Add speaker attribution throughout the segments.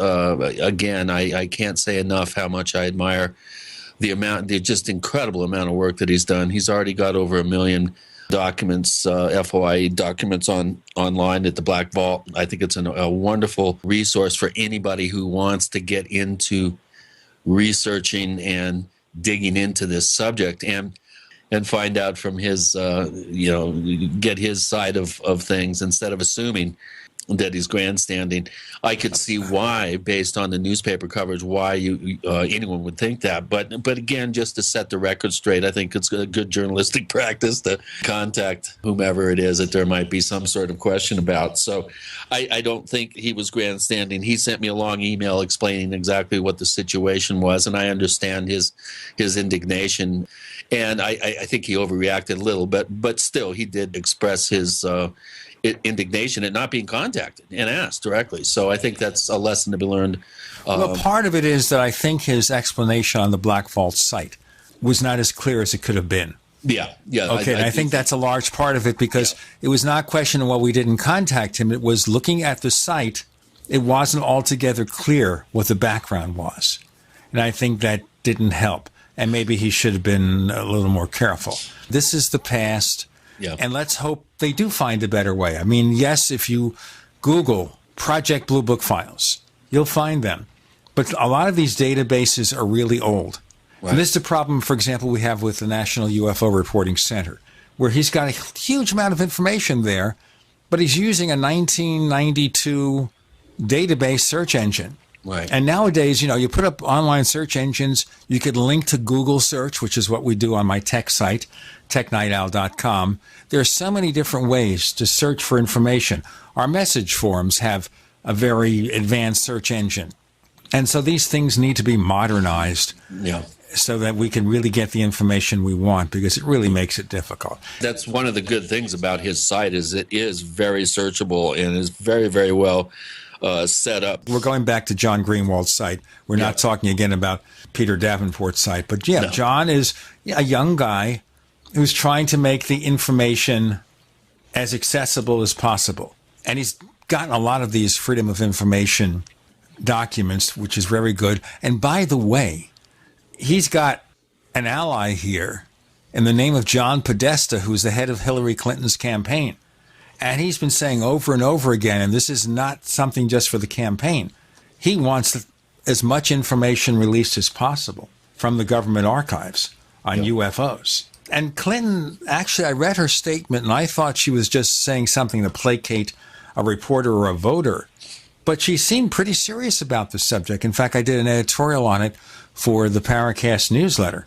Speaker 1: again, I can't say enough how much I admire the just incredible amount of work that he's done. He's already got over 1 million documents, FOIA documents online at the Black Vault. I think it's a wonderful resource for anybody who wants to get into researching and digging into this subject and find out from his, get his side of things instead of assuming that he's grandstanding. I could see why, based on the newspaper coverage, why anyone would think that. But again, just to set the record straight, I think it's a good journalistic practice to contact whomever it is that there might be some sort of question about. So I don't think he was grandstanding. He sent me a long email explaining exactly what the situation was, and I understand his indignation. And I think he overreacted a little bit, but still, he did express his indignation at not being contacted and asked directly. So I think that's a lesson to be learned.
Speaker 2: Well, part of it is that I think his explanation on the Black Vault site was not as clear as it could have been.
Speaker 1: Yeah.
Speaker 2: Okay, I think that's a large part of it because it was not a question of why we didn't contact him. It was looking at the site, it wasn't altogether clear what the background was. And I think that didn't help. And maybe he should have been a little more careful. This is the past.
Speaker 1: Yeah.
Speaker 2: And let's hope they do find a better way. I mean, yes, if you Google Project Blue Book files, you'll find them. But a lot of these databases are really old. Right. And this is the problem, for example, we have with the National UFO Reporting Center, where he's got a huge amount of information there, but he's using a 1992 database search engine.
Speaker 1: Right.
Speaker 2: And nowadays, you put up online search engines, you could link to Google search, which is what we do on my tech site, technightowl.com. There are so many different ways to search for information. Our message forums have a very advanced search engine. And so these things need to be modernized so that we can really get the information we want, because it really makes it difficult.
Speaker 1: That's one of the good things about his site is it is very searchable and is very, very well set up.
Speaker 2: We're going back to John Greenwald's site. We're not talking again about Peter Davenport's site. But John is a young guy who's trying to make the information as accessible as possible. And he's gotten a lot of these Freedom of Information documents, which is very good. And by the way, he's got an ally here in the name of John Podesta, who's the head of Hillary Clinton's campaign. And he's been saying over and over again, and this is not something just for the campaign, he wants as much information released as possible from the government archives on UFOs. And Clinton, actually, I read her statement, and I thought she was just saying something to placate a reporter or a voter. But she seemed pretty serious about the subject. In fact, I did an editorial on it for the Paracast newsletter.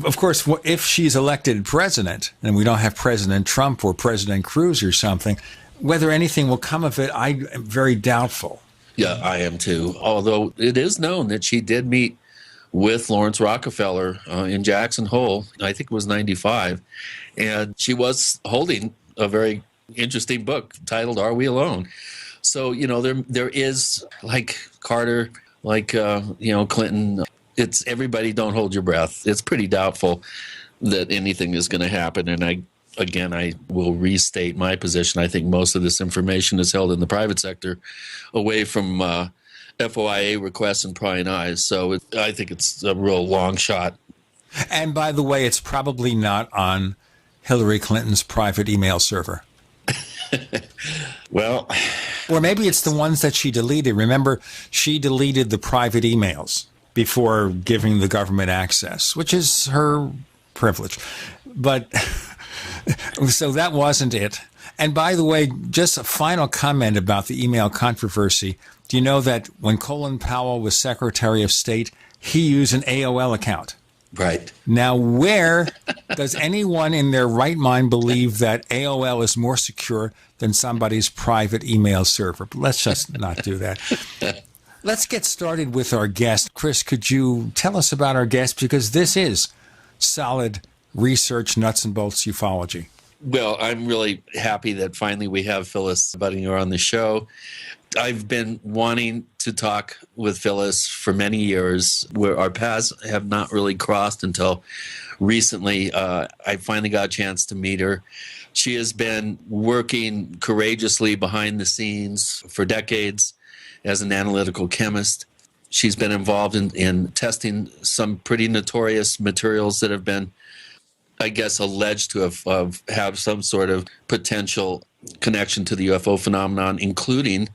Speaker 2: Of course, if she's elected president, and we don't have President Trump or President Cruz or something, whether anything will come of it, I am very doubtful.
Speaker 1: Yeah, I am too. Although it is known that she did meet with Lawrence Rockefeller in Jackson Hole, I think it was 95, and she was holding a very interesting book titled Are We Alone? So, there is, like Carter, like, Clinton, it's everybody don't hold your breath. It's pretty doubtful that anything is going to happen. And I will restate my position. I think most of this information is held in the private sector away from FOIA requests and prying eyes. So I think it's a real long shot.
Speaker 2: And by the way, it's probably not on Hillary Clinton's private email server.
Speaker 1: Well,
Speaker 2: or maybe it's the ones that she deleted. Remember, she deleted the private emails before giving the government access, which is her privilege. But so that wasn't it. And by the way, just a final comment about the email controversy. Do you know that when Colin Powell was Secretary of State, he used an AOL account?
Speaker 1: Right.
Speaker 2: Now, where does anyone in their right mind believe that AOL is more secure than somebody's private email server? But let's just not do that. Let's get started with our guest. Chris, could you tell us about our guest? Because this is solid research, nuts and bolts ufology.
Speaker 1: Well, I'm really happy that finally we have Phyllis Budinger on the show. I've been wanting to talk with Phyllis for many years, where our paths have not really crossed until recently. I finally got a chance to meet her. She has been working courageously behind the scenes for decades as an analytical chemist. She's been involved in testing some pretty notorious materials that have been, I guess, alleged to have some sort of potential connection to the UFO phenomenon, including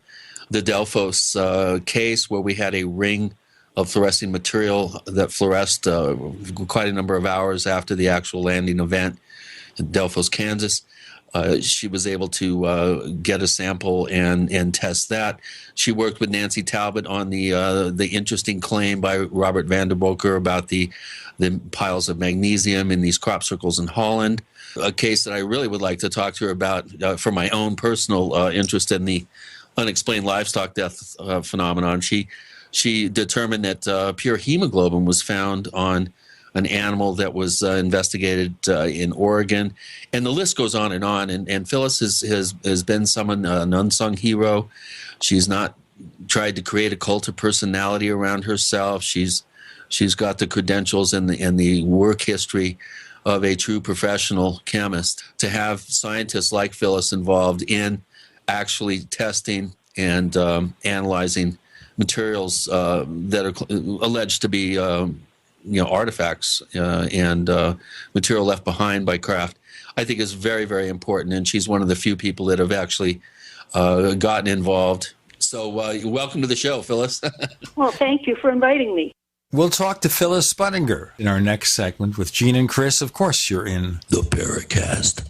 Speaker 1: the Delphos case, where we had a ring of fluorescing material that fluoresced quite a number of hours after the actual landing event in Delphos, Kansas. She was able to get a sample and test that. She worked with Nancy Talbot on the interesting claim by Robert Vanderboker about the piles of magnesium in these crop circles in Holland, a case that I really would like to talk to her about for my own personal interest in the unexplained livestock death phenomenon. She determined that pure hemoglobin was found on an animal that was investigated in Oregon, and the list goes on. And Phyllis has been someone, an unsung hero. She's not tried to create a cult of personality around herself. She's got the credentials and the work history of a true professional chemist. To have scientists like Phyllis involved in actually testing and analyzing materials that are alleged to be artifacts and material left behind by craft, I think is very, very important. And she's one of the few people that have actually gotten involved. So welcome to the show, Phyllis.
Speaker 3: Well, thank you for inviting me.
Speaker 2: We'll talk to Phyllis Budinger in our next segment with Gene and Chris. Of course, you're in
Speaker 1: the Paracast.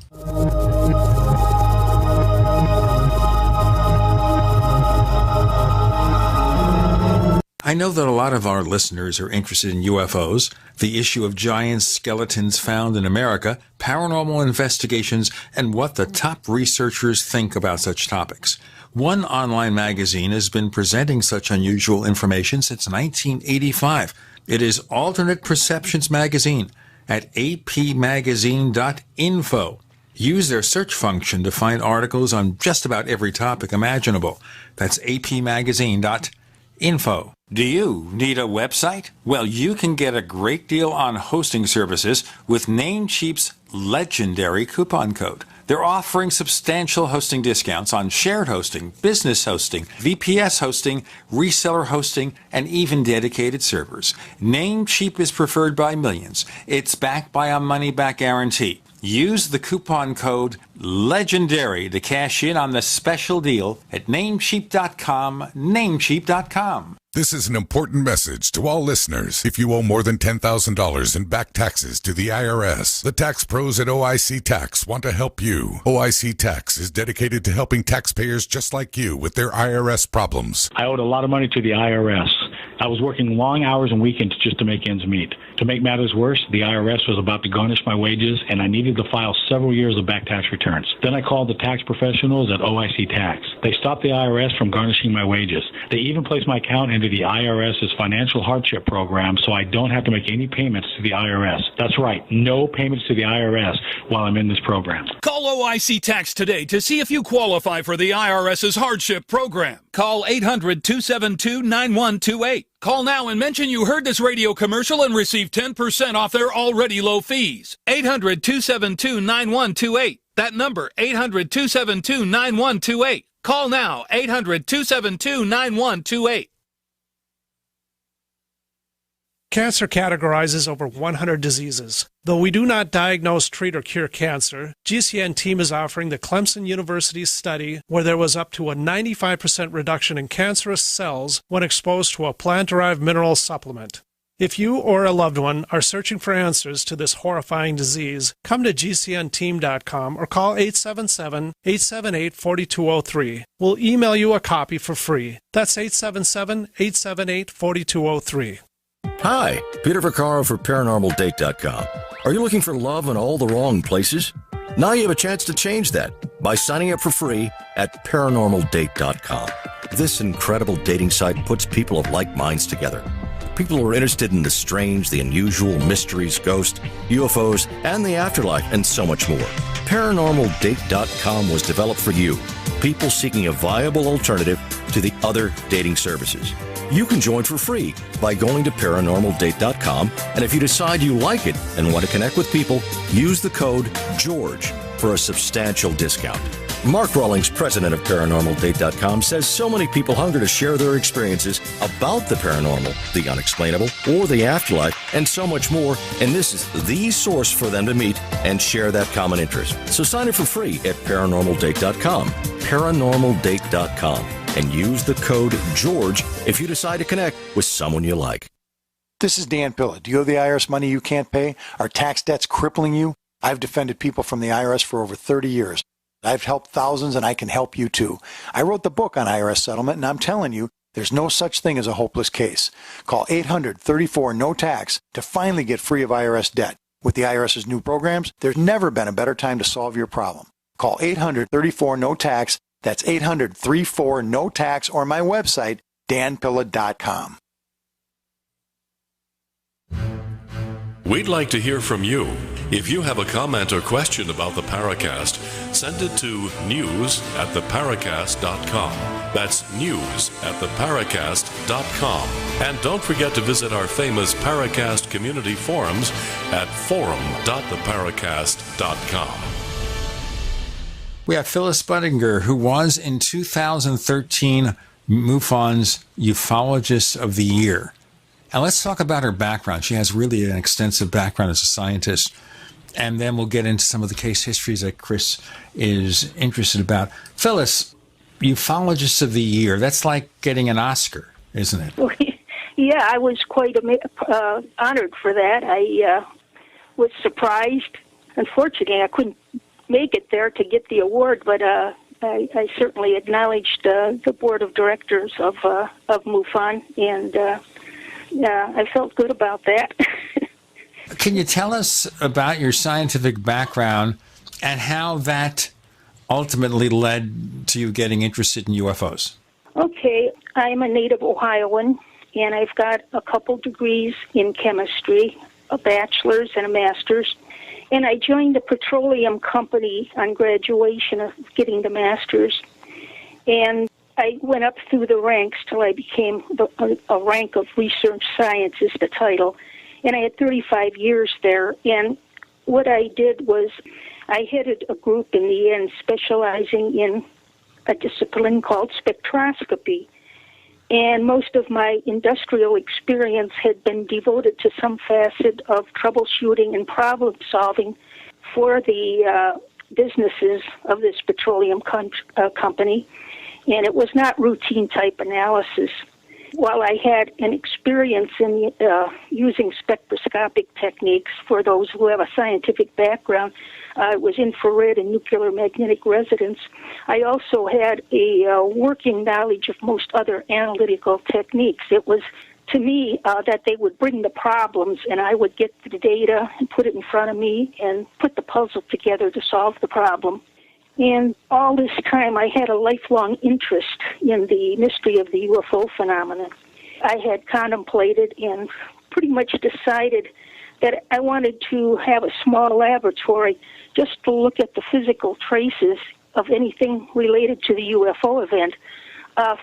Speaker 2: I know that a lot of our listeners are interested in UFOs, the issue of giant skeletons found in America, paranormal investigations, and what the top researchers think about such topics. One online magazine has been presenting such unusual information since 1985. It is Alternate Perceptions Magazine at apmagazine.info. Use their search function to find articles on just about every topic imaginable. That's apmagazine.info. Do you need a website? Well, you can get a great deal on hosting services with Namecheap's legendary coupon code. They're offering substantial hosting discounts on shared hosting, business hosting, VPS hosting, reseller hosting, and even dedicated servers. Namecheap is preferred by millions. It's backed by a money-back guarantee. Use the coupon code LEGENDARY to cash in on the special deal at Namecheap.com, Namecheap.com.
Speaker 4: This is an important message to all listeners. If you owe more than $10,000 in back taxes to the IRS, the tax pros at OIC Tax want to help you. OIC Tax is dedicated to helping taxpayers just like you with their IRS problems.
Speaker 5: I owed a lot of money to the IRS. I was working long hours and weekends just to make ends meet. To make matters worse, the IRS was about to garnish my wages, and I needed to file several years of back tax returns. Then I called the tax professionals at OIC Tax. They stopped the IRS from garnishing my wages. They even placed my account into the IRS's financial hardship program, so I don't have to make any payments to the IRS. That's right, no payments to the IRS while I'm in this program.
Speaker 6: Call OIC Tax today to see if you qualify for the IRS's hardship program. Call 800-272-9128. Call now and mention you heard this radio commercial and receive 10% off their already low fees. 800-272-9128. That number, 800-272-9128. Call now, 800-272-9128.
Speaker 7: Cancer categorizes over 100 diseases. Though we do not diagnose, treat, or cure cancer, GCN team is offering the Clemson University study where there was up to a 95% reduction in cancerous cells when exposed to a plant-derived mineral supplement. If you or a loved one are searching for answers to this horrifying disease, come to GCNteam.com or call 877-878-4203. We'll email you a copy for free. That's 877-878-4203.
Speaker 8: Hi, Peter Vaccaro for ParanormalDate.com. Are you looking for love in all the wrong places? Now you have a chance to change that by signing up for free at ParanormalDate.com. This incredible dating site puts people of like minds together. People who are interested in the strange, the unusual, mysteries, ghosts, UFOs, and the afterlife, and so much more. ParanormalDate.com was developed for you, people seeking a viable alternative to the other dating services. You can join for free by going to ParanormalDate.com, and if you decide you like it and want to connect with people, use the code GEORGE for a substantial discount. Mark Rawlings, president of ParanormalDate.com, says so many people hunger to share their experiences about the paranormal, the unexplainable, or the afterlife, and so much more, and this is the source for them to meet and share that common interest. So sign up for free at ParanormalDate.com, ParanormalDate.com, and use the code GEORGE if you decide to connect with someone you like.
Speaker 9: This is Dan Pilla. Do you owe the IRS money you can't pay? Are tax debts crippling you? I've defended people from the IRS for over 30 years. I've helped thousands, and I can help you too. I wrote the book on IRS settlement, and I'm telling you, there's no such thing as a hopeless case. Call 800-34-NO-TAX to finally get free of IRS debt. With the IRS's new programs, there's never been a better time to solve your problem. Call 800-34-NO-TAX. That's 800-34-NO-TAX, or my website, danpilla.com.
Speaker 10: We'd like to hear from you. If you have a comment or question about the Paracast, send it to news@theparacast.com. That's news@theparacast.com. And don't forget to visit our famous Paracast community forums at forum.theparacast.com.
Speaker 2: We have Phyllis Budinger, who was in 2013 MUFON's Ufologist of the Year. And let's talk about her background. She has really an extensive background as a scientist. And then we'll get into some of the case histories that Chris is interested about. Phyllis, Ufologist of the Year, that's like getting an Oscar, isn't it?
Speaker 3: Yeah, I was quite honored for that. I was surprised. Unfortunately, I couldn't make it there to get the award, but I certainly acknowledged the board of directors of MUFON, and I felt good about that.
Speaker 2: Can you tell us about your scientific background and how that ultimately led to you getting interested in UFOs?
Speaker 3: Okay, I'm a native Ohioan, and I've got a couple degrees in chemistry, a bachelor's and a master's. And I joined the petroleum company on graduation of getting the master's. And I went up through the ranks till I became a rank of research scientist, the title. And I had 35 years there. And what I did was I headed a group in the end specializing in a discipline called spectroscopy. And most of my industrial experience had been devoted to some facet of troubleshooting and problem solving for the businesses of this petroleum company. And it was not routine type analysis. While I had an experience in using spectroscopic techniques for those who have a scientific background, it was infrared and nuclear magnetic resonance. I also had a working knowledge of most other analytical techniques. It was, to me, that they would bring the problems and I would get the data and put it in front of me and put the puzzle together to solve the problem. And all this time, I had a lifelong interest in the mystery of the UFO phenomenon. I had contemplated and pretty much decided that I wanted to have a small laboratory just to look at the physical traces of anything related to the UFO event.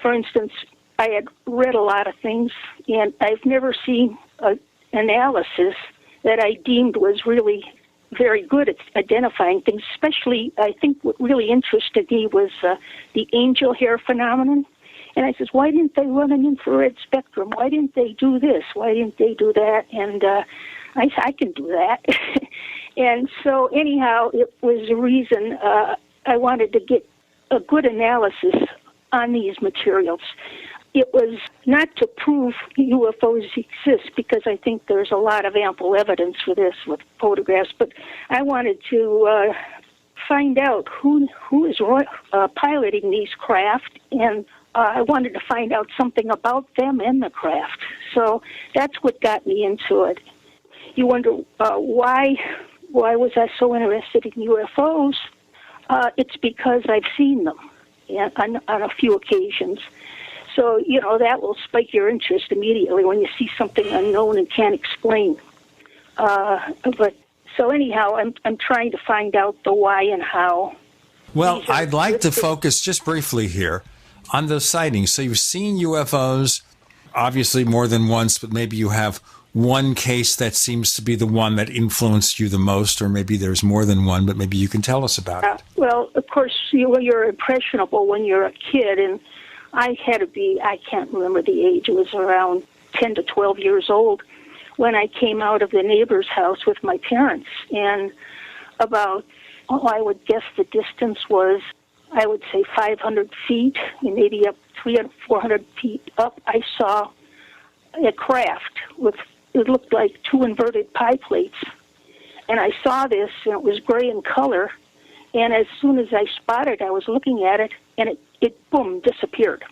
Speaker 3: For instance, I had read a lot of things, and I've never seen an analysis that I deemed was really very good at identifying things. Especially, I think what really interested me was the angel hair phenomenon. And I says, why didn't they run an infrared spectrum? Why didn't they do this? Why didn't they do that? And I said, I can do that. And so anyhow, it was a reason I wanted to get a good analysis on these materials. It was not to prove UFOs exist, because I think there's a lot of ample evidence for this with photographs, but I wanted to find out who is piloting these craft, and I wanted to find out something about them and the craft. So that's what got me into it. You wonder why was I so interested in UFOs? It's because I've seen them on a few occasions. So, that will spike your interest immediately when you see something unknown and can't explain. But so anyhow, I'm trying to find out the why and how.
Speaker 2: Well, I'd like to focus just briefly here on those sightings. So you've seen UFOs, obviously more than once, but maybe you have one case that seems to be the one that influenced you the most, or maybe there's more than one, but maybe you can tell us about it.
Speaker 3: Well, of course, you're impressionable when you're a kid, and I can't remember the age, it was around 10 to 12 years old when I came out of the neighbor's house with my parents. And about, I would guess the distance was, I would say 500 feet, and maybe up 300, 400 feet up, I saw a craft with, it looked like two inverted pie plates. And I saw this, and it was gray in color. And as soon as I spotted, I was looking at it, and it boom, disappeared,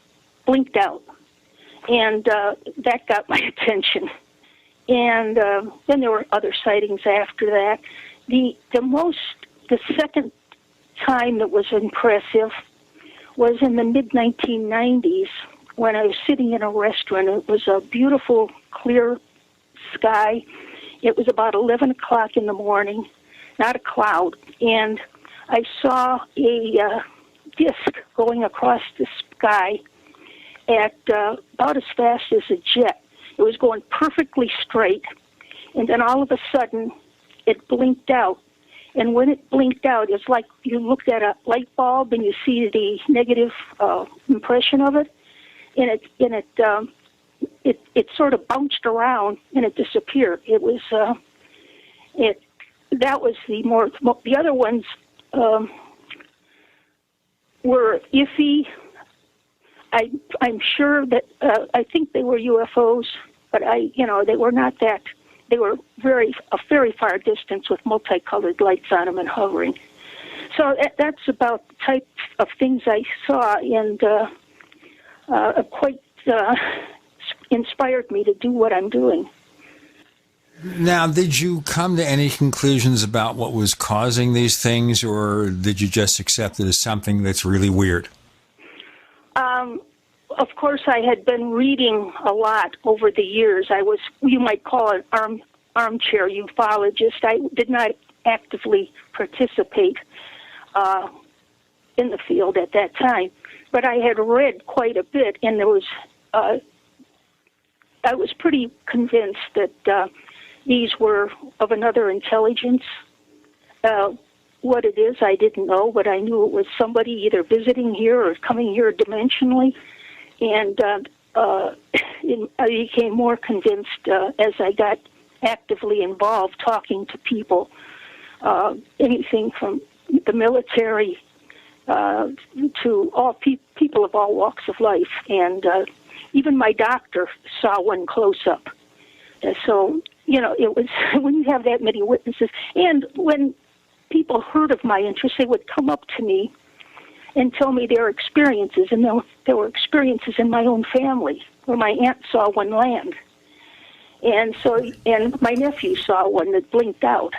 Speaker 3: blinked out. And that got my attention. And then there were other sightings after that. The second time that was impressive was in the mid-1990s when I was sitting in a restaurant. It was a beautiful, clear sky. It was about 11 o'clock in the morning, not a cloud. And I saw a disc going across the sky at about as fast as a jet. It was going perfectly straight, and then all of a sudden, it blinked out. And when it blinked out, it's like you looked at a light bulb and you see the negative impression of it, and it sort of bounced around and it disappeared. It was that was the other ones were iffy. I'm sure that I think they were UFOs, but they were not that. They were a very far distance with multicolored lights on them and hovering. So that's about the type of things I saw, and quite inspired me to do what I'm doing.
Speaker 2: Now, did you come to any conclusions about what was causing these things, or did you just accept it as something that's really weird?
Speaker 3: Of course, I had been reading a lot over the years. I was, you might call it, armchair ufologist. I did not actively participate in the field at that time, but I had read quite a bit, and there was, I was pretty convinced that these were of another intelligence. What it is, I didn't know, but I knew it was somebody either visiting here or coming here dimensionally. And I became more convinced as I got actively involved, talking to people, anything from the military to all people of all walks of life. And even my doctor saw one close up. So, it was when you have that many witnesses. And when people heard of my interest, they would come up to me and tell me their experiences, and there were experiences in my own family where my aunt saw one land, and my nephew saw one that blinked out.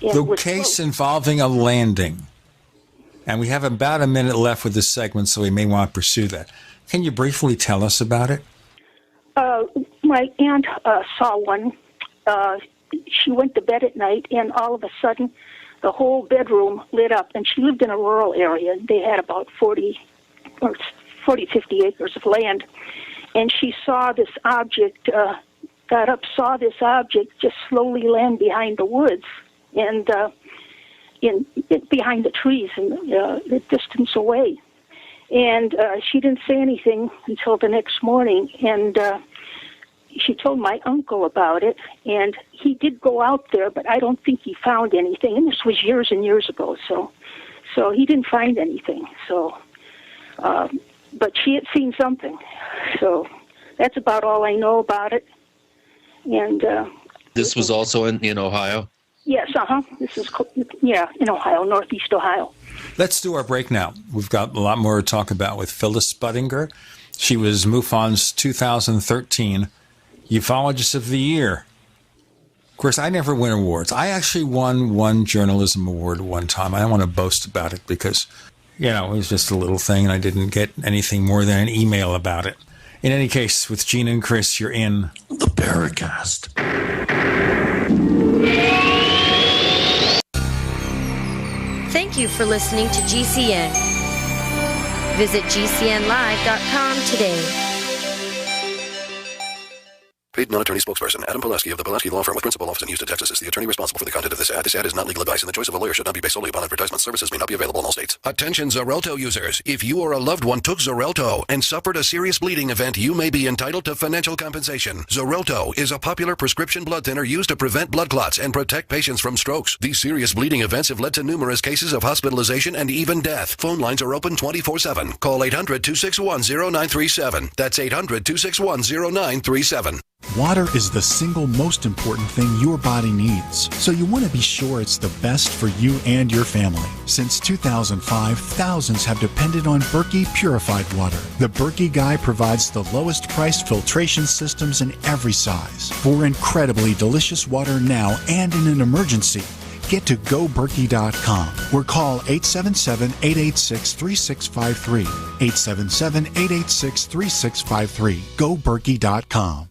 Speaker 2: The case involving a landing, and we have about a minute left with this segment, so we may want to pursue that. Can you briefly tell us about it?
Speaker 3: My aunt saw one. She went to bed at night, and all of a sudden, the whole bedroom lit up, and she lived in a rural area. They had about 40, 50 acres of land, and she saw this object, got up, saw this object just slowly land behind the woods and behind the trees and the distance away. And she didn't say anything until the next morning, and she told my uncle about it, and he did go out there, but I don't think he found anything. And this was years and years ago, so he didn't find anything. So, but she had seen something. So that's about all I know about it. And
Speaker 1: this was also in Ohio?
Speaker 3: Yes, This is, in Ohio, Northeast Ohio.
Speaker 2: Let's do our break now. We've got a lot more to talk about with Phyllis Budinger. She was MUFON's 2013 Ufologist of the Year. Of course, I never win awards. I actually won one journalism award one time. I don't want to boast about it because, it was just a little thing, and I didn't get anything more than an email about it. In any case, with Gene and Chris, you're in
Speaker 1: the Paracast.
Speaker 11: Thank you for listening to GCN. Visit GCNlive.com today.
Speaker 8: Paid non-attorney spokesperson Adam Pulaski of the Pulaski Law Firm with principal office in Houston, Texas is the attorney responsible for the content of this ad. This ad is not legal advice, and the choice of a lawyer should not be based solely upon advertisement. Services may not be available in all states. Attention Xarelto users. If you or a loved one took Xarelto and suffered a serious bleeding event, you may be entitled to financial compensation. Xarelto is a popular prescription blood thinner used to prevent blood clots and protect patients from strokes. These serious bleeding events have led to numerous cases of hospitalization and even death. Phone lines are open 24/7. Call 800-261-0937. That's 800-261-0937.
Speaker 12: Water is the single most important thing your body needs, so you want to be sure it's the best for you and your family. Since 2005, thousands have depended on Berkey purified water. The Berkey Guy provides the lowest priced filtration systems in every size. For incredibly delicious water now and in an emergency, get to GoBerkey.com or call 877-886-3653. 877-886-3653. GoBerkey.com.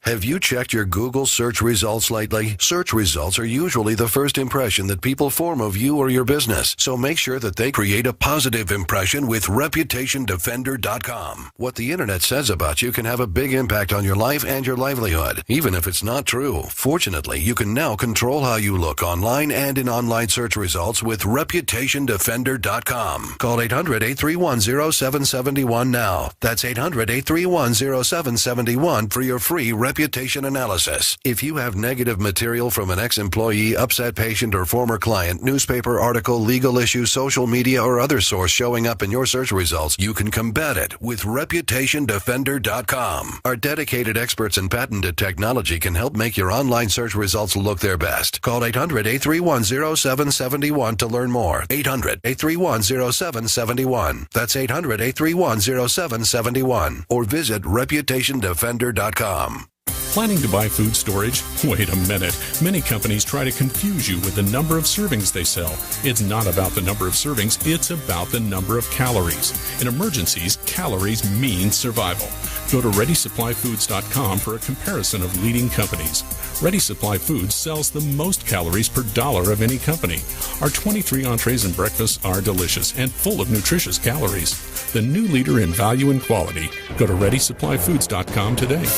Speaker 8: Have you checked your Google search results lately? Search results are usually the first impression that people form of you or your business, so make sure that they create a positive impression with ReputationDefender.com. What the internet says about you can have a big impact on your life and your livelihood, even if it's not true. Fortunately, you can now control how you look online and in online search results with ReputationDefender.com. Call 800-831-0771 now. That's 800-831-0771 for your free reputation analysis. If you have negative material from an ex-employee, upset patient, or former client, newspaper article, legal issue, social media, or other source showing up in your search results, you can combat it with ReputationDefender.com. Our dedicated experts in patented technology can help make your online search results look their best. Call 800-831-0771 to learn more. 800-831-0771. That's 800-831-0771. Or visit ReputationDefender.com.
Speaker 10: Planning to buy food storage? Wait a minute. Many companies try to confuse you with the number of servings they sell. It's not about the number of servings, it's about the number of calories. In emergencies, calories mean survival. Go to ReadySupplyFoods.com for a comparison of leading companies. Ready Supply Foods sells the most calories per dollar of any company. Our 23 entrees and breakfasts are delicious and full of nutritious calories. The new leader in value and quality. Go to ReadySupplyFoods.com today.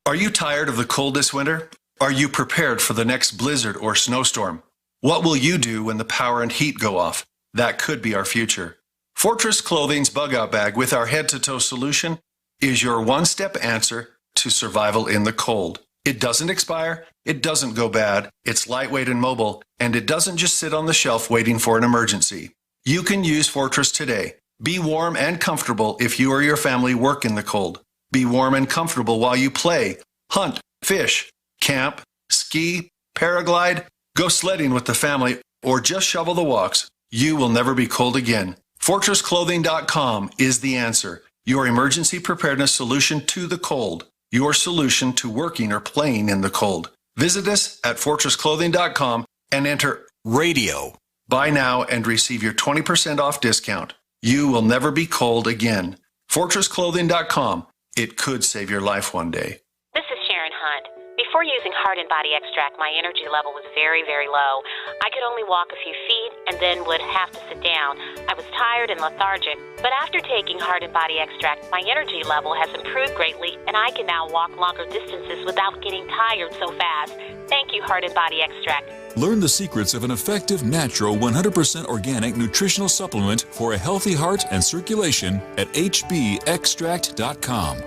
Speaker 13: Are you tired of the cold this winter? Are you prepared for the next blizzard or snowstorm? What will you do when the power and heat go off? That could be our future. Fortress Clothing's Bug Out Bag with our head-to-toe solution is your one-step answer to survival in the cold. It doesn't expire, it doesn't go bad, it's lightweight and mobile, and it doesn't just sit on the shelf waiting for an emergency. You can use Fortress today. Be warm and comfortable if you or your family work in the cold. Be warm and comfortable while you play, hunt, fish, camp, ski, paraglide, go sledding with the family, or just shovel the walks. You will never be cold again. FortressClothing.com is the answer. Your emergency preparedness solution to the cold. Your solution to working or playing in the cold. Visit us at FortressClothing.com and enter RADIO. Buy now and receive your 20% off discount. You will never be cold again. FortressClothing.com. It could save your life one day.
Speaker 14: This is Sharon Hunt. Before using Heart and Body Extract, my energy level was very, very low. I could only walk a few feet and then would have to sit down. I was tired and lethargic. But after taking Heart and Body Extract, my energy level has improved greatly, and I can now walk longer distances without getting tired so fast. Thank you, Heart and Body Extract.
Speaker 6: Learn the secrets of an effective, natural, 100% organic nutritional supplement for a healthy heart and circulation at hbextract.com.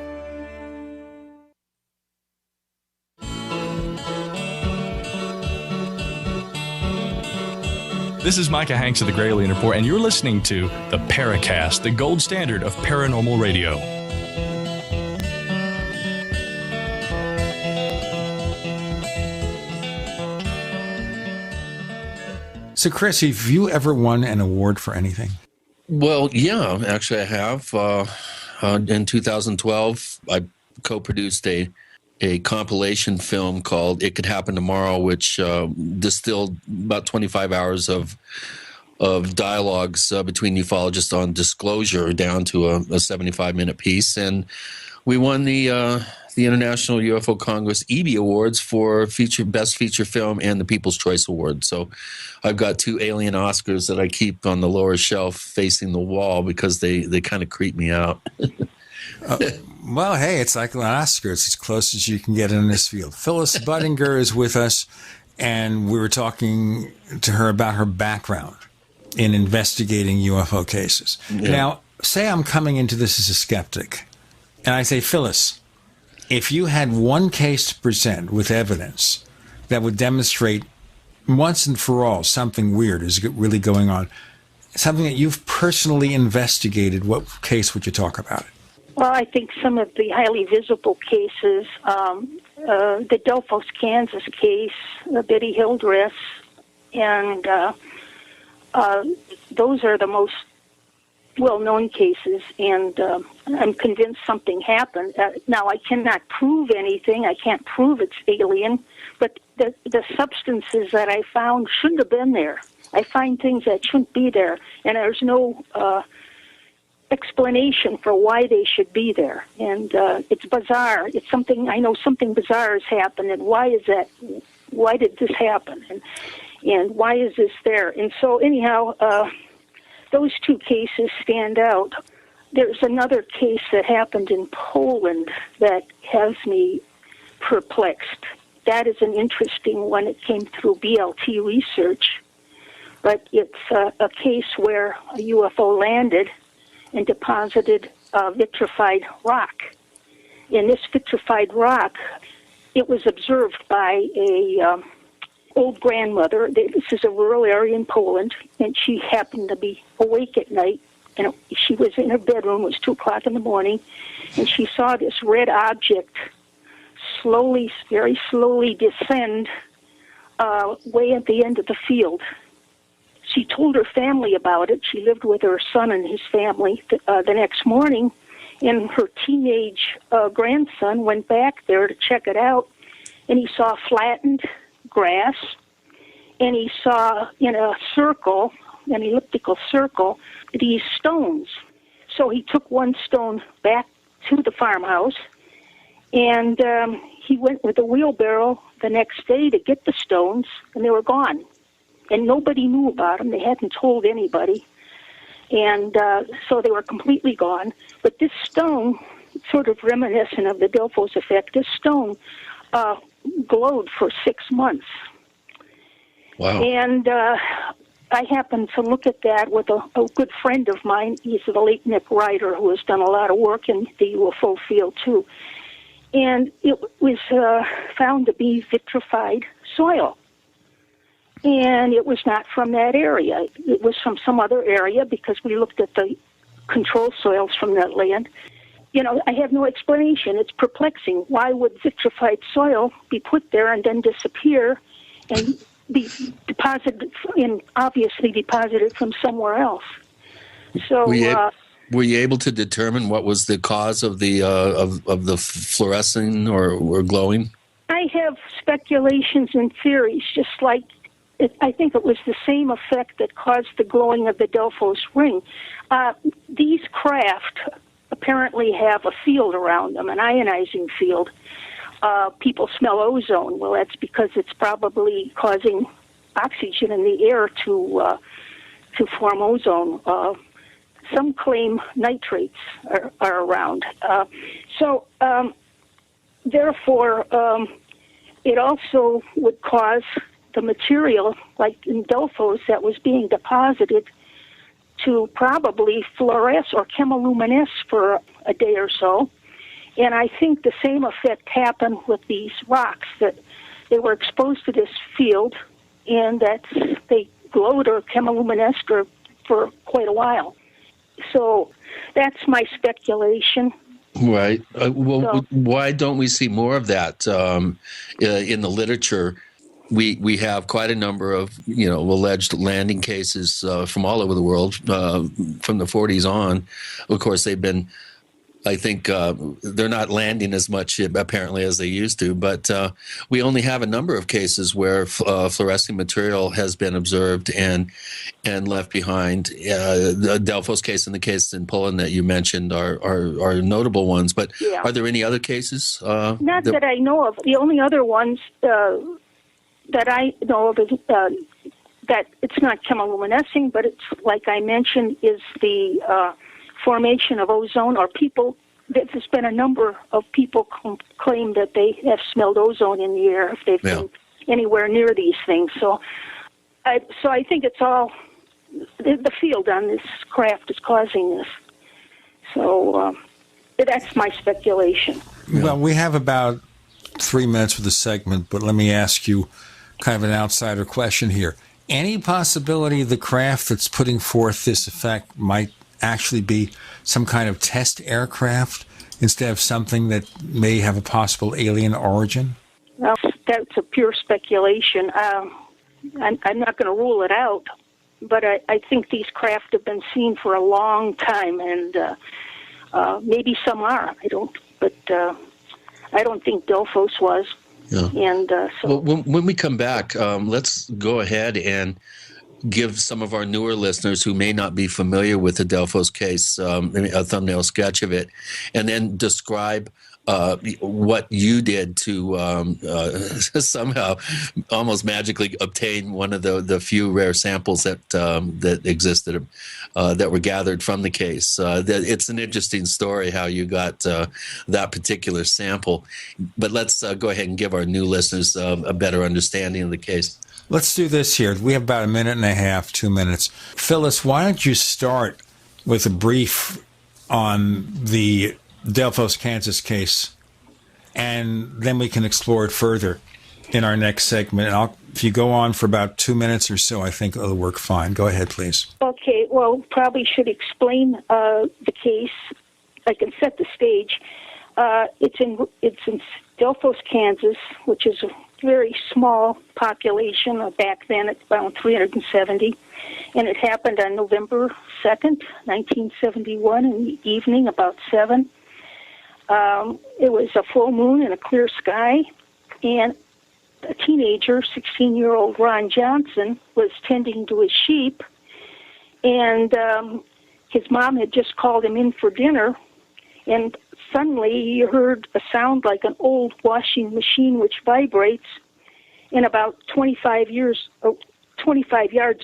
Speaker 15: This is Micah Hanks of the Gray Alien Report, and you're listening to the Paracast, the gold standard of paranormal radio.
Speaker 2: So, Chris, have you ever won an award for anything?
Speaker 1: Well, yeah, actually I have. In 2012, I co-produced a compilation film called It Could Happen Tomorrow, which distilled about 25 hours of dialogues between ufologists on disclosure down to a 75-minute piece. And we won the International UFO Congress EB Awards for Best Feature Film and the People's Choice Award. So I've got 2 alien Oscars that I keep on the lower shelf facing the wall because they kind of creep me out.
Speaker 2: Well, hey, it's like an Oscar. It's as close as you can get in this field. Phyllis Budinger is with us, and we were talking to her about her background in investigating UFO cases. Yeah. Now, say I'm coming into this as a skeptic, and I say, Phyllis, if you had one case to present with evidence that would demonstrate once and for all something weird is really going on, something that you've personally investigated, what case would you talk about?
Speaker 3: Well, I think some of the highly visible cases, the Delphos, Kansas case, the Betty Hill dress, and those are the most well-known cases, and I'm convinced something happened. Now, I cannot prove anything. I can't prove it's alien, but the substances that I found shouldn't have been there. I find things that shouldn't be there, and there's no explanation for why they should be there. And it's bizarre. It's something, I know something bizarre has happened, and why is that? Why did this happen? And why is this there? And so anyhow, those two cases stand out. There's another case that happened in Poland that has me perplexed. That is an interesting one. It came through BLT research, but it's a case where a UFO landed and deposited vitrified rock. And this vitrified rock, it was observed by a old grandmother. This is a rural area in Poland, and she happened to be awake at night, and she was in her bedroom. It was 2 o'clock in the morning, and she saw this red object slowly, very slowly descend way at the end of the field. She told her family about it. She lived with her son and his family the next morning, and her teenage grandson went back there to check it out, and he saw flattened grass, and he saw in a circle, an elliptical circle, these stones. So he took one stone back to the farmhouse, and he went with a wheelbarrow the next day to get the stones, and they were gone. And nobody knew about them. They hadn't told anybody. And so they were completely gone. But this stone, sort of reminiscent of the Delphos effect, this stone glowed for 6 months.
Speaker 1: Wow.
Speaker 3: And I happened to look at that with a good friend of mine. He's the late Nick Ryder, who has done a lot of work in the UFO field, too. And it was found to be vitrified soil. And it was not from that area. It was from some other area because we looked at the control soils from that land. You know, I have no explanation. It's perplexing. Why would vitrified soil be put there and then disappear and be deposited, and obviously deposited from somewhere else? So,
Speaker 1: were you able to determine what was the cause of the fluorescing or glowing? I have speculations and theories, just like I think it was the same effect that caused the glowing of the Delphos ring. These craft apparently have a field around them, an ionizing field. People smell ozone. Well, that's because it's probably causing oxygen in the air to form ozone. Some claim nitrates are around. Therefore, it also would cause the material, like in Delphos, that was being deposited to probably fluoresce or chemiluminesce for a day or so. And I think the same effect happened with these rocks, that they were exposed to this field and that they glowed or chemiluminesced for quite a while. So that's my speculation. Right. Why don't we see more of that in the literature? We have quite a number of alleged landing cases from all over the world from the 40s on. Of course, they've been. I think they're not landing as much apparently as they used to, but we only have a number of cases where fluorescing material has been observed and left behind. The Delphos case and the case in Poland that you mentioned are notable ones, but are there any other cases?
Speaker 3: Not that I know of. The only other ones that I know of is that it's not chemiluminescing, but it's, like I mentioned, is the formation of ozone, or people there's been a number of people claim that they have smelled ozone in the air if they've been anywhere near these things. So I think it's all the field on this craft is causing this. So that's my speculation.
Speaker 2: Well, we have about 3 minutes for the segment, but let me ask you kind of an outsider question here. Any possibility the craft that's putting forth this effect might actually be some kind of test aircraft instead of something that may have a possible alien origin?
Speaker 3: Well, that's a pure speculation. I'm not going to rule it out, but I think these craft have been seen for a long time, and maybe some are. I don't think Delphos was.
Speaker 1: Yeah.
Speaker 3: And
Speaker 1: well, when we come back, let's go ahead and give some of our newer listeners who may not be familiar with the Delphos case a thumbnail sketch of it, and then describe what you did to somehow almost magically obtain one of the few rare samples that existed that were gathered from the case. It's an interesting story how you got that particular sample, but let's go ahead and give our new listeners a better understanding of the case.
Speaker 2: Let's do this here. We have about a minute and a half, 2 minutes. Phyllis, why don't you start with a brief on the Delphos, Kansas case, and then we can explore it further in our next segment. If you go on for about 2 minutes or so, I think it'll work fine. Go ahead, please.
Speaker 3: Okay, well, probably should explain the case. I can set the stage. It's in Delphos, Kansas, which is a very small population. Back then, it's about 370. And it happened on November 2nd, 1971, in the evening, about 7. It was a full moon and a clear sky, and a teenager, 16-year-old Ron Johnson, was tending to his sheep, and his mom had just called him in for dinner, and suddenly he heard a sound like an old washing machine which vibrates, and about 25 yards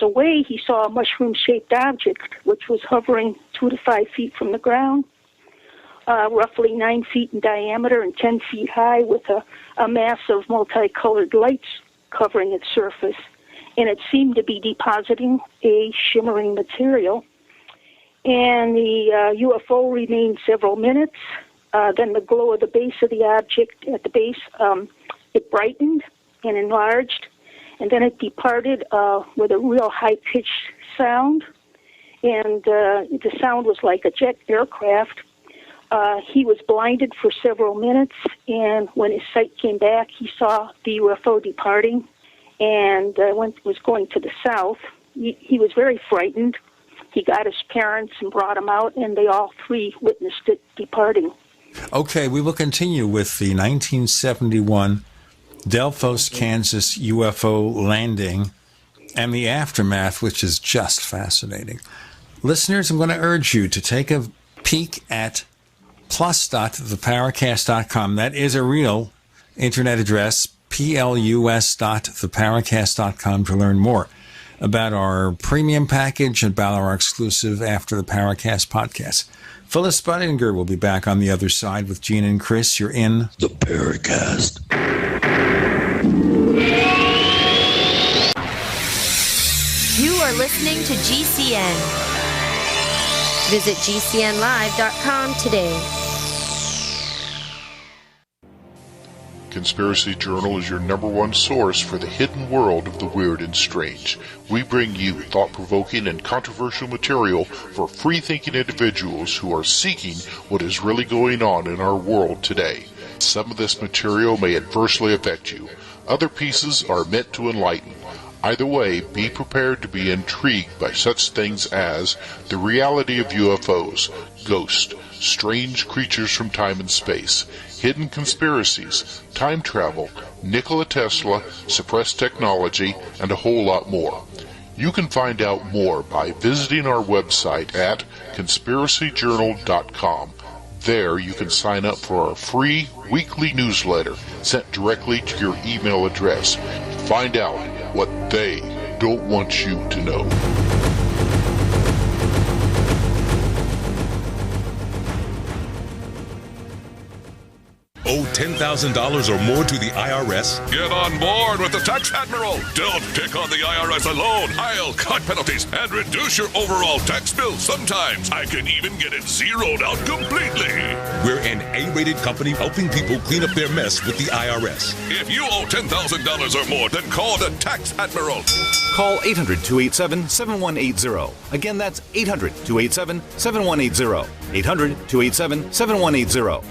Speaker 3: away, he saw a mushroom-shaped object which was hovering 2 to 5 feet from the ground, roughly 9 feet in diameter and 10 feet high, with a mass of multicolored lights covering its surface. And it seemed to be depositing a shimmering material. And the UFO remained several minutes. Then the glow of the base of the object, at the base, it brightened and enlarged. And then it departed with a real high-pitched sound. And the sound was like a jet aircraft. He was blinded for several minutes, and when his sight came back, he saw the UFO departing and was going to the south. He was very frightened. He got his parents and brought them out, and they all three witnessed it departing.
Speaker 2: Okay, we will continue with the 1971 Delphos, Kansas UFO landing and the aftermath, which is just fascinating. Listeners, I'm going to urge you to take a peek at plus.theparacast.com. That is a real internet address, plus.theparacast.com, to learn more about our premium package, about our exclusive After the Paracast podcast. Phyllis Budinger will be back on the other side with Gene and Chris. You're in
Speaker 1: the Paracast.
Speaker 11: You are listening to GCN. Visit GCNlive.com today.
Speaker 16: Conspiracy Journal is your #1 source for the hidden world of the weird and strange. We bring you thought-provoking and controversial material for free-thinking individuals who are seeking what is really going on in our world today. Some of this material may adversely affect you. Other pieces are meant to enlighten. Either way, be prepared to be intrigued by such things as the reality of UFOs, ghosts, strange creatures from time and space, hidden conspiracies, time travel, Nikola Tesla, suppressed technology, and a whole lot more. You can find out more by visiting our website at conspiracyjournal.com. There you can sign up for our free weekly newsletter sent directly to your email address. Find out what they don't want you to know.
Speaker 17: Owe $10,000 or more to the IRS?
Speaker 18: Get on board with the Tax Admiral. Don't pick on the IRS alone. I'll cut penalties and reduce your overall tax bill. Sometimes I can even get it zeroed out completely.
Speaker 17: We're an A-rated company helping people clean up their mess with the IRS.
Speaker 18: If you owe $10,000 or more, then call the Tax Admiral.
Speaker 19: Call 800-287-7180. Again, that's 800-287-7180. 800-287-7180.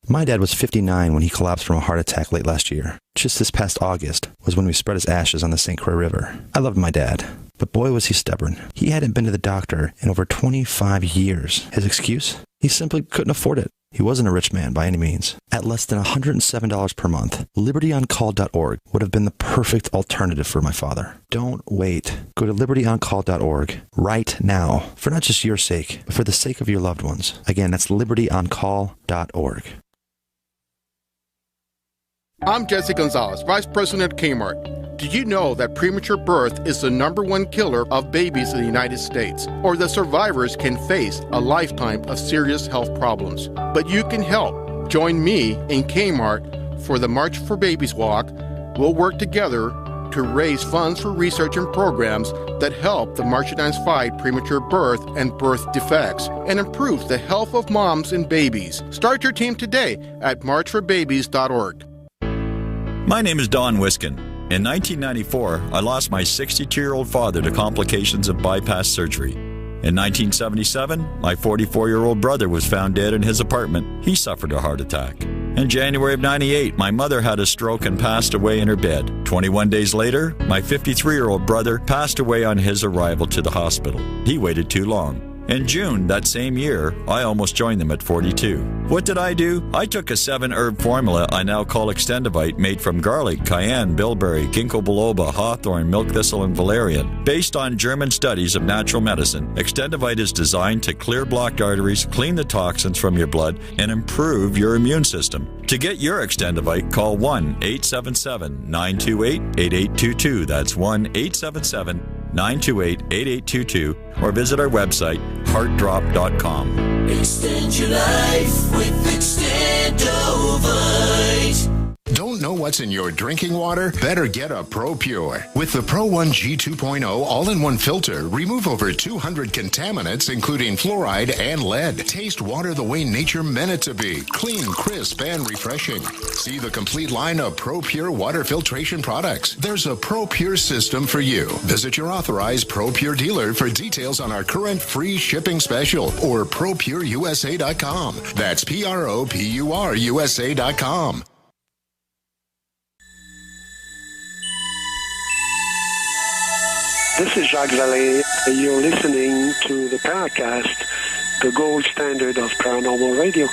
Speaker 20: My dad was 59 when he collapsed from a heart attack late last year. Just this past August was when we spread his ashes on the St. Croix River. I loved my dad, but boy was he stubborn. He hadn't been to the doctor in over 25 years. His excuse? He simply couldn't afford it. He wasn't a rich man by any means. At less than $107 per month, LibertyOnCall.org would have been the perfect alternative for my father. Don't wait. Go to LibertyOnCall.org right now, for not just your sake, but for the sake of your loved ones. Again, that's LibertyOnCall.org.
Speaker 21: I'm Jesse Gonzalez, Vice President at Kmart. Did you know that premature birth is the #1 killer of babies in the United States, or that survivors can face a lifetime of serious health problems? But you can help. Join me in Kmart for the March for Babies Walk. We'll work together to raise funds for research and programs that help the marginalized fight premature birth and birth defects and improve the health of moms and babies. Start your team today at marchforbabies.org.
Speaker 22: My name is Don Wiskin. In 1994, I lost my 62-year-old father to complications of bypass surgery. In 1977, my 44-year-old brother was found dead in his apartment. He suffered a heart attack. In January of 98, my mother had a stroke and passed away in her bed. 21 days later, my 53-year-old brother passed away on his arrival to the hospital. He waited too long. In June that same year, I almost joined them at 42. What did I do? I took a 7-herb formula I now call Extendivite, made from garlic, cayenne, bilberry, ginkgo biloba, hawthorn, milk thistle, and valerian. Based on German studies of natural medicine, Extendivite is designed to clear blocked arteries, clean the toxins from your blood, and improve your immune system. To get your Extendivite, call 1-877-928-8822. That's 1-877-928-8822, or visit our website, heartdrop.com.
Speaker 23: Extend your life with Extendovite.
Speaker 24: Don't know what's in your drinking water? Better get a Pro Pure. With the Pro 1G 2.0 all-in-one filter, remove over 200 contaminants, including fluoride and lead. Taste water the way nature meant it to be. Clean, crisp, and refreshing. See the complete line of Pro Pure water filtration products. There's a Pro Pure system for you. Visit your authorized Pro Pure dealer for details on our current free shipping special, or ProPureUSA.com. That's ProPureUSA.com.
Speaker 25: This is Jacques Vallée. You're listening to the Paracast, the gold standard of paranormal radio.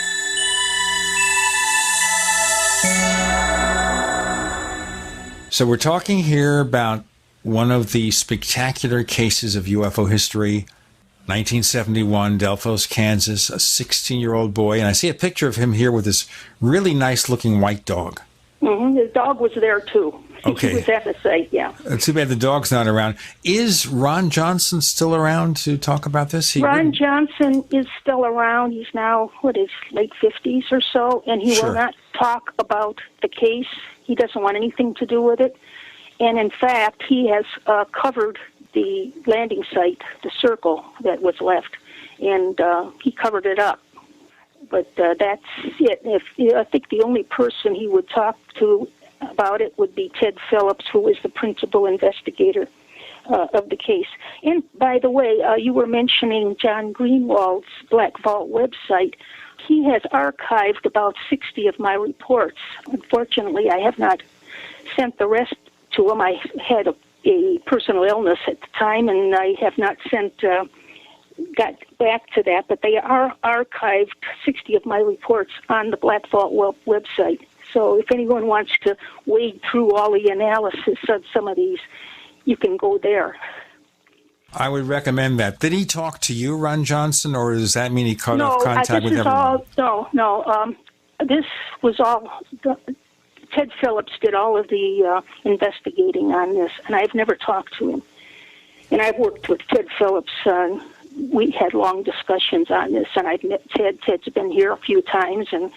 Speaker 2: So we're talking here about one of the spectacular cases of UFO history, 1971, Delphos, Kansas, a 16-year-old boy. And I see a picture of him here with this really nice-looking white dog.
Speaker 3: Mm-hmm. His dog was there, too.
Speaker 2: Okay.
Speaker 3: He was at the site, yeah.
Speaker 2: Too bad the dog's not around. Is Ron Johnson still around to talk about this?
Speaker 3: Ron Johnson is still around. He's now, late 50s or so, and he will not talk about the case. He doesn't want anything to do with it. And, in fact, he has covered the landing site, the circle that was left, and he covered it up. But that's it. I think the only person he would talk to about it would be Ted Phillips, who is the principal investigator of the case. And, by the way, you were mentioning John Greenwald's Black Vault website. He has archived about 60 of my reports. Unfortunately, I have not sent the rest to him. I had a personal illness at the time, and I have not got back to that. But they are archived, 60 of my reports, on the Black Vault website. So if anyone wants to wade through all the analysis of some of these, you can go there.
Speaker 2: I would recommend that. Did he talk to you, Ron Johnson, or does that mean he cut off contact with everyone?
Speaker 3: No. This was all... Ted Phillips did all of the investigating on this, and I've never talked to him. And I've worked with Ted Phillips. We had long discussions on this, and I've met Ted. Ted's been here a few times, and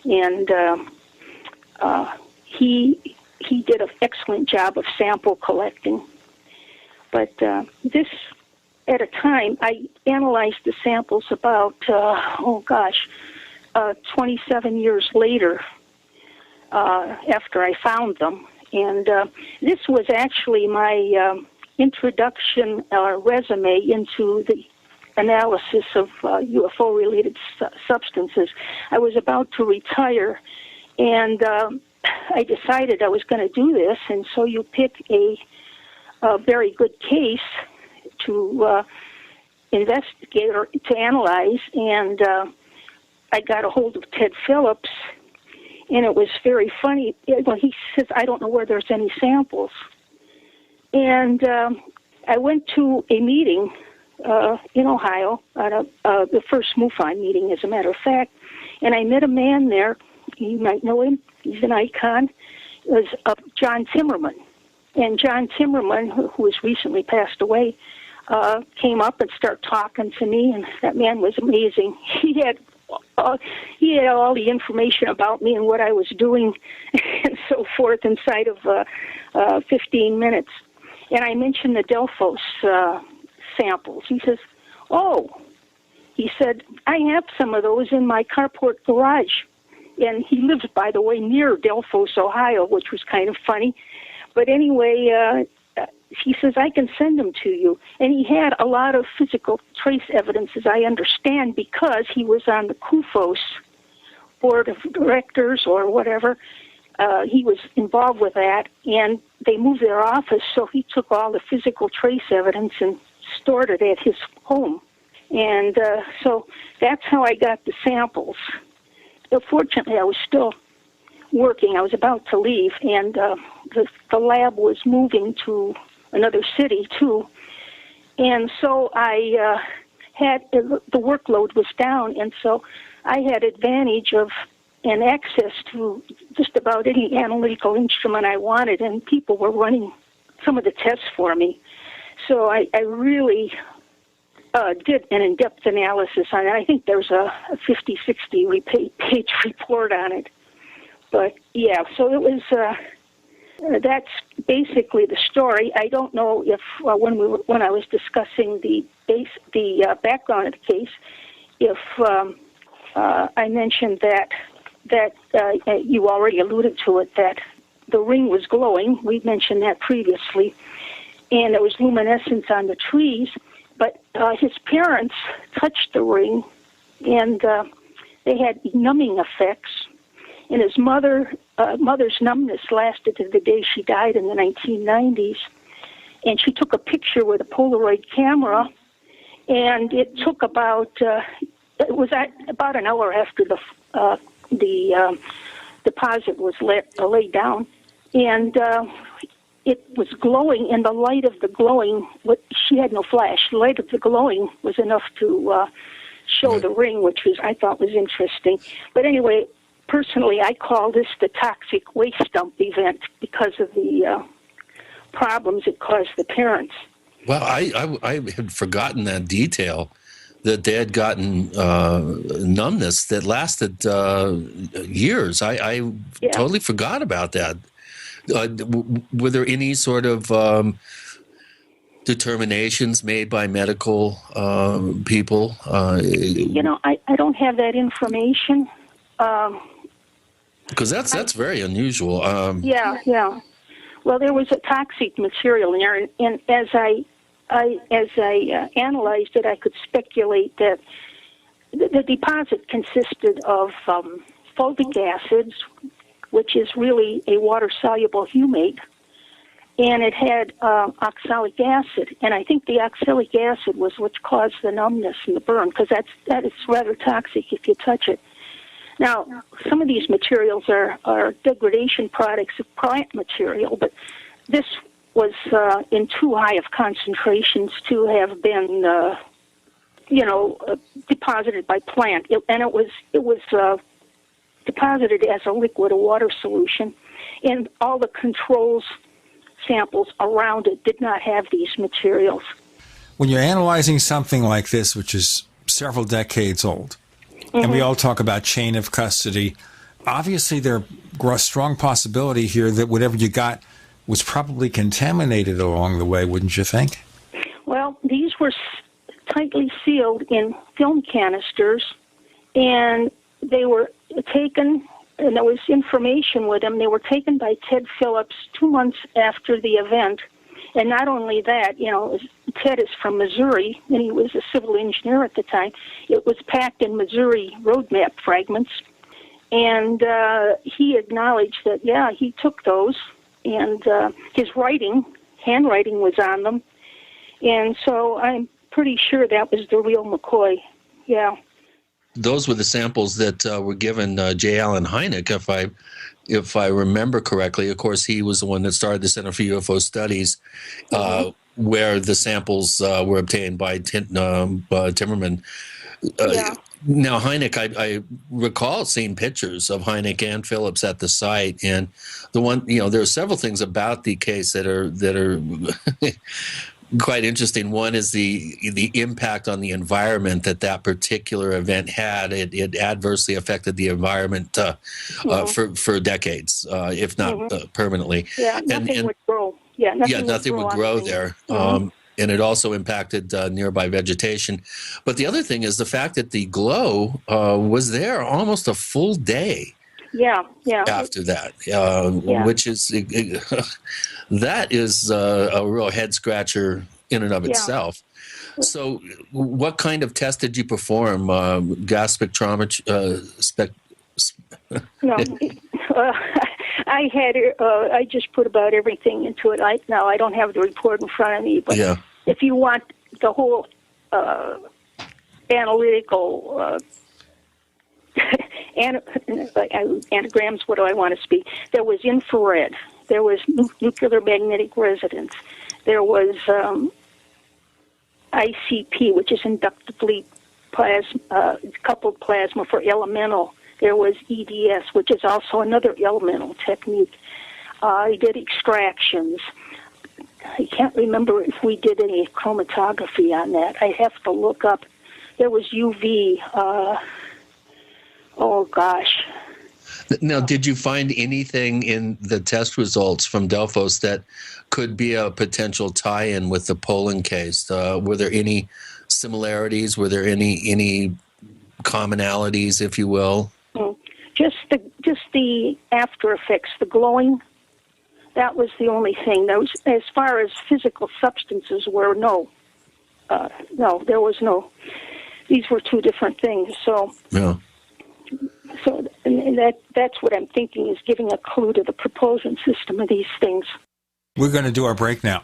Speaker 3: and he did an excellent job of sample collecting. But this, at a time, I analyzed the samples about 27 years later, after I found them. And this was actually my introduction resume into the analysis of UFO-related substances. I was about to retire, and I decided I was going to do this, and so you pick a very good case to investigate or to analyze, and I got a hold of Ted Phillips, and it was very funny. Well, he says, I don't know where there's any samples. And I went to a meeting in Ohio, the first MUFON meeting, as a matter of fact, and I met a man there. You might know him. He's an icon. It was John Timmerman. And John Timmerman, who has recently passed away, came up and started talking to me, and that man was amazing. He had all the information about me and what I was doing and so forth inside of 15 minutes. And I mentioned the Delphos samples. He says, he said, I have some of those in my carport garage. And he lives, by the way, near Delphos, Ohio, which was kind of funny. But anyway, he says, I can send them to you. And he had a lot of physical trace evidence, as I understand, because he was on the CUFOS board of directors or whatever. He was involved with that, and they moved their office, so he took all the physical trace evidence and stored it at his home. And so that's how I got the samples. Fortunately, I was still working. I was about to leave, and the lab was moving to another city, too. And so I had, the workload was down, and so I had advantage of and access to just about any analytical instrument I wanted, and people were running some of the tests for me. So I really did an in-depth analysis on it. I think there's a 50, 60-page report on it. But, yeah, so it was, that's basically the story. I don't know if when I was discussing the background of the case, if I mentioned that you already alluded to it, that the ring was glowing. We mentioned that previously. And there was luminescence on the trees. But his parents touched the ring, and they had numbing effects. And his mother's numbness lasted to the day she died in the 1990s. And she took a picture with a Polaroid camera, and it took about about an hour after the deposit was laid down, and it was glowing, and the light of the glowing, she had no flash. The light of the glowing was enough to show the ring, which I thought was interesting. But anyway, personally, I call this the toxic waste dump event because of the problems it caused the parents.
Speaker 1: Well, I had forgotten that detail, that they had gotten numbness that lasted years. I totally forgot about that. Were there any sort of determinations made by medical people?
Speaker 3: I don't have that information.
Speaker 1: Because that's very unusual.
Speaker 3: Yeah. Well, there was a toxic material in there, and as I analyzed it, I could speculate that the deposit consisted of fulvic acids, which is really a water-soluble humate, and it had oxalic acid. And I think the oxalic acid was what caused the numbness and the burn, because that is rather toxic if you touch it. Now, some of these materials are degradation products of plant material, but this was in too high of concentrations to have been, deposited by plant. It was deposited as a liquid, a water solution, and all the controls samples around it did not have these materials.
Speaker 2: When you're analyzing something like this, which is several decades old, and we all talk about chain of custody, obviously there's a strong possibility here that whatever you got was probably contaminated along the way, wouldn't you think?
Speaker 3: Well, these were tightly sealed in film canisters, and they were taken, and there was information with them. They were taken by Ted Phillips 2 months after the event. And not only that, Ted is from Missouri, and he was a civil engineer at the time. It was packed in Missouri road map fragments. And he acknowledged that, yeah, he took those, and his handwriting was on them. And so I'm pretty sure that was the real McCoy, yeah.
Speaker 1: Those were the samples that were given J. Allen Hynek, if I remember correctly. Of course, he was the one that started the Center for UFO Studies, where the samples were obtained by Timmerman. Now, Hynek, I recall seeing pictures of Hynek and Phillips at the site, and the one, there are several things about the case that are quite interesting. One is the impact on the environment that particular event had. It adversely affected the environment for decades, if not permanently.
Speaker 3: Yeah, nothing would grow.
Speaker 1: Nothing would grow there. And it also impacted nearby vegetation. But the other thing is the fact that the glow was there almost a full day. After that, which is that is a real head scratcher in and of itself. So, what kind of test did you perform? Gas spectrometry? I had. I just put about everything into it. I don't have the report in front of me, but if you want the whole analytical. Anagrams, what do I want to speak? There was infrared. There was nuclear magnetic resonance. There was ICP, which is inductively coupled plasma for elemental. There was EDS, which is also another elemental technique. I did extractions. I can't remember if we did any chromatography on that. I have to look up. There was UV. Oh, gosh. Now, did you find anything in the test results from Delphos that could be a potential tie-in with the Poland case? Were there any similarities? Were there any commonalities, if you will?
Speaker 3: Just the after effects, the glowing. That was the only thing. There was, as far as physical substances were, no, there was no. These were two different things. So. Yeah. So and that's what I'm thinking is giving a clue to the propulsion system of these things.
Speaker 2: We're going to do our break now.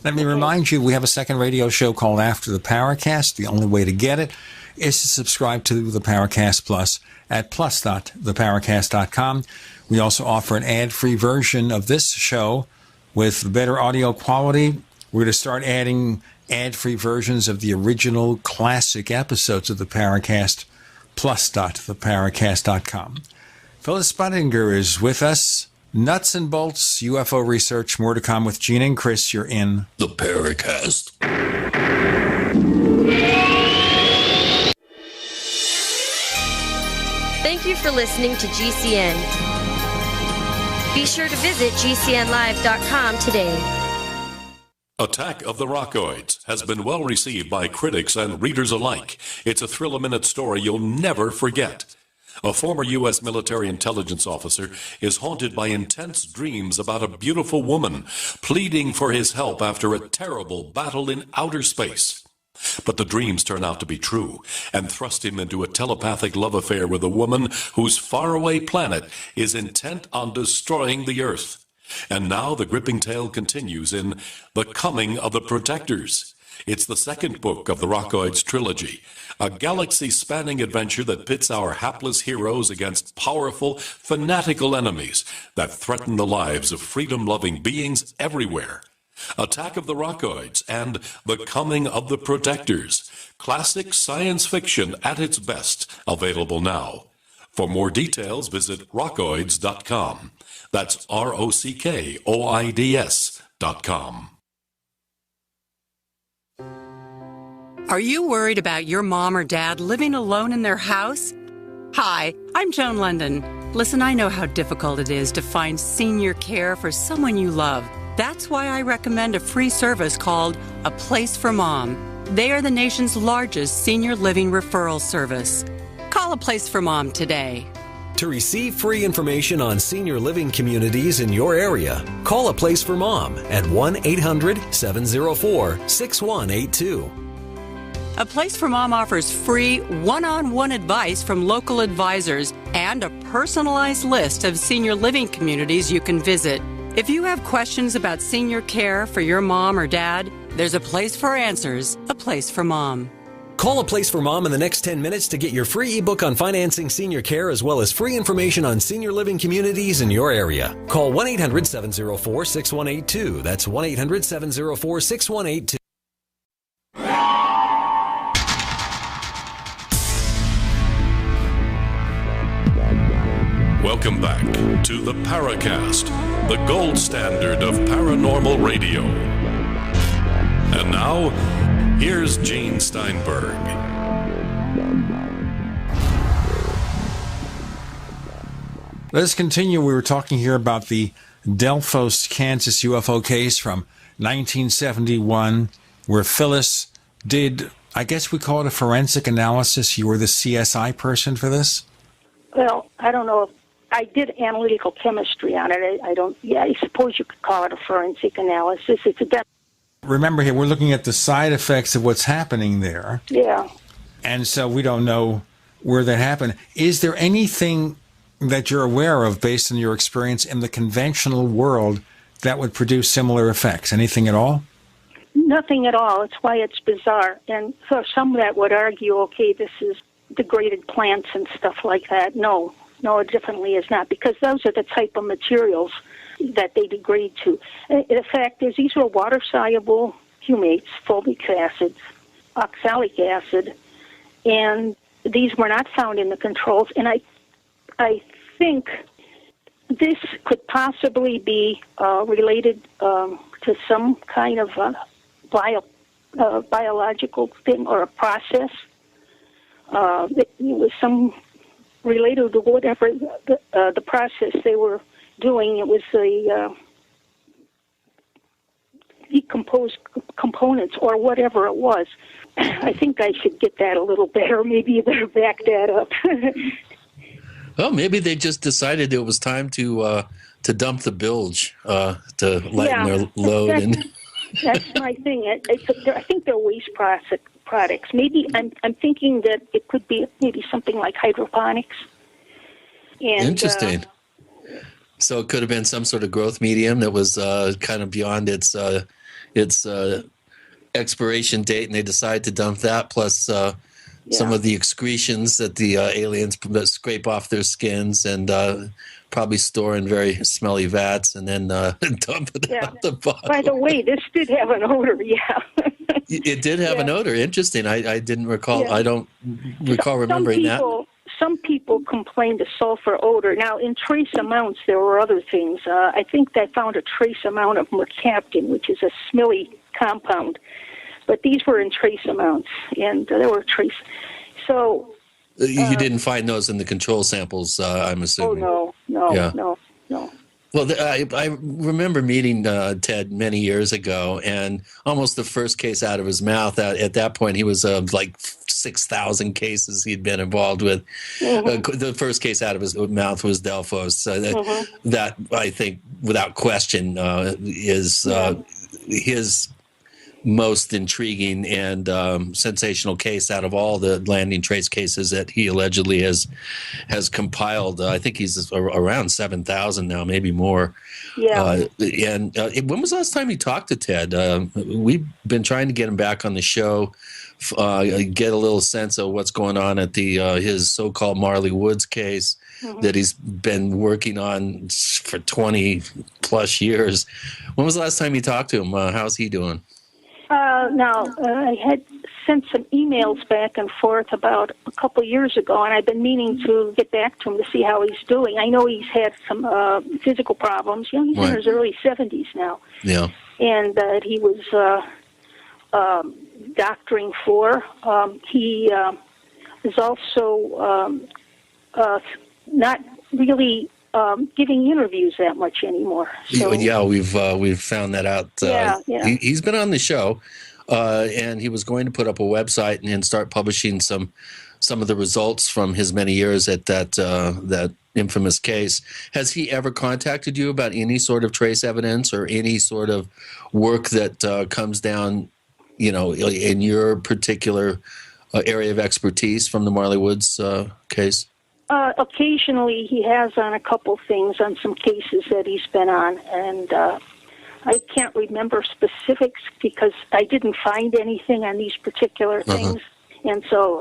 Speaker 2: Let me remind you, we have a second radio show called After the Paracast. The only way to get it is to subscribe to the Paracast Plus at plus.theparacast.com. We also offer an ad-free version of this show with better audio quality. We're going to start adding ad-free versions of the original classic episodes of the Paracast, plus.theparacast.com. Phyllis Budinger is with us. Nuts and bolts, UFO research, more to come with Gene and Chris. You're in
Speaker 1: the Paracast.
Speaker 11: Thank you for listening to GCN. Be sure to visit GCNlive.com today.
Speaker 18: Attack of the Rockoids has been well received by critics and readers alike. It's a thrill-a-minute story you'll never forget. A former U.S. military intelligence officer is haunted by intense dreams about a beautiful woman pleading for his help after a terrible battle in outer space. But the dreams turn out to be true and thrust him into a telepathic love affair with a woman whose faraway planet is intent on destroying the Earth. And now the gripping tale continues in The Coming of the Protectors. It's the second book of the Rockoids trilogy, a galaxy-spanning adventure that pits our hapless heroes against powerful, fanatical enemies that threaten the lives of freedom-loving beings everywhere. Attack of the Rockoids and The Coming of the Protectors. Classic science fiction at its best, available now. For more details, visit rockoids.com. That's ROCKOIDS.com.
Speaker 4: Are you worried about your mom or dad living alone in their house? Hi, I'm Joan London. Listen, I know how difficult it is to find senior care for someone you love. That's why I recommend a free service called A Place for Mom. They are the nation's largest senior living referral service. Call A Place for Mom today.
Speaker 5: To receive free information on senior living communities in your area, call A Place for Mom at 1-800-704-6182.
Speaker 4: A Place for Mom offers free one-on-one advice from local advisors and a personalized list of senior living communities you can visit. If you have questions about senior care for your mom or dad, there's a place for answers, A Place for Mom.
Speaker 5: Call A Place for Mom in the next 10 minutes to get your free ebook on financing senior care as well as free information on senior living communities in your area. Call 1-800-704-6182. That's 1-800-704-6182.
Speaker 18: Welcome back to the Paracast, the gold standard of paranormal radio. And now, here's Gene Steinberg.
Speaker 2: Let's continue. We were talking here about the Delphos, Kansas UFO case from 1971, where Phyllis did, I guess we call it a forensic analysis. You were the CSI person for this?
Speaker 3: Well, I don't know if I did analytical chemistry on it. I suppose you could call it a forensic analysis. It's a
Speaker 2: Remember here, we're looking at the side effects of what's happening there.
Speaker 3: Yeah.
Speaker 2: And so we don't know where that happened. Is there anything that you're aware of, based on your experience in the conventional world, that would produce similar effects? Anything at all?
Speaker 3: Nothing at all. It's why it's bizarre. And so some that would argue, okay, this is degraded plants and stuff like that. No, it definitely is not, because those are the type of materials that they degrade to. In fact, these were water-soluble humates, fulvic acids, oxalic acid, and these were not found in the controls. And I think this could possibly be related to some kind of biological thing or a process. It was some related to whatever the process they were doing. It was the decomposed components or whatever it was. I think I should get that a little better. Maybe you better back that up.
Speaker 1: Well, maybe they just decided it was time to dump the bilge to lighten their load.
Speaker 3: That's my thing. I think they're waste products. Maybe I'm thinking that it could be maybe something like hydroponics. And,
Speaker 1: interesting. So it could have been some sort of growth medium that was kind of beyond its expiration date, and they decided to dump that, plus some of the excretions that the aliens scrape off their skins and probably store in very smelly vats and then dump it out the bottom.
Speaker 3: By the way, this did have an odor,
Speaker 1: It did have an odor. Interesting. I didn't recall. I don't recall remembering that.
Speaker 3: Some people complained of sulfur odor. Now, in trace amounts, there were other things. I think they found a trace amount of mercaptan, which is a smelly compound. But these were in trace amounts, and there were trace. So
Speaker 1: you didn't find those in the control samples, I'm assuming.
Speaker 3: Oh, no.
Speaker 1: Well, I remember meeting Ted many years ago, and almost the first case out of his mouth, at that point, he was like 6,000 cases he'd been involved with. Mm-hmm. The first case out of his mouth was Delphos. That, I think, without question, is his most intriguing and sensational case out of all the landing trace cases that he allegedly has compiled. I think he's around 7,000 now, maybe more.
Speaker 3: Yeah.
Speaker 1: When was the last time you talked to Ted? We've been trying to get him back on the show, get a little sense of what's going on at his so-called Marley Woods case that he's been working on for 20 plus years. When was the last time you talked to him? How's he doing?
Speaker 3: I had sent some emails back and forth about a couple of years ago, and I've been meaning to get back to him to see how he's doing. I know he's had some physical problems. He's in his early 70s now.
Speaker 1: Yeah.
Speaker 3: And he was doctoring for. He is also not really giving interviews that much anymore. So,
Speaker 1: yeah, we've found that out.
Speaker 3: Yeah.
Speaker 1: He's been on the show, and he was going to put up a website and start publishing some of the results from his many years at that infamous case. Has he ever contacted you about any sort of trace evidence or any sort of work that comes down, in your particular area of expertise from the Marley Woods case?
Speaker 3: Occasionally, he has on a couple things on some cases that he's been on, and I can't remember specifics because I didn't find anything on these particular things, and so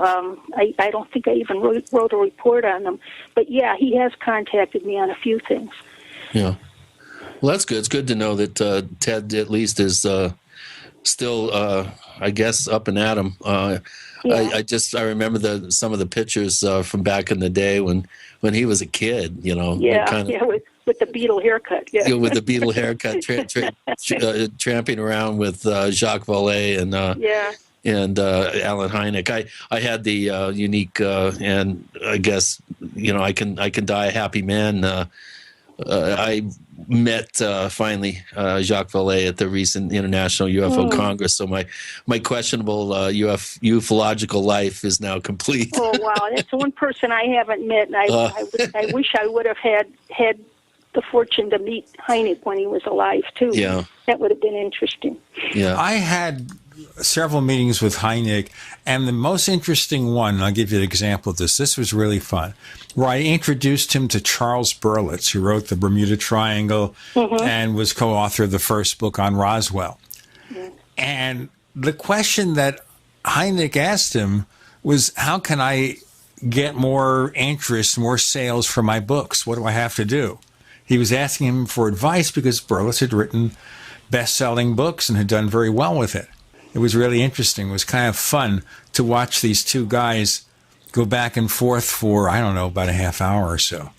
Speaker 3: I don't think I even wrote a report on them. But yeah, he has contacted me on a few things.
Speaker 1: Yeah, well, that's good. It's good to know that Ted at least is still, I guess, up and at 'em. I remember some of the pictures from back in the day when he was a kid,
Speaker 3: with the Beatle haircut,
Speaker 1: with the Beatle haircut, tramping around with Jacques Vallée and Alan Hynek. I had the unique and I guess I can die a happy man. I met finally Jacques Vallée at the recent International UFO Congress, so my questionable ufological life is now complete.
Speaker 3: Oh wow, that's the one person I haven't met, and I wish I would have had the fortune to meet Hynek when he was alive too.
Speaker 1: Yeah,
Speaker 3: that would have been interesting.
Speaker 1: Yeah,
Speaker 2: I had several meetings with Hynek, and the most interesting one, I'll give you an example of this. This was really fun, where I introduced him to Charles Berlitz, who wrote the Bermuda Triangle and was co-author of the first book on Roswell. And the question that Hynek asked him was, how can I get more interest, more sales for my books? What do I have to do? He was asking him for advice because Berlitz had written best-selling books and had done very well with it. It was really interesting. It was kind of fun to watch these two guys go back and forth for, I don't know, about a half hour or so.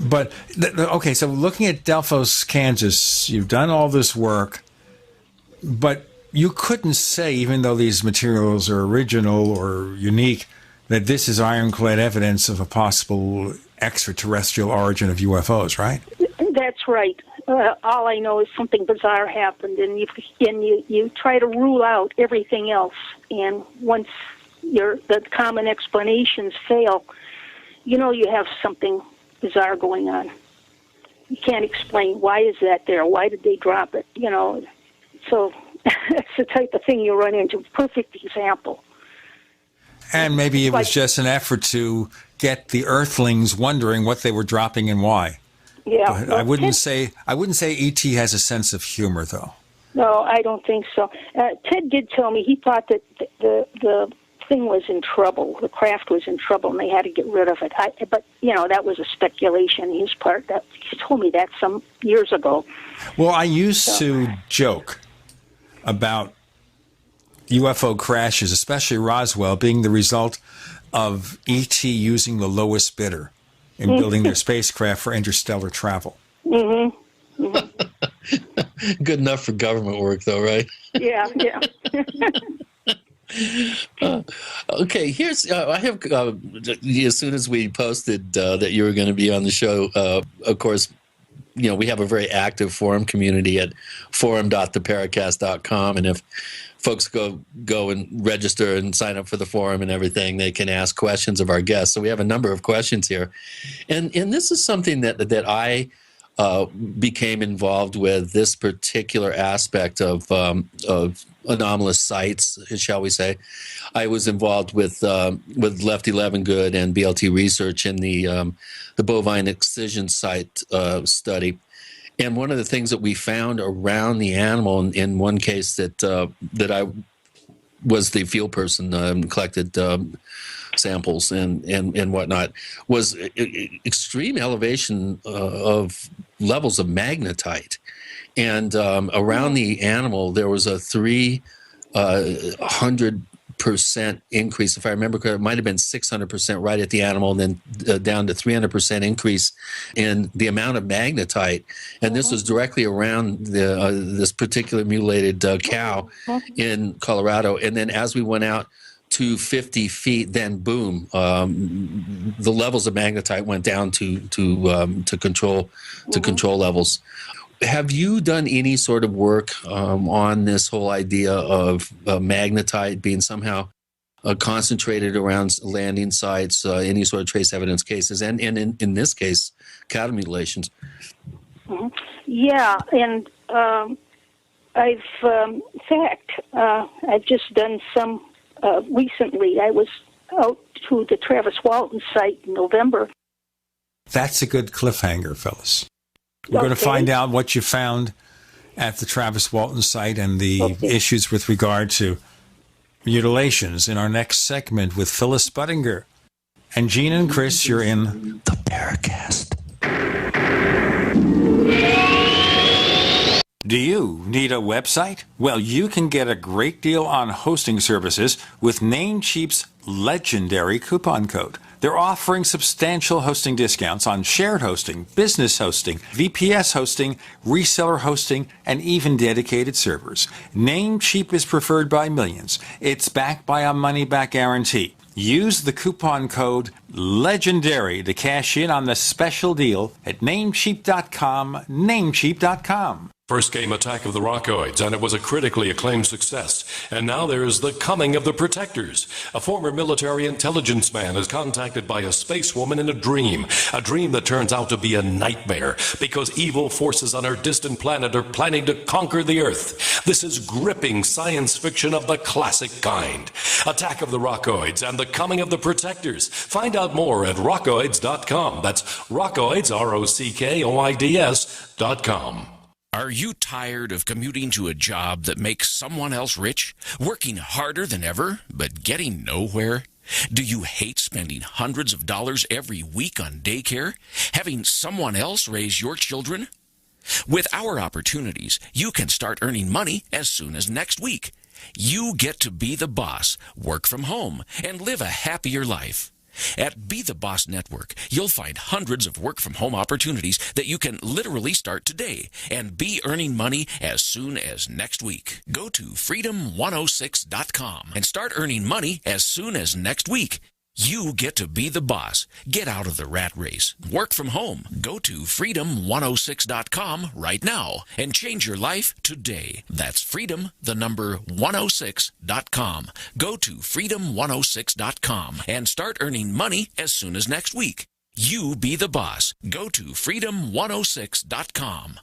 Speaker 2: But, okay, so looking at Delphos, Kansas, you've done all this work, but you couldn't say, even though these materials are original or unique, that this is ironclad evidence of a possible extraterrestrial origin of UFOs, right?
Speaker 3: That's right. All I know is something bizarre happened, and you try to rule out everything else. And once the common explanations fail, you have something bizarre going on. You can't explain, why is that there? Why did they drop it? So that's the type of thing you run into. Perfect example.
Speaker 2: And maybe it was just an effort to get the Earthlings wondering what they were dropping and why.
Speaker 3: Yeah,
Speaker 2: but I wouldn't say E.T. has a sense of humor, though.
Speaker 3: No, I don't think so. Ted did tell me he thought that the thing was in trouble, the craft was in trouble, and they had to get rid of it. But that was a speculation on his part. He told me that some years ago.
Speaker 2: Well, I used to joke about UFO crashes, especially Roswell, being the result of E.T. using the lowest bidder in building their spacecraft for interstellar travel.
Speaker 1: Good enough for government work, though, right?
Speaker 3: Yeah.
Speaker 1: Okay, here's I have as soon as we posted that you were going to be on the show, of course, we have a very active forum community at forum.theparacast.com, and if folks go and register and sign up for the forum and everything, they can ask questions of our guests. So we have a number of questions here, and this is something that I became involved with, this particular aspect of anomalous sites, shall we say. I was involved with Lefty Levengood and BLT Research in the bovine excision site study. And one of the things that we found around the animal, in one case that I was the field person, collected samples and whatnot, was extreme elevation of levels of magnetite. And around the animal, there was a 300% increase. If I remember correctly, it might have been 600% right at the animal, and then down to 300% increase in the amount of magnetite. And this was directly around this particular mutilated cow in Colorado. And then as we went out to 50 feet, then boom, the levels of magnetite went down to control levels. Have you done any sort of work on this whole idea of magnetite being somehow concentrated around landing sites, any sort of trace evidence cases, and in this case, cattle mutilations?
Speaker 3: Mm-hmm. Yeah, and I've just done some recently. I was out to the Travis Walton site in November.
Speaker 2: That's a good cliffhanger, Phyllis. We're going to find out what you found at the Travis Walton site and the issues with regard to mutilations in our next segment with Phyllis Budinger. And Gene and Chris, you're in the Paracast. Do you need a website? Well, you can get a great deal on hosting services with Namecheap's legendary coupon code. They're offering substantial hosting discounts on shared hosting, business hosting, VPS hosting, reseller hosting, and even dedicated servers. Namecheap is preferred by millions. It's backed by a money-back guarantee. Use the coupon code LEGENDARY to cash in on the special deal at Namecheap.com, Namecheap.com.
Speaker 18: First came Attack of the Rockoids, and it was a critically acclaimed success. And now there is The Coming of the Protectors. A former military intelligence man is contacted by a space woman in a dream that turns out to be a nightmare because evil forces on her distant planet are planning to conquer the Earth. This is gripping science fiction of the classic kind. Attack of the Rockoids and The Coming of the Protectors. Find out more at rockoids.com. That's Rockoids, ROCKOIDS.com.
Speaker 7: Are you tired of commuting to a job that makes someone else rich? Working harder than ever, but getting nowhere? Do you hate spending hundreds of dollars every week on daycare? Having someone else raise your children? With our opportunities, you can start earning money as soon as next week. You get to be the boss, work from home, and live a happier life. At Be the Boss Network, you'll find hundreds of work-from-home opportunities that you can literally start today and be earning money as soon as next week. Go to freedom106.com and start earning money as soon as next week. You get to be the boss. Get out of the rat race. Work from home. Go to freedom106.com right now and change your life today. That's freedom106.com. Go to freedom106.com and start earning money as soon as next week. You be the boss. Go to freedom106.com.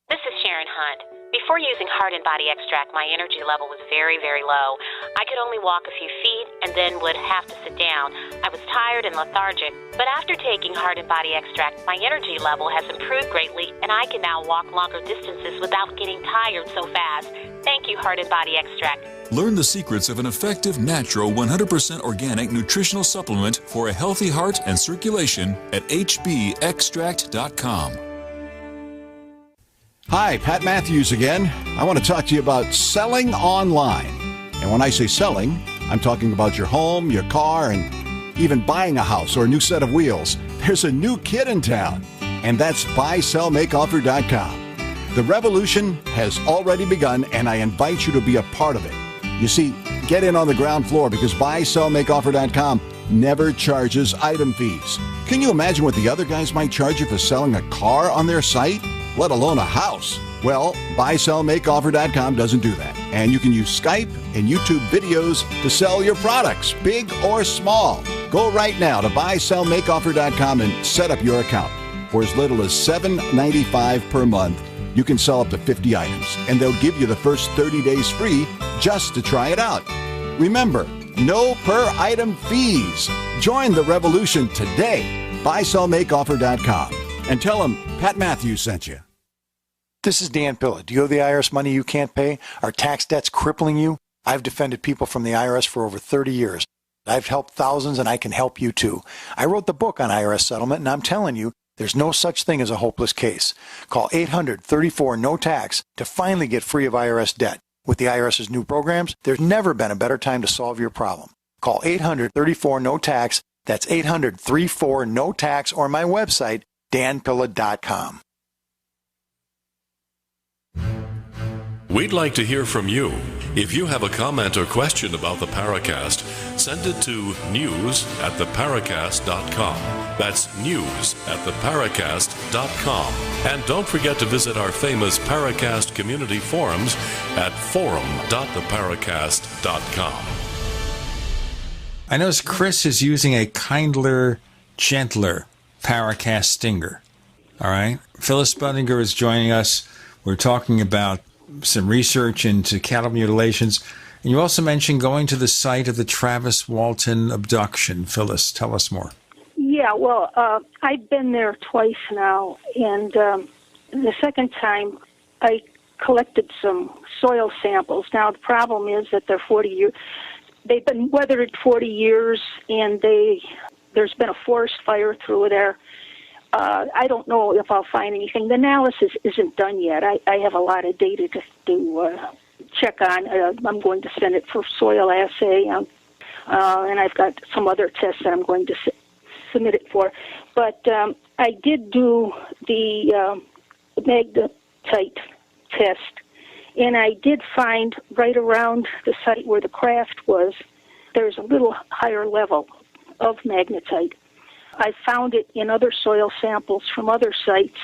Speaker 14: This is Sharon Hunt. Before using Heart and Body Extract, my energy level was very, very low. I could only walk a few feet and then would have to sit down. I was tired and lethargic, but after taking Heart and Body Extract, my energy level has improved greatly, and I can now walk longer distances without getting tired so fast. Thank you, Heart and Body Extract.
Speaker 6: Learn the secrets of an effective, natural, 100% organic nutritional supplement for a healthy heart and circulation at hbextract.com.
Speaker 8: Hi, Pat Matthews again. I want to talk to you about selling online. And when I say selling, I'm talking about your home, your car, and even buying a house or a new set of wheels. There's a new kid in town, and that's buysellmakeoffer.com. The revolution has already begun, and I invite you to be a part of it. You see, get in on the ground floor because buysellmakeoffer.com never charges item fees. Can you imagine what the other guys might charge you for selling a car on their site? Let alone a house. Well, buysellmakeoffer.com doesn't do that. And you can use Skype and YouTube videos to sell your products, big or small. Go right now to buysellmakeoffer.com and set up your account. For as little as $7.95 per month, you can sell up to 50 items, and they'll give you the first 30 days free just to try it out. Remember, no per item fees. Join the revolution today. buysellmakeoffer.com. And tell them Pat Matthews sent you.
Speaker 9: This is Dan Pilla. Do you owe the IRS money you can't pay? Are tax debts crippling you? I've defended people from the IRS for over 30 years. I've helped thousands, and I can help you too. I wrote the book on IRS settlement, and I'm telling you, there's no such thing as a hopeless case. Call 800-34-NO-TAX to finally get free of IRS debt. With the IRS's new programs, there's never been a better time to solve your problem. Call 800-34-NO-TAX. That's 800-34-NO-TAX, or my website, danpilla.com.
Speaker 18: We'd like to hear from you. If you have a comment or question about the Paracast, send it to news@theparacast.com. That's news@theparacast.com. And don't forget to visit our famous Paracast community forums at forum.theparacast.com.
Speaker 2: I notice Chris is using a kinder, gentler Paracast stinger. All right. Phyllis Budinger is joining us. We're talking about some research into cattle mutilations. And you also mentioned going to the site of the Travis Walton abduction. Phyllis, tell us more.
Speaker 3: Yeah, well, I've been there twice now, and the second time I collected some soil samples. Now, the problem is that they're 40 years. They've been weathered 40 years, and there's been a forest fire through there. I don't know if I'll find anything. The analysis isn't done yet. I have a lot of data to check on. I'm going to send it for soil assay, and I've got some other tests that I'm going to submit it for. But I did do the magnetite test, and I did find right around the site where the craft was, there's a little higher level of magnetite. I found it in other soil samples from other sites.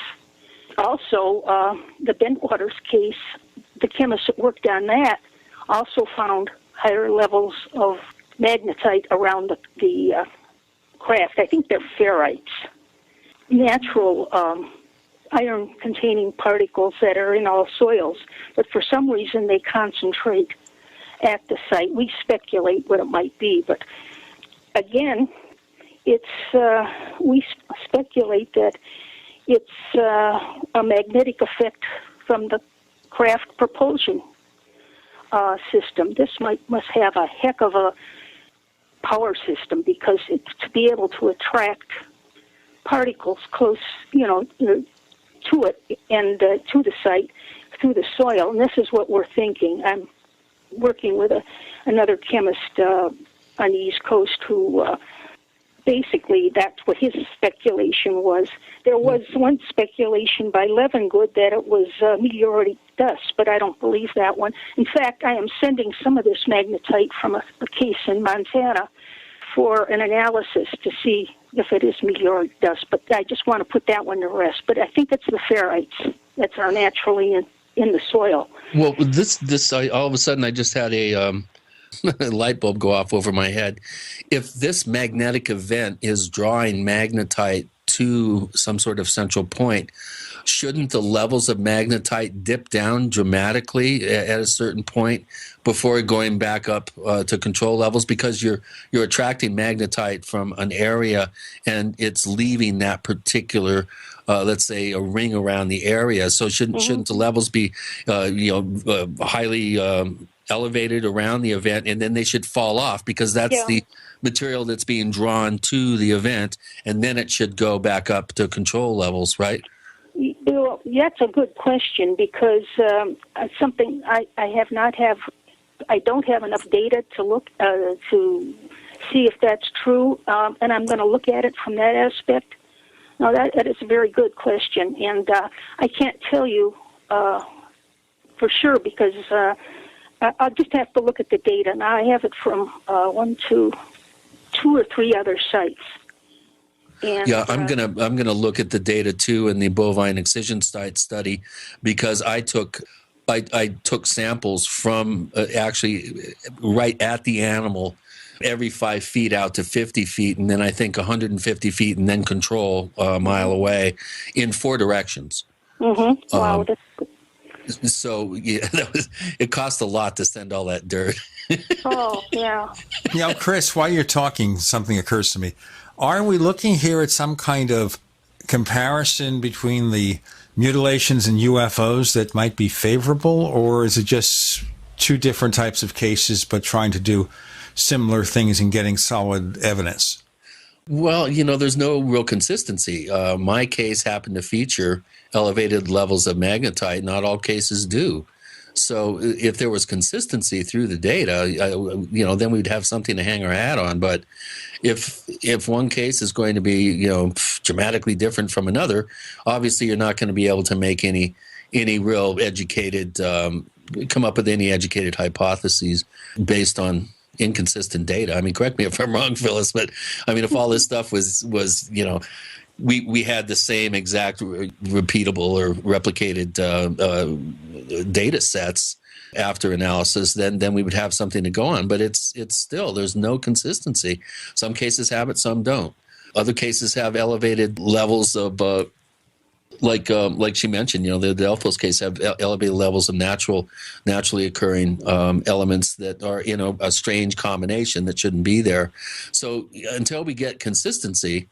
Speaker 3: Also, the Bentwaters case, the chemists that worked on that also found higher levels of magnetite around the craft. I think they're ferrites, natural iron-containing particles that are in all soils, but for some reason they concentrate at the site. We speculate what it might be, but again, we speculate that it's a magnetic effect from the craft propulsion system. This must have a heck of a power system, because to be able to attract particles close, to it and to the site through the soil. And this is what we're thinking. I'm working with another chemist on the East Coast who basically that's what his speculation was. There was one speculation by Levengood that it was meteoric dust, but I don't believe that one. In fact, I am sending some of this magnetite from a case in Montana for an analysis to see if it is meteoric dust, but I just want to put that one to rest. But I think it's the ferrites that are naturally in the soil.
Speaker 1: Well, all of a sudden I just had a light bulb go off over my head. If this magnetic event is drawing magnetite to some sort of central point, shouldn't the levels of magnetite dip down dramatically at a certain point before going back up to control levels? Because you're attracting magnetite from an area and it's leaving that particular, let's say, a ring around the area. So shouldn't the levels be, highly elevated around the event, and then they should fall off, because that's the material that's being drawn to the event, and then it should go back up to control levels, right?
Speaker 3: Well, that's a good question, because something I don't have enough data to look to see if that's true, and I'm going to look at it from that aspect. Now, that is a very good question, and I can't tell you for sure, because I'll just have to look at the data. Now, I have it from two or three other sites. And,
Speaker 1: I'm gonna look at the data too in the bovine excision site study, because I took samples from actually right at the animal, every 5 feet out to 50 feet, and then I think 150 feet, and then control a mile away in 4 directions.
Speaker 3: Mm-hmm. Wow, that's good.
Speaker 1: So it cost a lot to send all that dirt.
Speaker 3: Oh, yeah.
Speaker 2: Chris, while you're talking, something occurs to me. Are we looking here at some kind of comparison between the mutilations and UFOs that might be favorable, or is it just two different types of cases but trying to do similar things and getting solid evidence?
Speaker 1: Well, there's no real consistency. My case happened to feature elevated levels of magnetite. Not all cases do. So if there was consistency through the data, then we'd have something to hang our hat on. But if one case is going to be, dramatically different from another, obviously you're not going to be able to make any real educated come up with any educated hypotheses based on inconsistent data. I mean, correct me if I'm wrong, Phyllis, but I mean, if all this stuff was we had the same exact repeatable or replicated data sets after analysis, then we would have something to go on. But it's still, there's no consistency. Some cases have it, some don't. Other cases have elevated levels of, like she mentioned, the Delphos case have elevated levels of naturally occurring elements that are in a strange combination that shouldn't be there. So until we get consistency,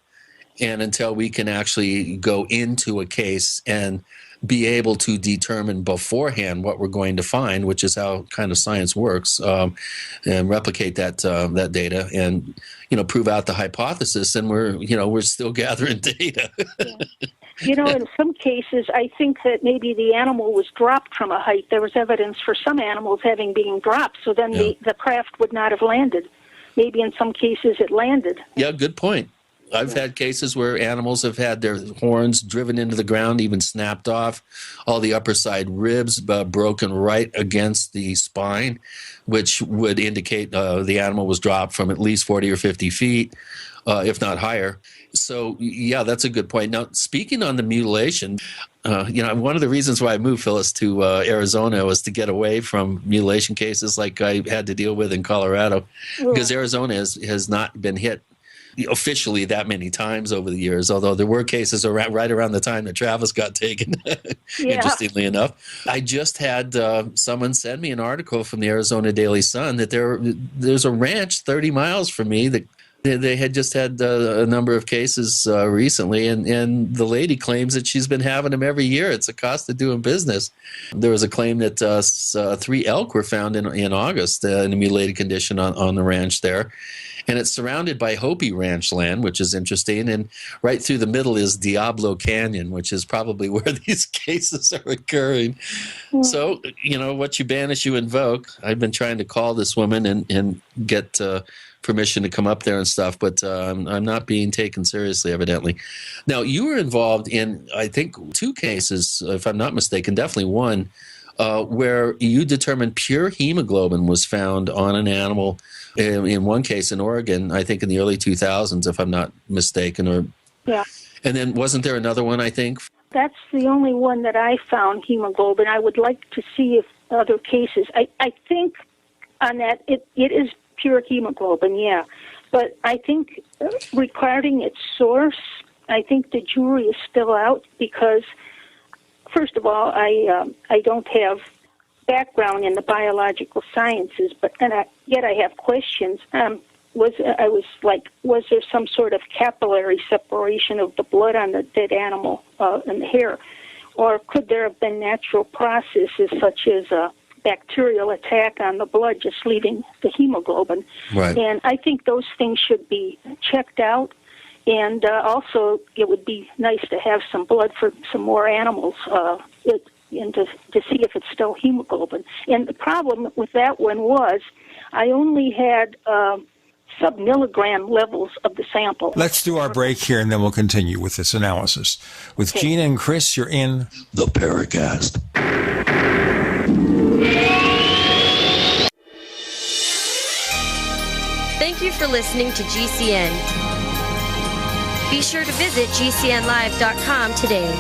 Speaker 1: and until we can actually go into a case and be able to determine beforehand what we're going to find, which is how kind of science works, and replicate that data and prove out the hypothesis, and we're still gathering data.
Speaker 3: In some cases, I think that maybe the animal was dropped from a height. There was evidence for some animals having been dropped, so then the craft would not have landed. Maybe in some cases it landed.
Speaker 1: Yeah, good point. I've had cases where animals have had their horns driven into the ground, even snapped off, all the upper side ribs broken right against the spine, which would indicate the animal was dropped from at least 40 or 50 feet, if not higher. So, yeah, that's a good point. Now, speaking on the mutilation, one of the reasons why I moved, Phyllis, to Arizona was to get away from mutilation cases like I had to deal with in Colorado, because Arizona has not been hit officially that many times over the years, although there were cases right around the time that Travis got taken, interestingly enough. I just had someone send me an article from the Arizona Daily Sun that there's a ranch 30 miles from me that they had just had a number of cases recently, and the lady claims that she's been having them every year. It's a cost of doing business. There was a claim that 3 elk were found in August in a mutilated condition on the ranch there. And it's surrounded by Hopi ranch land, which is interesting. And right through the middle is Diablo Canyon, which is probably where these cases are occurring. So, what you banish, you invoke. I've been trying to call this woman and get permission to come up there and stuff, but I'm not being taken seriously, evidently. Now, you were involved in, I think, 2 cases, if I'm not mistaken, definitely one, where you determined pure hemoglobin was found on an animal. In one case in Oregon, I think in the early 2000s, if I'm not mistaken.
Speaker 3: Yeah.
Speaker 1: And then wasn't there another one, I think?
Speaker 3: That's the only one that I found, hemoglobin. I would like to see if other cases. I think on that it is pure hemoglobin, yeah. But I think regarding its source, I think the jury is still out because, first of all, I don't have background in the biological sciences, but yet I have questions. Was there some sort of capillary separation of the blood on the dead animal and the hair, or could there have been natural processes such as a bacterial attack on the blood, just leaving the hemoglobin?
Speaker 1: Right.
Speaker 3: And I think those things should be checked out. And also, it would be nice to have some blood for some more animals. And to see if it's still hemoglobin. And the problem with that one was I only had sub-milligram levels of the sample.
Speaker 2: Let's do our break here, and then we'll continue with this analysis. With Gina and Chris, you're in
Speaker 18: the Paracast.
Speaker 11: Thank you for listening to GCN. Be sure to visit GCNlive.com today.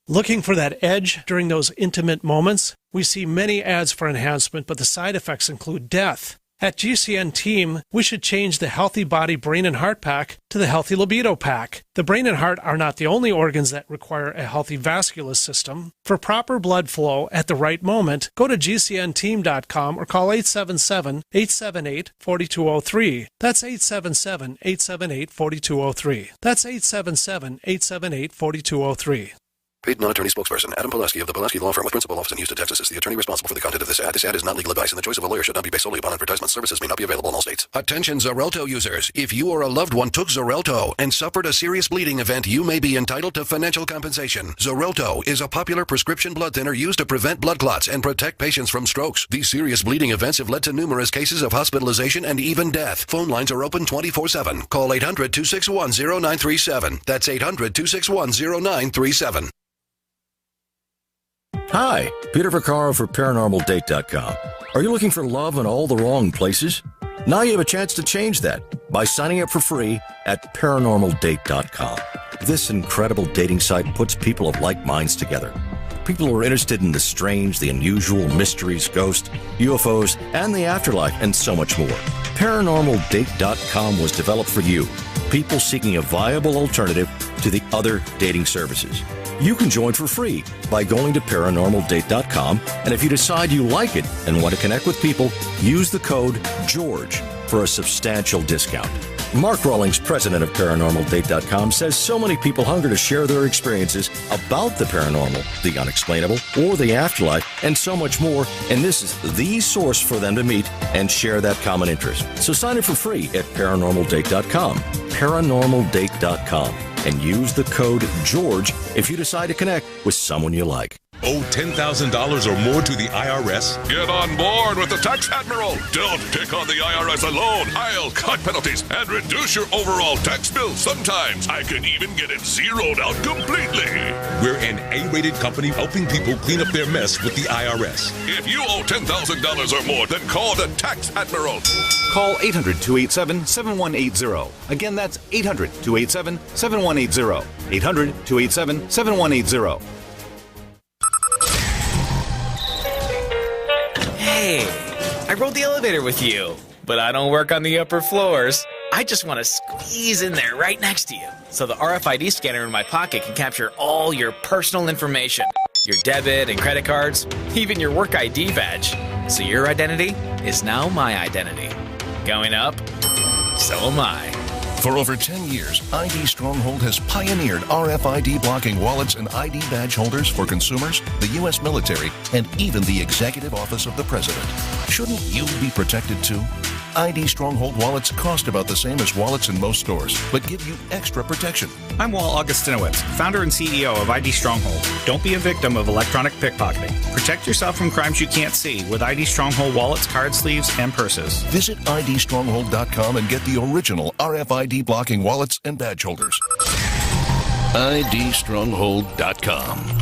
Speaker 10: Looking for that edge during those intimate moments? We see many ads for enhancement, but the side effects include death. At GCN Team, we should change the Healthy Body, Brain, and Heart Pack to the Healthy Libido Pack. The brain and heart are not the only organs that require a healthy vascular system. For proper blood flow at the right moment, go to GCNteam.com or call 877-878-4203. That's 877-878-4203. That's 877-878-4203.
Speaker 12: Paid non-attorney spokesperson Adam Pileski of the Pileski Law Firm with principal office in Houston, Texas is the attorney responsible for the content of this ad. This ad is not legal advice, and the choice of a lawyer should not be based solely upon advertisement. Services may not be available in all states.
Speaker 24: Attention Xarelto users. If you or a loved one took Xarelto and suffered a serious bleeding event, you may be entitled to financial compensation. Xarelto is a popular prescription blood thinner used to prevent blood clots and protect patients from strokes. These serious bleeding events have led to numerous cases of hospitalization and even death. Phone lines are open 24/7. Call 800-261-0937. That's 800-261-0937.
Speaker 13: Hi, Peter Vaccaro for ParanormalDate.com. Are you looking for love in all the wrong places? Now you have a chance to change that by signing up for free at ParanormalDate.com. This incredible dating site puts people of like minds together. People who are interested in the strange, the unusual, mysteries, ghosts, UFOs, and the afterlife, and so much more. ParanormalDate.com was developed for you, people seeking a viable alternative to the other dating services. You can join for free by going to ParanormalDate.com, and if you decide you like it and want to connect with people, use the code GEORGE for a substantial discount. Mark Rawlings, president of ParanormalDate.com, says so many people hunger to share their experiences about the paranormal, the unexplainable, or the afterlife, and so much more, and this is the source for them to meet and share that common interest. So sign up for free at ParanormalDate.com, ParanormalDate.com, and use the code GEORGE if you decide to connect with someone you like.
Speaker 15: Owe $10,000 or more to the IRS?
Speaker 16: Get on board with the Tax Admiral. Don't pick on the IRS alone. I'll cut penalties and reduce your overall tax bill. Sometimes I can even get it zeroed out completely.
Speaker 15: We're an A-rated company helping people clean up their mess with the IRS.
Speaker 16: If you owe $10,000 or more, then call the Tax Admiral.
Speaker 17: Call 800-287-7180. Again, that's 800-287-7180. 800-287-7180.
Speaker 19: Hey, I rode the elevator with you, but I don't work on the upper floors. I just want to squeeze in there right next to you, so the RFID scanner in my pocket can capture all your personal information, your debit and credit cards, even your work ID badge. So your identity is now my identity. Going up, so am I.
Speaker 24: For over 10 years, ID Stronghold has pioneered RFID blocking wallets and ID badge holders for consumers, the U.S. military, and even the Executive Office of the President. Shouldn't you be protected too? ID Stronghold wallets cost about the same as wallets in most stores, but give you extra protection.
Speaker 26: I'm Walt Augustinowicz, founder and CEO of ID Stronghold. Don't be a victim of electronic pickpocketing. Protect yourself from crimes you can't see with ID Stronghold wallets, card sleeves, and purses.
Speaker 24: Visit IDStronghold.com and get the original RFID blocking wallets and badge holders. IDStronghold.com.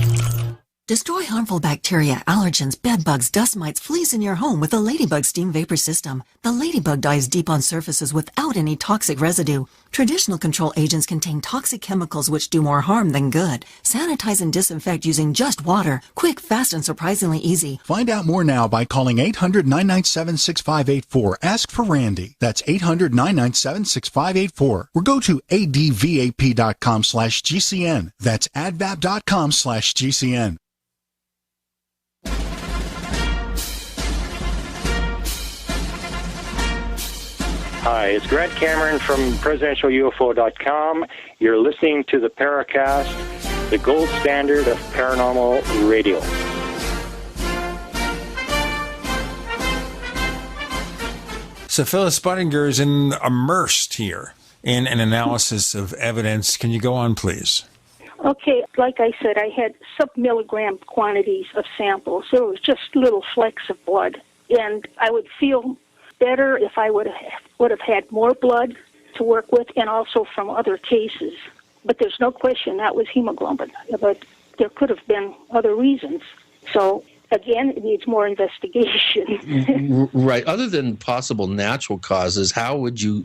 Speaker 27: Destroy harmful bacteria, allergens, bed bugs, dust mites, fleas in your home with the Ladybug Steam Vapor System. The Ladybug dives deep on surfaces without any toxic residue. Traditional control agents contain toxic chemicals which do more harm than good. Sanitize and disinfect using just water. Quick, fast, and surprisingly easy.
Speaker 28: Find out more now by calling 800-997-6584. Ask for Randy. That's 800-997-6584. Or go to advap.com/GCN. That's advap.com/GCN.
Speaker 29: Hi, it's Grant Cameron from presidentialufo.com. You're listening to the Paracast, the gold standard of paranormal radio.
Speaker 2: So Phyllis Budinger is immersed here in an analysis of evidence. Can you go on, please?
Speaker 3: Okay, like I said, I had sub-milligram quantities of samples. So it was just little flecks of blood. And I would feel better if I would have had more blood to work with, and also from other cases. But there's no question that was hemoglobin. But there could have been other reasons. So, again, it needs more investigation.
Speaker 1: Right. Other than possible natural causes, how would you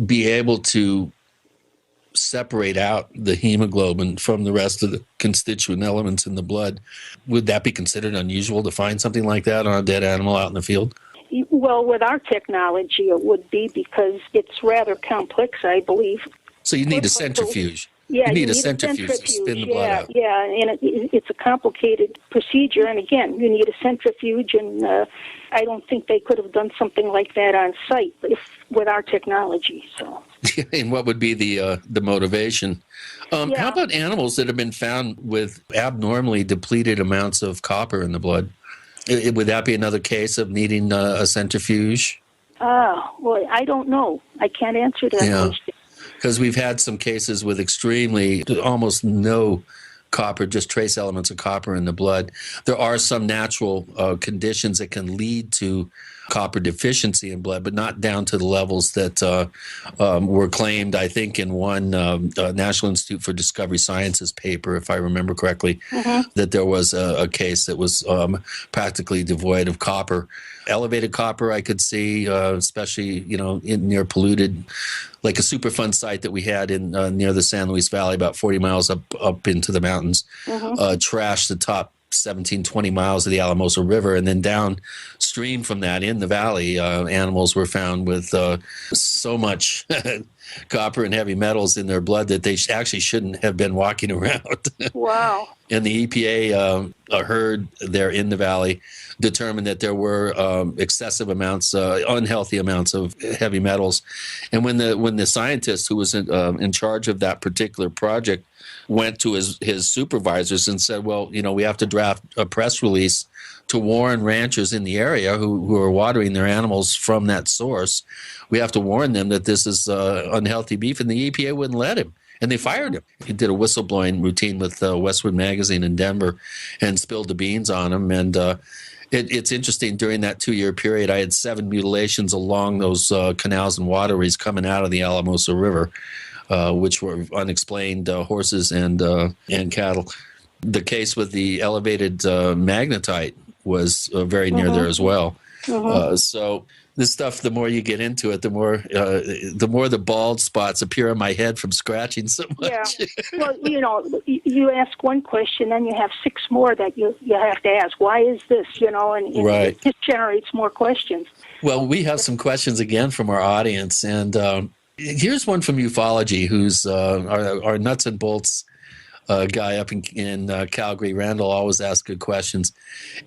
Speaker 1: be able to separate out the hemoglobin from the rest of the constituent elements in the blood? Would that be considered unusual to find something like that on a dead animal out in the field?
Speaker 3: Well, with our technology, it would be, because it's rather complex, I believe.
Speaker 1: So you need a centrifuge.
Speaker 3: Yeah,
Speaker 1: you need a centrifuge to spin the blood out.
Speaker 3: Yeah, and it's a complicated procedure. And again, you need a centrifuge, and I don't think they could have done something like that on site with our technology. So.
Speaker 1: And what would be the motivation? How about animals that have been found with abnormally depleted amounts of copper in the blood? Would that be another case of needing a centrifuge?
Speaker 3: Well, I don't know. I can't answer that question.
Speaker 1: Because we've had some cases with almost no copper, just trace elements of copper in the blood. There are some natural conditions that can lead to copper deficiency in blood, but not down to the levels that were claimed, I think, in one National Institute for Discovery Sciences paper, if I remember correctly, that there was a case that was practically devoid of copper. Elevated copper, I could see, especially, in near polluted, like a Superfund site that we had in near the San Luis Valley, about 40 miles up into the mountains, trashed the top 17, 20 miles of the Alamosa River, and then downstream from that in the valley, animals were found with so much copper and heavy metals in their blood that they actually shouldn't have been walking around.
Speaker 3: Wow.
Speaker 1: And the EPA herd there in the valley determined that there were excessive amounts, unhealthy amounts of heavy metals. And when the scientist who was in charge of that particular project went to his supervisors and said, well, we have to draft a press release to warn ranchers in the area who are watering their animals from that source. We have to warn them that this is unhealthy beef, and the EPA wouldn't let him. And they fired him. He did a whistleblowing routine with Westwood Magazine in Denver and spilled the beans on him. And it's interesting, during that 2-year period, I had 7 mutilations along those canals and waterways coming out of the Alamosa River, which were unexplained horses and cattle. The case with the elevated magnetite was very near there as well. So this stuff, the more you get into it, the more the bald spots appear on my head from scratching so much.
Speaker 3: Yeah. Well, you ask one question, then you have 6 more that you have to ask. Why is this? And
Speaker 1: right.
Speaker 3: It generates more questions.
Speaker 1: Well, we have some questions again from our audience, and here's one from Ufology, who's our nuts and bolts guy up in Calgary. Randall always asks good questions.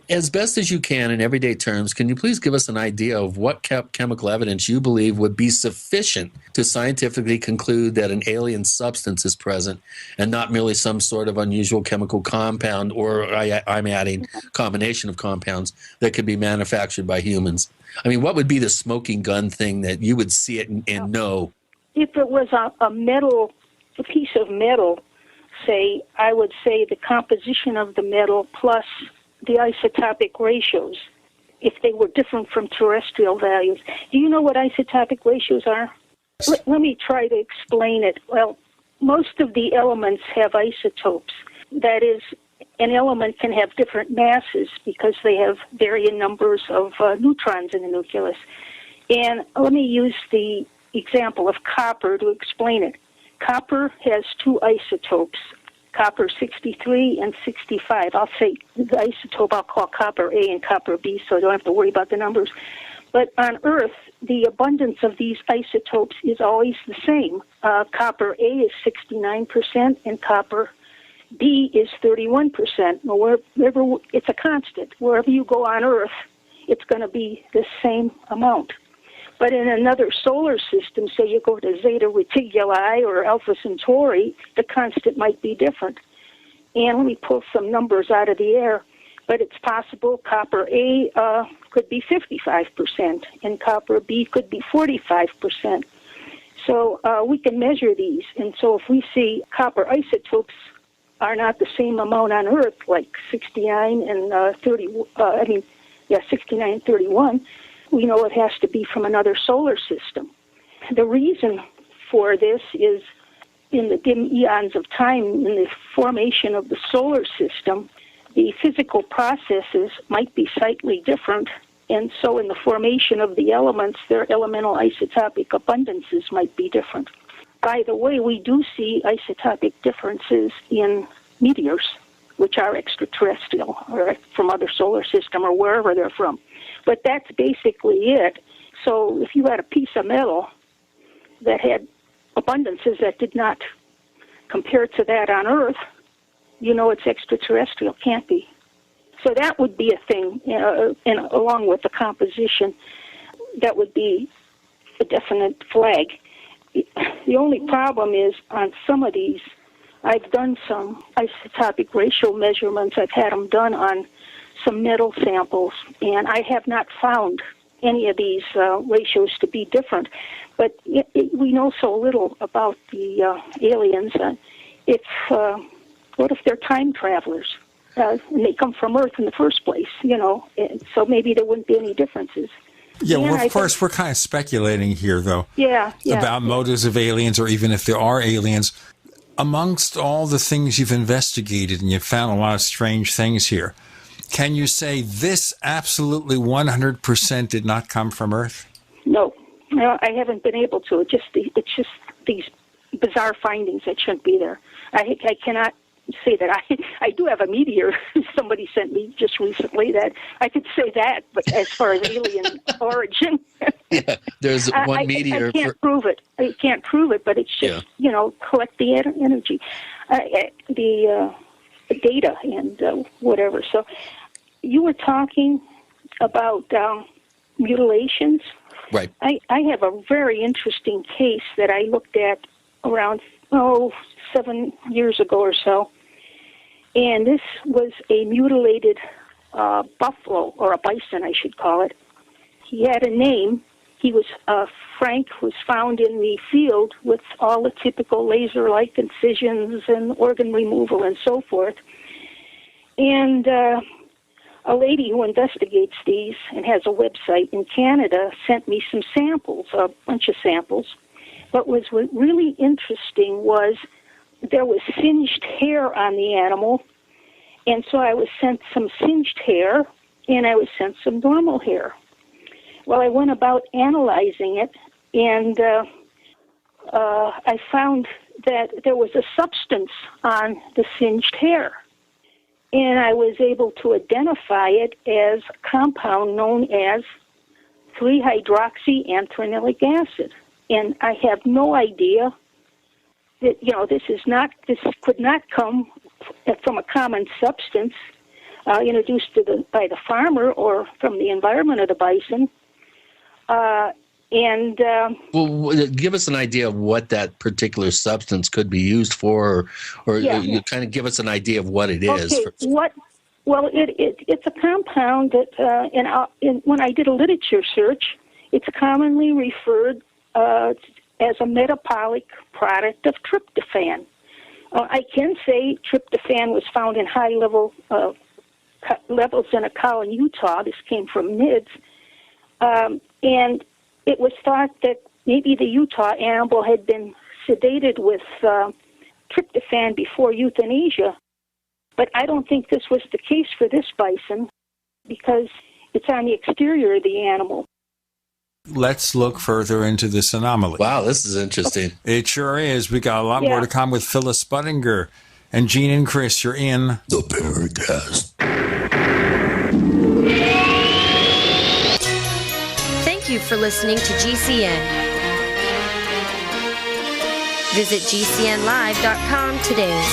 Speaker 1: As best as you can in everyday terms, can you please give us an idea of what chemical evidence you believe would be sufficient to scientifically conclude that an alien substance is present and not merely some sort of unusual chemical compound, or I'm adding combination of compounds that could be manufactured by humans? I mean, what would be the smoking gun thing that you would see it and know?
Speaker 3: If it was a piece of metal, say, I would say the composition of the metal plus the isotopic ratios, if they were different from terrestrial values. Do you know what isotopic ratios are? Let me try to explain it. Well, most of the elements have isotopes. That is, an element can have different masses because they have varying numbers of neutrons in the nucleus. And let me use the example of copper to explain it. Copper has 2 isotopes, copper 63 and 65. I'll say the isotope I'll call copper A and copper B, so I don't have to worry about the numbers. But on Earth, the abundance of these isotopes is always the same. Copper A is 69% and copper B is 31%. Wherever it's a constant. Wherever you go on Earth, it's going to be the same amount. But in another solar system, say you go to Zeta Reticuli or Alpha Centauri, the constant might be different. And let me pull some numbers out of the air. But it's possible copper A could be 55% and copper B could be 45%. So we can measure these. And so if we see copper isotopes are not the same amount on Earth, like 69 and 69 and 31, we know it has to be from another solar system. The reason for this is in the dim eons of time, in the formation of the solar system, the physical processes might be slightly different, and so in the formation of the elements, their elemental isotopic abundances might be different. By the way, we do see isotopic differences in meteors, which are extraterrestrial or from other solar system or wherever they're from. But that's basically it. So if you had a piece of metal that had abundances that did not compare to that on Earth, you know it's extraterrestrial, can't be. So that would be a thing, and along with the composition, that would be a definite flag. The only problem is on some of these, I've done some isotopic ratio measurements. I've had them done on some metal samples, and I have not found any of these ratios to be different. But we know so little about the aliens. What if they're time travelers? And they come from Earth in the first place, and so maybe there wouldn't be any differences.
Speaker 2: Yeah, well, of course, we're kind of speculating here, though.
Speaker 3: Yeah.
Speaker 2: About motives of aliens, or even if there are aliens. Amongst all the things you've investigated, and you've found a lot of strange things here, can you say this absolutely 100% did not come from Earth?
Speaker 3: No, I haven't been able to. It's just these bizarre findings that shouldn't be there. I cannot say that. I do have a meteor somebody sent me just recently that I could say that, but as far as alien origin,
Speaker 1: yeah, there's one meteor.
Speaker 3: I can't prove it. I can't prove it, but it's just collect the energy, the data and whatever. So you were talking about mutilations.
Speaker 1: Right.
Speaker 3: I have a very interesting case that I looked at around 7 years ago or so, and this was a mutilated buffalo, or a bison, I should call it. He had a name. He was Frank, was found in the field with all the typical laser-like incisions and organ removal and so forth. And a lady who investigates these and has a website in Canada sent me some samples, a bunch of samples. But what was really interesting was there was singed hair on the animal, and so I was sent some singed hair, and I was sent some normal hair. Well, I went about analyzing it, and I found that there was a substance on the singed hair, and I was able to identify it as a compound known as 3-hydroxyanthranilic acid. And I have no idea that, this could not come from a common substance introduced by the farmer or from the environment of the bison.
Speaker 1: Well, give us an idea of what that particular substance could be used for, or you kind of give us an idea of what it is.
Speaker 3: Okay, it's a compound that, when I did a literature search, it's commonly referred as a metabolic product of tryptophan. I can say tryptophan was found in high levels in a cow in Utah. This came from NIDS. And it was thought that maybe the Utah animal had been sedated with tryptophan before euthanasia. But I don't think this was the case for this bison because it's on the exterior of the animal.
Speaker 2: Let's look further into this anomaly.
Speaker 1: Wow, this is interesting.
Speaker 2: It sure is. We got a lot more to come with Phyllis Budinger. And Gene and Chris, you're in
Speaker 1: the Paracast.
Speaker 11: Thank you for listening to GCN. Visit GCNlive.com today.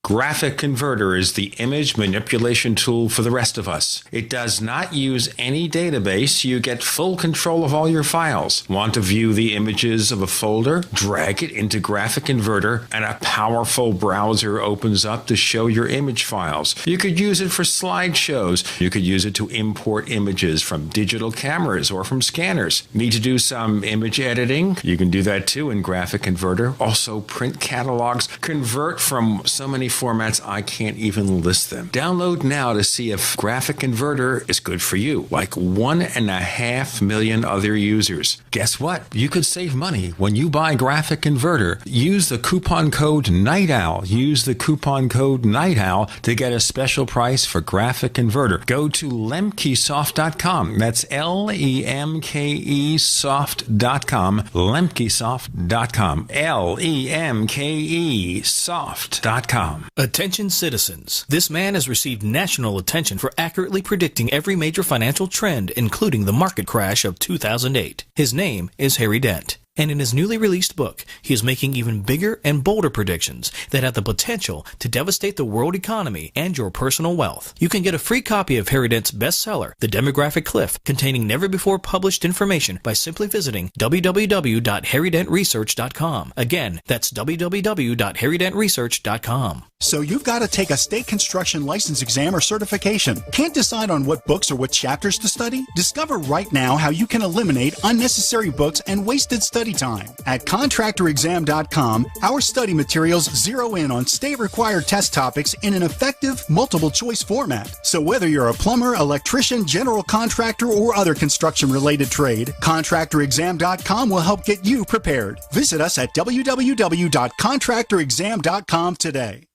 Speaker 2: Graphic Converter is the image manipulation tool for the rest of us. It does not use any database. You get full control of all your files. Want to view the images of a folder? Drag it into Graphic Converter and a powerful browser opens up to show your image files. You could use it for slideshows. You could use it to import images from digital cameras or from scanners. Need to do some image editing? You can do that too in Graphic Converter. Also print catalogs. Convert from so many formats I can't even list them. Download now to see if Graphic Converter is good for you, like 1.5 million other users. Guess what? You could save money when you buy Graphic Converter. Use the coupon code NIGHTOWL. Use the coupon code NIGHTOWL to get a special price for Graphic Converter. Go to lemkesoft.com. That's LEMKE soft.com. lemkesoft.com. LEMKE soft.com.
Speaker 4: Attention citizens. This man has received national attention for accurately predicting every major financial trend, including the market crash of 2008. His name is Harry Dent. And in his newly released book, he is making even bigger and bolder predictions that have the potential to devastate the world economy and your personal wealth. You can get a free copy of Harry Dent's bestseller, The Demographic Cliff, containing never-before-published information by simply visiting www.harrydentresearch.com. Again, that's www.harrydentresearch.com.
Speaker 28: So you've got to take a state construction license exam or certification. Can't decide on what books or what chapters to study? Discover right now how you can eliminate unnecessary books and wasted study study time. At contractorexam.com, our study materials zero in on state-required test topics in an effective multiple-choice format. So whether you're a plumber, electrician, general contractor, or other construction-related trade, contractorexam.com will help get you prepared. Visit us at www.contractorexam.com today.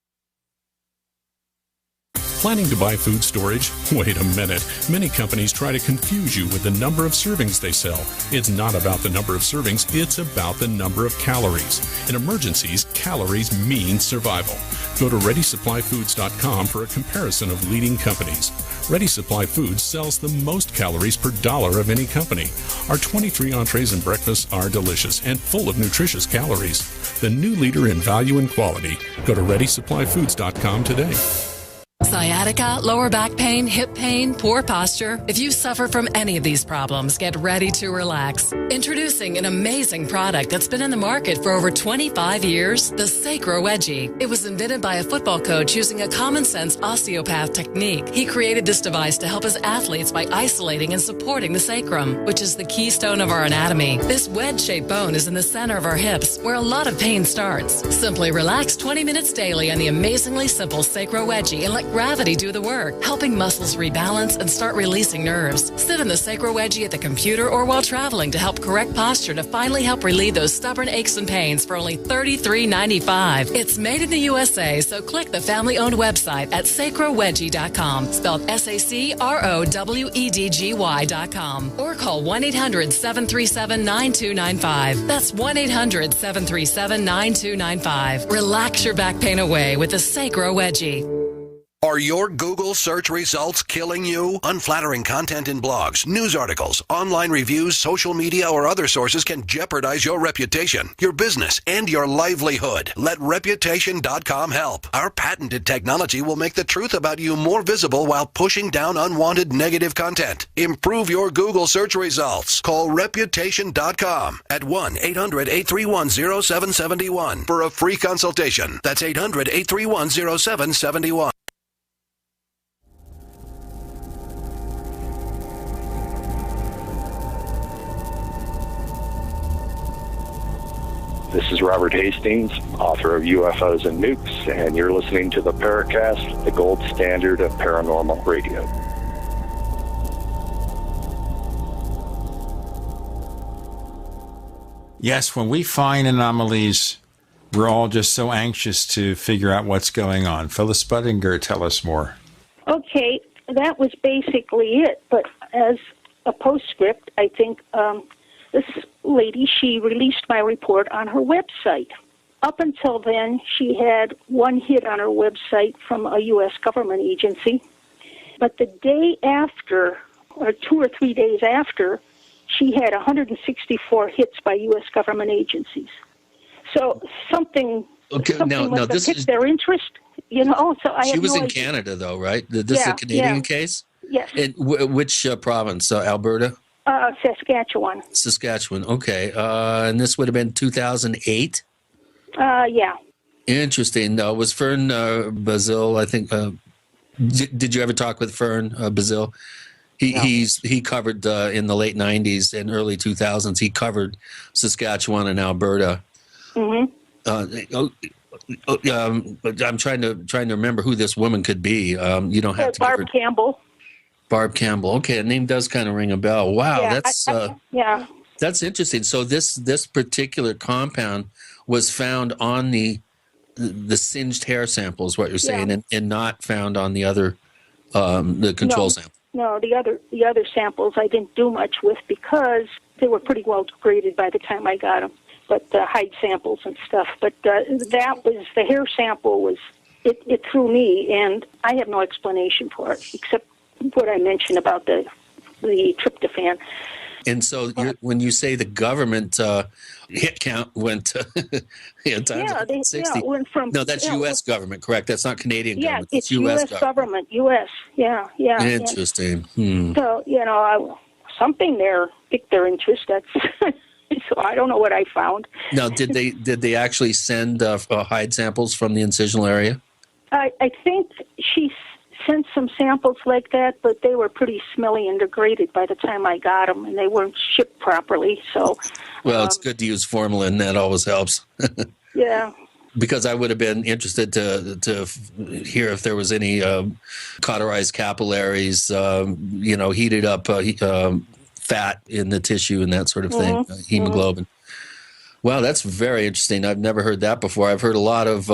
Speaker 18: Planning to buy food storage? Wait a minute. Many companies try to confuse you with the number of servings they sell. It's not about the number of servings, it's about the number of calories. In emergencies, calories mean survival. Go to ReadySupplyFoods.com for a comparison of leading companies. Ready Supply Foods sells the most calories per dollar of any company. Our 23 entrees and breakfasts are delicious and full of nutritious calories. The new leader in value and quality. Go to ReadySupplyFoods.com today.
Speaker 5: Sciatica, lower back pain, hip pain, poor posture. If you suffer from any of these problems, get ready to relax. Introducing an amazing product that's been in the market for over 25 years, the Sacro Wedgie. It was invented by a football coach using a common-sense osteopath technique. He created this device to help his athletes by isolating and supporting the sacrum, which is the keystone of our anatomy. This wedge-shaped bone is in the center of our hips, where a lot of pain starts. Simply relax 20 minutes daily on the amazingly simple Sacro Wedgie and let gravity do the work, helping muscles rebalance and start releasing nerves. Sit in the Sacro Wedgie at the computer or while traveling to help correct posture to finally help relieve those stubborn aches and pains for only $33.95. It's made in the USA, so click the family-owned website at sacrowedgie.com, spelled SACROWEDGY.com, or call 1-800-737-9295. That's 1-800-737-9295. Relax your back pain away with the Sacro Wedgie.
Speaker 12: Are your Google search results killing you? Unflattering content in blogs, news articles, online reviews, social media, or other sources can jeopardize your reputation, your business, and your livelihood. Let Reputation.com help. Our patented technology will make the truth about you more visible while pushing down unwanted negative content. Improve your Google search results. Call Reputation.com at 1-800-831-0771 for a free consultation. That's 800-831-0771.
Speaker 29: This is Robert Hastings, author of UFOs and Nukes, and you're listening to the Paracast, the gold standard of paranormal radio.
Speaker 2: Yes, when we find anomalies, we're all just so anxious to figure out what's going on. Phyllis Budinger, tell us more.
Speaker 3: Okay, that was basically it, but as a postscript, I think this lady, she released my report on her website. Up until then, she had one hit on her website from a U.S. government agency. But the day after, or 2 or 3 days after, she had 164 hits by U.S. government agencies. So something must have piqued their interest, you know. So
Speaker 1: she was in Canada, though, right? This is a Canadian case?
Speaker 3: Yes.
Speaker 1: In which province? Alberta?
Speaker 3: Saskatchewan.
Speaker 1: Saskatchewan, okay. And this would have been 2008?
Speaker 3: Yeah.
Speaker 1: Interesting. Was Fern Bazil, I think, did you ever talk with Fern Bazil?
Speaker 3: No.
Speaker 1: He covered in the late 90s and early 2000s, he covered Saskatchewan and Alberta.
Speaker 3: Mm-hmm.
Speaker 1: I'm trying to remember who this woman could be. You don't have to
Speaker 3: Barb Campbell.
Speaker 1: Barb Campbell. Okay, the name does kind of ring a bell. Wow,
Speaker 3: yeah,
Speaker 1: that's interesting. So this particular compound was found on the singed hair sample, is what you're saying, and not found on the other the control sample.
Speaker 3: No, the other samples I didn't do much with because they were pretty well degraded by the time I got them. But hide samples and stuff. But that was the hair sample was it threw me, and I have no explanation for it except what I mentioned about the tryptophan.
Speaker 1: And so when you say the government hit count went to times 60.
Speaker 3: Went from,
Speaker 1: no, that's U.S. government, correct? That's not Canadian government.
Speaker 3: It's U.S. government. U.S. Yeah.
Speaker 1: Interesting.
Speaker 3: So, something there piqued their interest. That's so I don't know what I found.
Speaker 1: Now, did they actually send hide samples from the incisional area?
Speaker 3: I think she sent some samples like that, but they were pretty smelly and degraded by the time I got them, and they weren't shipped properly. So,
Speaker 1: well, it's good to use formalin. That always helps.
Speaker 3: yeah.
Speaker 1: Because I would have been interested to hear if there was any cauterized capillaries, heated up fat in the tissue and that sort of thing, hemoglobin. Wow, that's very interesting. I've never heard that before. I've heard a lot of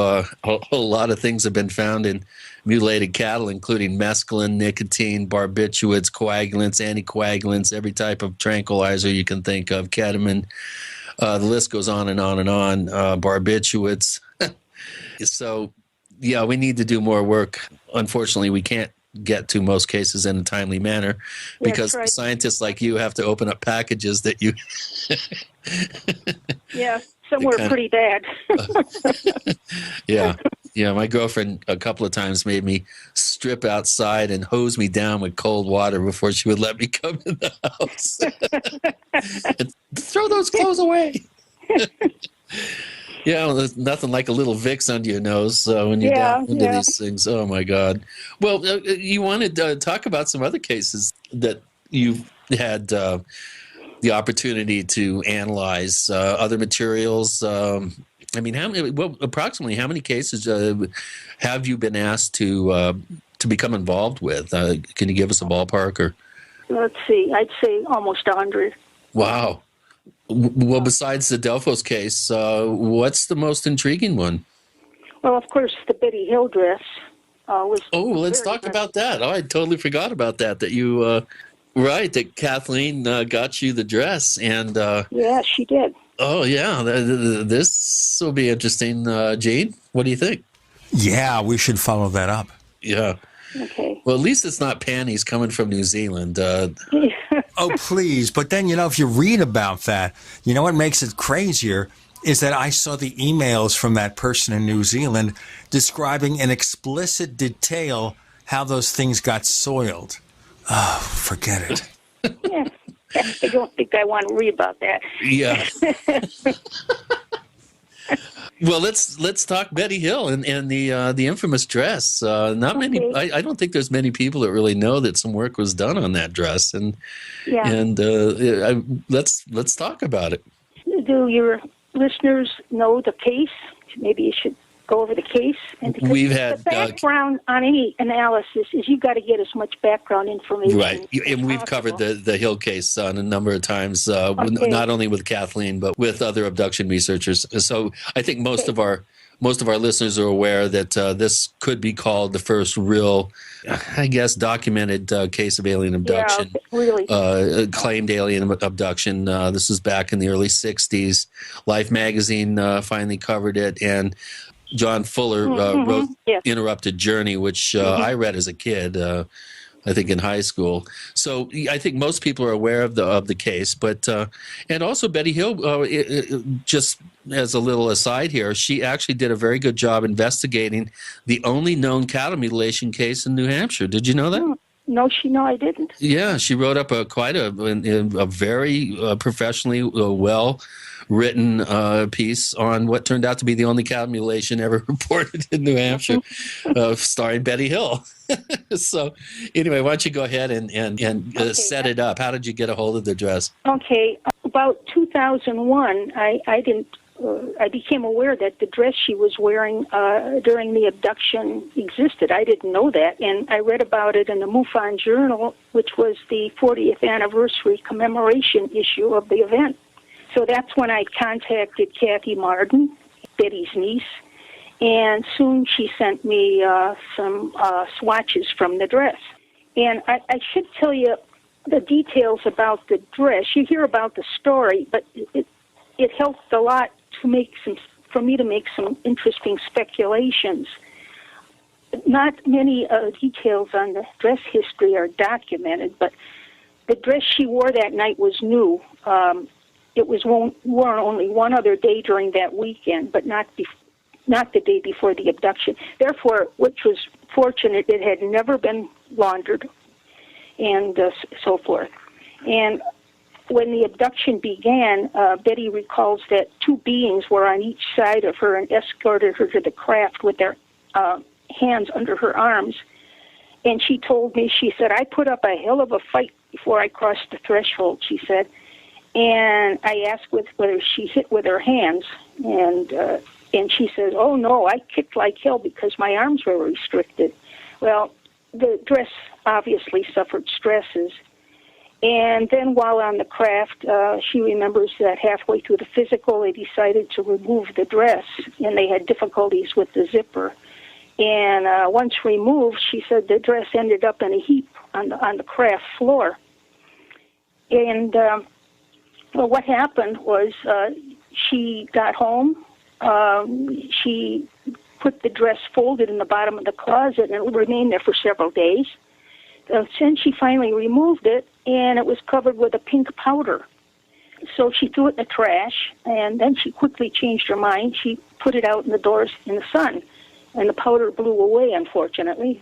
Speaker 1: things have been found in mutilated cattle, including mescaline, nicotine, barbiturates, coagulants, anticoagulants, every type of tranquilizer you can think of, ketamine. The list goes on and on and on. Barbiturates. So, yeah, we need to do more work. Unfortunately, we can't get to most cases in a timely manner because scientists like you have to open up packages that you...
Speaker 3: Yeah, some were pretty bad.
Speaker 1: Yeah. My girlfriend a couple of times made me strip outside and hose me down with cold water before she would let me come in the house. And throw those clothes away. Yeah, well, there's nothing like a little Vicks under your nose when you're down into these things. Oh, my God. Well, you wanted to talk about some other cases that you've had the opportunity to analyze, other materials. Approximately how many cases have you been asked to become involved with? Can you give us a ballpark? Or
Speaker 3: let's see, I'd say almost 100.
Speaker 1: Wow. Well, besides the Delphos case, what's the most intriguing one?
Speaker 3: Well, of course, the Betty Hill dress was.
Speaker 1: Oh, let's talk about that. Oh, I totally forgot about that. That you, right? That Kathleen got you the dress, and
Speaker 3: yeah, she did.
Speaker 1: Oh, yeah. This will be interesting. Gene, what do you think?
Speaker 2: Yeah, we should follow that up.
Speaker 1: Yeah.
Speaker 3: Okay.
Speaker 1: Well, at least it's not panties coming from New Zealand.
Speaker 2: Oh, please. But then, if you read about that, what makes it crazier is that I saw the emails from that person in New Zealand describing in explicit detail how those things got soiled. Oh, forget it.
Speaker 3: Yeah. I don't think I want to read about that.
Speaker 1: Yeah. Well, let's talk Betty Hill and the infamous dress. Not many. I don't think there's many people that really know that some work was done on that dress, and let's talk about it.
Speaker 3: Do your listeners know the case? Maybe you should go over the case. And
Speaker 1: we've had
Speaker 3: the background on any analysis is you got to get as much background information.
Speaker 1: Right, and we've covered the Hill case a number of times, not only with Kathleen but with other abduction researchers. So I think most of our listeners are aware that this could be called the first real, I guess, documented case of alien abduction.
Speaker 3: Yeah, really.
Speaker 1: Claimed alien abduction. This is back in the early 60s. Life magazine finally covered it, and John Fuller wrote Interrupted Journey, which I read as a kid, I think in high school. So I think most people are aware of the case. But and also Betty Hill, just as a little aside here, she actually did a very good job investigating the only known cattle mutilation case in New Hampshire. Did you know that?
Speaker 3: No, I didn't.
Speaker 1: Yeah, she wrote up a very professionally well-written piece on what turned out to be the only cattle mutilation ever reported in New Hampshire, starring Betty Hill. So, anyway, why don't you go ahead and set it up? How did you get a hold of the dress?
Speaker 3: Okay, about 2001, I became aware that the dress she was wearing during the abduction existed. I didn't know that, and I read about it in the MUFON Journal, which was the 40th anniversary commemoration issue of the event. So that's when I contacted Kathy Martin, Betty's niece, and soon she sent me some swatches from the dress. And I should tell you the details about the dress. You hear about the story, but it helped a lot for me to make some interesting speculations. Not many details on the dress history are documented, but the dress she wore that night was new. It was worn only one other day during that weekend, but not the day before the abduction. Therefore, which was fortunate, it had never been laundered, and so forth. And when the abduction began, Betty recalls that two beings were on each side of her and escorted her to the craft with their hands under her arms. And she told me, she said, I put up a hell of a fight before I crossed the threshold, she said. And I asked whether she hit with her hands, and she says, oh, no, I kicked like hell because my arms were restricted. Well, the dress obviously suffered stresses. And then while on the craft, she remembers that halfway through the physical, they decided to remove the dress, and they had difficulties with the zipper. And once removed, she said the dress ended up in a heap on the craft floor. And well, what happened was she got home. She put the dress folded in the bottom of the closet, and it remained there for several days. Then she finally removed it, and it was covered with a pink powder. So she threw it in the trash, and then she quickly changed her mind. She put it out in the doors in the sun, and the powder blew away, unfortunately.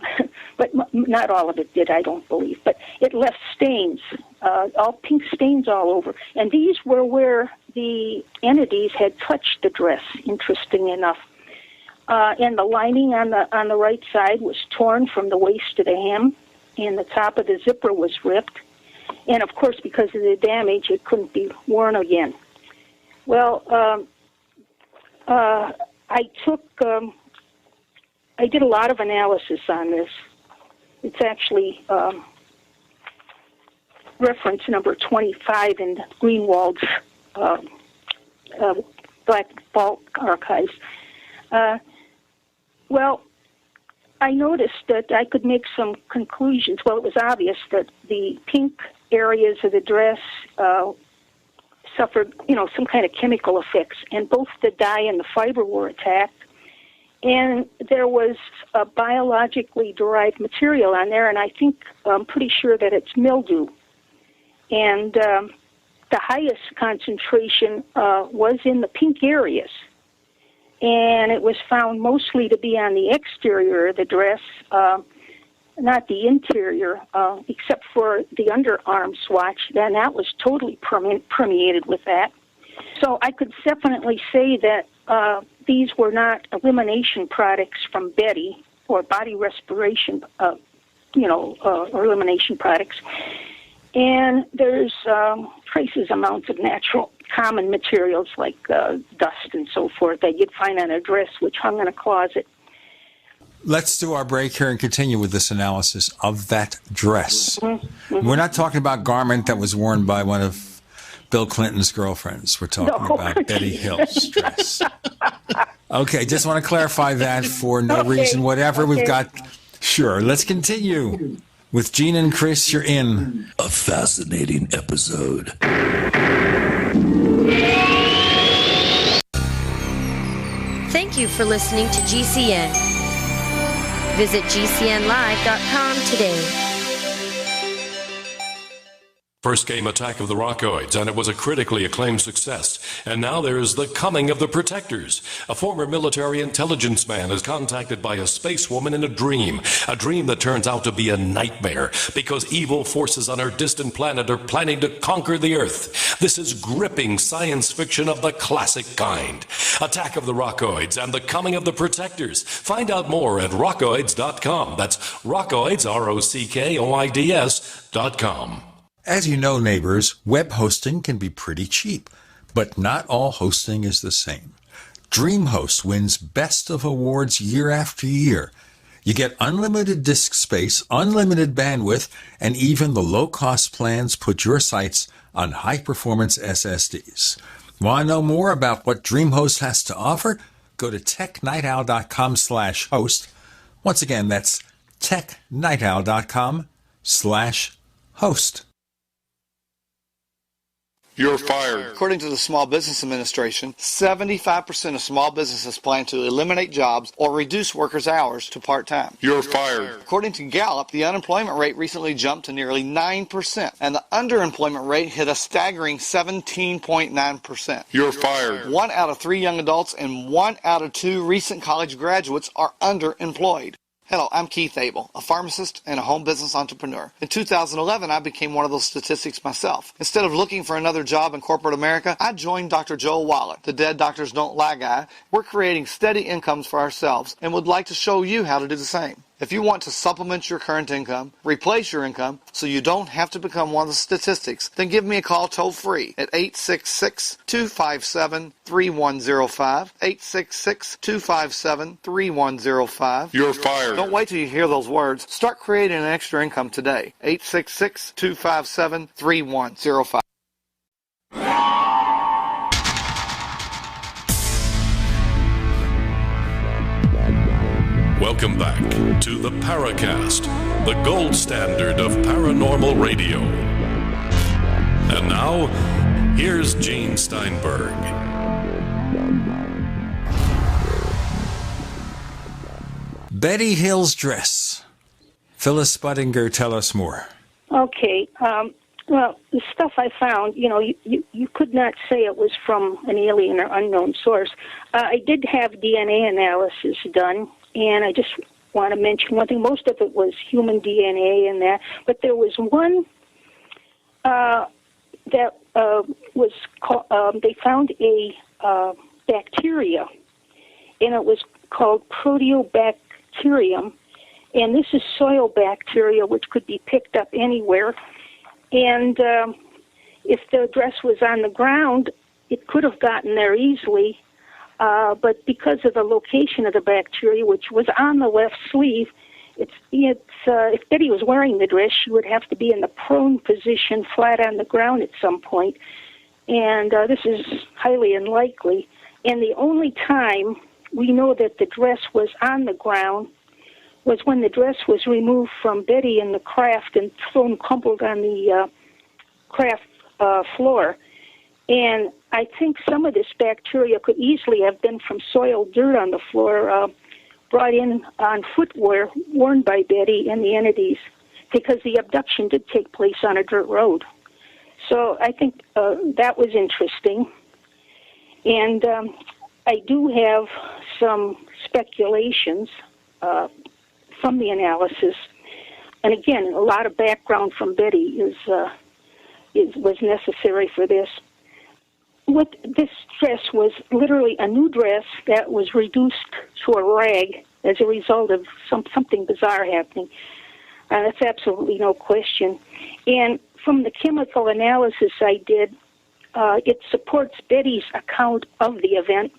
Speaker 3: But not all of it did, I don't believe. But it left stains, all pink stains all over. And these were where the entities had touched the dress, interesting enough. And the lining on the right side was torn from the waist to the hem, and the top of the zipper was ripped. And, of course, because of the damage, it couldn't be worn again. Well, I did a lot of analysis on this. It's actually reference number 25 in Greenwald's Black Vault archives. Well, I noticed that I could make some conclusions. Well, it was obvious that the pink areas of the dress suffered, some kind of chemical effects, and both the dye and the fiber were attacked. And there was a biologically derived material on there, and I'm pretty sure that it's mildew. And the highest concentration was in the pink areas. And it was found mostly to be on the exterior of the dress, not the interior, except for the underarm swatch. Then that was totally permeated with that. So I could definitely say that these were not elimination products from Betty or body respiration, or elimination products. And there's traces amounts of natural common materials like dust and so forth that you'd find on a dress which hung in a closet.
Speaker 2: Let's do our break here and continue with this analysis of that dress.
Speaker 3: Mm-hmm.
Speaker 2: We're not talking about garment that was worn by one of Bill Clinton's girlfriends. We're talking about Betty Hill's dress. Okay, just want to clarify that for no reason, whatever. We've got... Sure, let's continue with Gene and Chris. You're in
Speaker 6: a fascinating episode.
Speaker 11: Thank you for listening to GCN. Visit GCNlive.com today.
Speaker 18: First came Attack of the Rockoids, and it was a critically acclaimed success. And now there's The Coming of the Protectors. A former military intelligence man is contacted by a space woman in a dream that turns out to be a nightmare because evil forces on her distant planet are planning to conquer the Earth. This is gripping science fiction of the classic kind. Attack of the Rockoids and The Coming of the Protectors. Find out more at rockoids.com. That's Rockoids, ROCKOIDS.com.
Speaker 2: As you know, neighbors, web hosting can be pretty cheap, but not all hosting is the same. DreamHost wins Best of Awards year after year. You get unlimited disk space, unlimited bandwidth, and even the low-cost plans put your sites on high-performance SSDs. Want to know more about what DreamHost has to offer? Go to technightowl.com/host. Once again, that's technightowl.com/host.
Speaker 7: You're fired. According to the Small Business Administration, 75% of small businesses plan to eliminate jobs or reduce workers' hours to part-time. You're fired. According to Gallup, the unemployment rate recently jumped to nearly 9%, and the underemployment rate hit a staggering 17.9%. You're fired. 1 out of 3 young adults and 1 out of 2 recent college graduates are underemployed. Hello, I'm Keith Abel, a pharmacist and a home business entrepreneur. In 2011, I became one of those statistics myself. Instead of looking for another job in corporate America, I joined Dr. Joel Wallach, the Dead Doctors Don't Lie guy. We're creating steady incomes for ourselves and would like to show you how to do the same. If you want to supplement your current income, replace your income, so you don't have to become one of the statistics, then give me a call toll-free at 866-257-3105, 866-257-3105.
Speaker 16: You're fired.
Speaker 7: Don't wait till you hear those words. Start creating an extra income today. 866-257-3105.
Speaker 18: Welcome back to the Paracast, the gold standard of paranormal radio. And now, here's Gene Steinberg.
Speaker 2: Betty Hill's dress. Phyllis Budinger, tell us more.
Speaker 3: Okay. Well, the stuff I found, you could not say it was from an alien or unknown source. I did have DNA analysis done, and I just want to mention one thing. Most of it was human DNA and that, but there was one that was called, they found a bacteria, and it was called Proteobacterium, and this is soil bacteria which could be picked up anywhere. And if the dress was on the ground, it could have gotten there easily, but because of the location of the bacteria, which was on the left sleeve, if Betty was wearing the dress, she would have to be in the prone position, flat on the ground at some point. And this is highly unlikely. And the only time we know that the dress was on the ground was when the dress was removed from Betty in the craft and thrown crumpled on the craft floor. And I think some of this bacteria could easily have been from soiled dirt on the floor, brought in on footwear worn by Betty and the entities, because the abduction did take place on a dirt road. So I think that was interesting. And I do have some speculations from the analysis. And again, a lot of background from Betty was necessary for this. What this dress was literally a new dress that was reduced to a rag as a result of something bizarre happening. That's absolutely no question. And from the chemical analysis I did, it supports Betty's account of the event,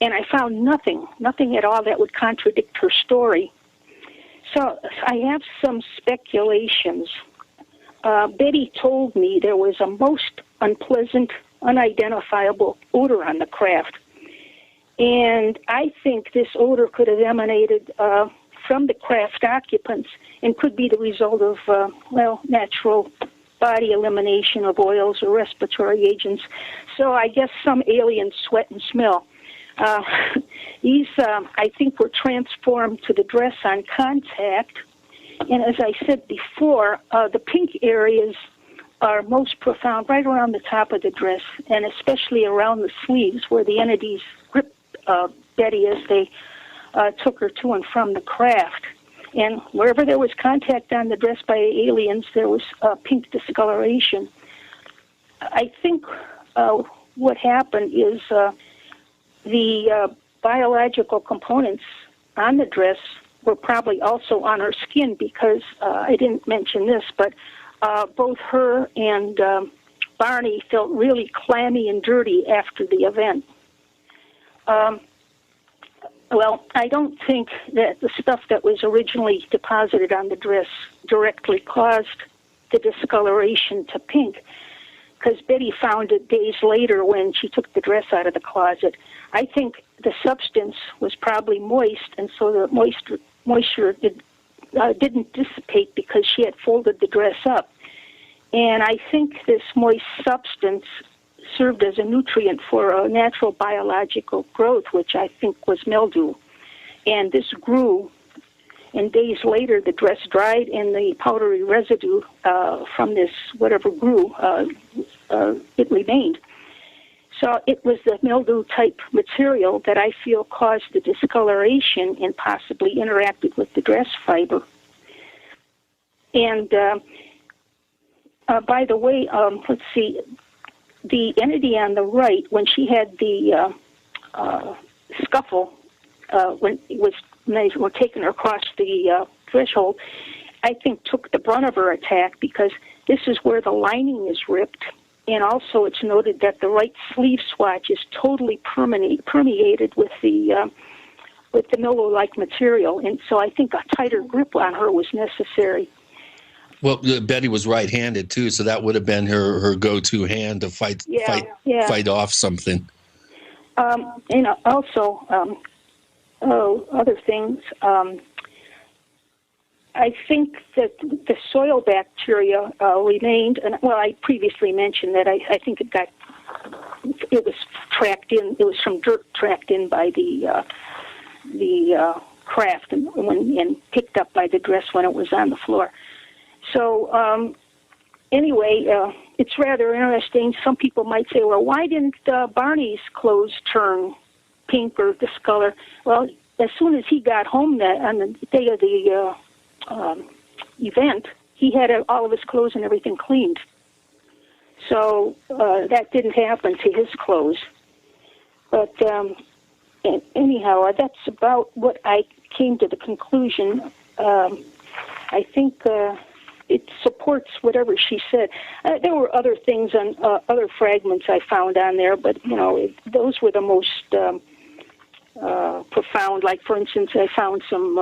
Speaker 3: and I found nothing at all that would contradict her story. So I have some speculations. Betty told me there was a most unpleasant, unidentifiable odor on the craft. And I think this odor could have emanated from the craft occupants and could be the result of, natural body elimination of oils or respiratory agents. So I guess some alien sweat and smell. These, I think, were transformed to the dress on contact. And as I said before, the pink areas are most profound right around the top of the dress, and especially around the sleeves where the entities gripped Betty as they took her to and from the craft. And wherever there was contact on the dress by aliens, there was pink discoloration. I think what happened is the biological components on the dress were probably also on her skin, because I didn't mention this, but both her and Barney felt really clammy and dirty after the event. Well, I don't think that the stuff that was originally deposited on the dress directly caused the discoloration to pink, because Betty found it days later when she took the dress out of the closet. I think the substance was probably moist, and so the moisture didn't dissipate because she had folded the dress up. And I think this moist substance served as a nutrient for a natural biological growth, which I think was mildew. And this grew, and days later the dress dried, and the powdery residue from this whatever grew, it remained. So it was the mildew-type material that I feel caused the discoloration and possibly interacted with the dress fiber. And by the way, let's see, the entity on the right, when she had the scuffle, when they were taking her across the threshold, I think took the brunt of her attack because this is where the lining is ripped. And also it's noted that the right sleeve swatch is totally permeated with the Miller-like material. And so I think a tighter grip on her was necessary.
Speaker 1: Well, Betty was right-handed, too, so that would have been her go-to hand to fight off something.
Speaker 3: And also, other things, I think that the soil bacteria remained, and well, I previously mentioned that I think it was tracked in. It was from dirt tracked in by the craft and picked up by the dress when it was on the floor. So anyway, it's rather interesting. Some people might say, well, why didn't Barney's clothes turn pink or discolor? Well, as soon as he got home on the day of the event, he had all of his clothes and everything cleaned. So that didn't happen to his clothes. But anyhow, that's about what I came to the conclusion. I think it supports whatever she said. There were other things on other fragments I found on there, but those were the most profound. Like, for instance, I found some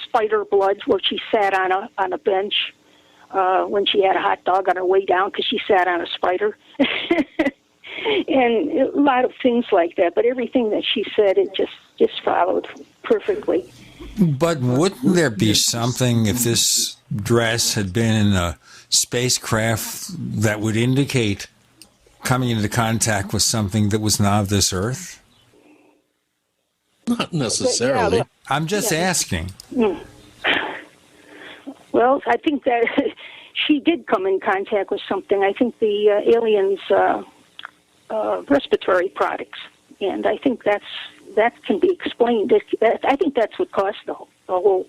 Speaker 3: spider blood where she sat on a bench when she had a hot dog on her way down because she sat on a spider. And a lot of things like that. But everything that she said, it just followed perfectly.
Speaker 2: But wouldn't there be something, if this dress had been in a spacecraft, that would indicate coming into contact with something that was not of this earth?
Speaker 1: Not necessarily.
Speaker 2: I'm just asking.
Speaker 3: Well, I think that she did come in contact with something. I think the aliens' respiratory products, and I think that can be explained. I think that's what caused the whole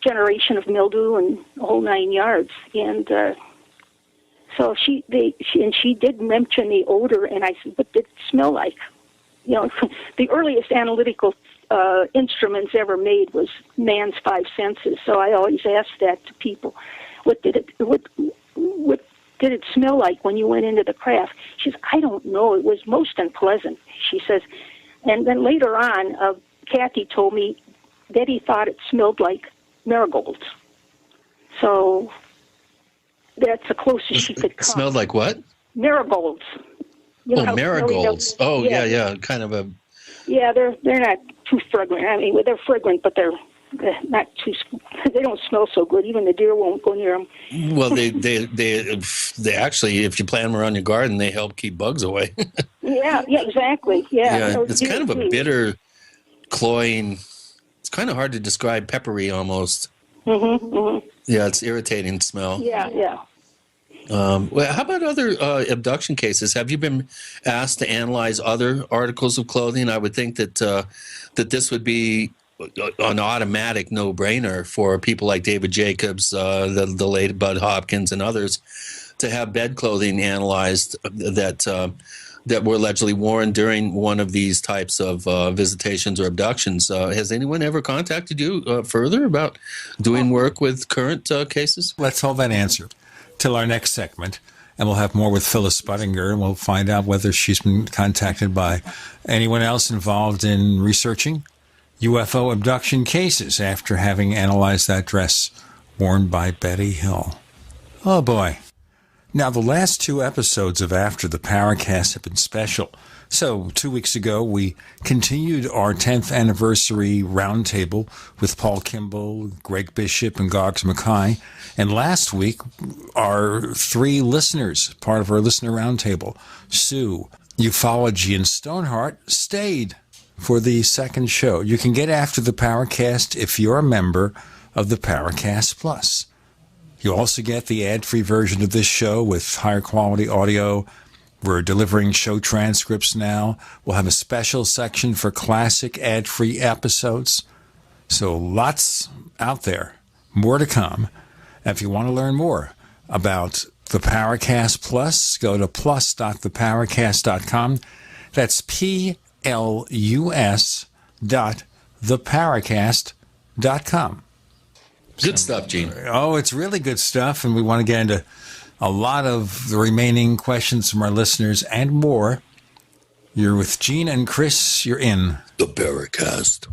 Speaker 3: generation of mildew and the whole 9 yards. And so she did mention the odor, and I said, "What did it smell like?" The earliest analytical instruments ever made was man's five senses. So I always ask that to people: what did it smell like when you went into the craft? She says, "I don't know. It was most unpleasant," she says. And then later on, Kathy told me Betty thought it smelled like marigolds. So that's the closest she could come.
Speaker 1: Smelled like what?
Speaker 3: Marigolds.
Speaker 1: Marigolds. Oh, yeah. Kind of a...
Speaker 3: Yeah, they're not too fragrant. I mean, they're fragrant, but they're not too... They don't smell so good. Even the deer won't go near them.
Speaker 1: Well, they actually, if you plant them around your garden, they help keep bugs away.
Speaker 3: Yeah, exactly. Yeah.
Speaker 1: It's kind of a bitter, cloying... It's kind of hard to describe, peppery almost. Yeah, it's irritating smell.
Speaker 3: Yeah.
Speaker 1: Well, how about other abduction cases? Have you been asked to analyze other articles of clothing? I would think that this would be an automatic no-brainer for people like David Jacobs, the late Bud Hopkins, and others, to have bed clothing analyzed that were allegedly worn during one of these types of visitations or abductions. Has anyone ever contacted you further about doing work with current cases?
Speaker 2: Let's hold that answer till our next segment, and we'll have more with Phyllis Budinger, and we'll find out whether she's been contacted by anyone else involved in researching UFO abduction cases after having analyzed that dress worn by Betty Hill. Oh, boy. Now, the last two episodes of After the Paracast have been special. So, 2 weeks ago, we continued our 10th anniversary roundtable with Paul Kimball, Greg Bishop, and Goggs Mackay. And last week, our three listeners, part of our listener roundtable, Sue, Ufology, and Stoneheart, stayed for the second show. You can get After the Paracast if you're a member of the Paracast Plus. You also get the ad-free version of this show with higher quality audio. We're delivering show transcripts now. We'll have a special section for classic ad-free episodes. So lots out there. More to come. If you want to learn more about the Paracast Plus, go to plus.theparacast.com. That's plus.theparacast.com.
Speaker 1: Good stuff, Gene.
Speaker 2: Oh, it's really good stuff, and we want to get into a lot of the remaining questions from our listeners and more. You're with Gene and Chris. You're in
Speaker 6: the Paracast.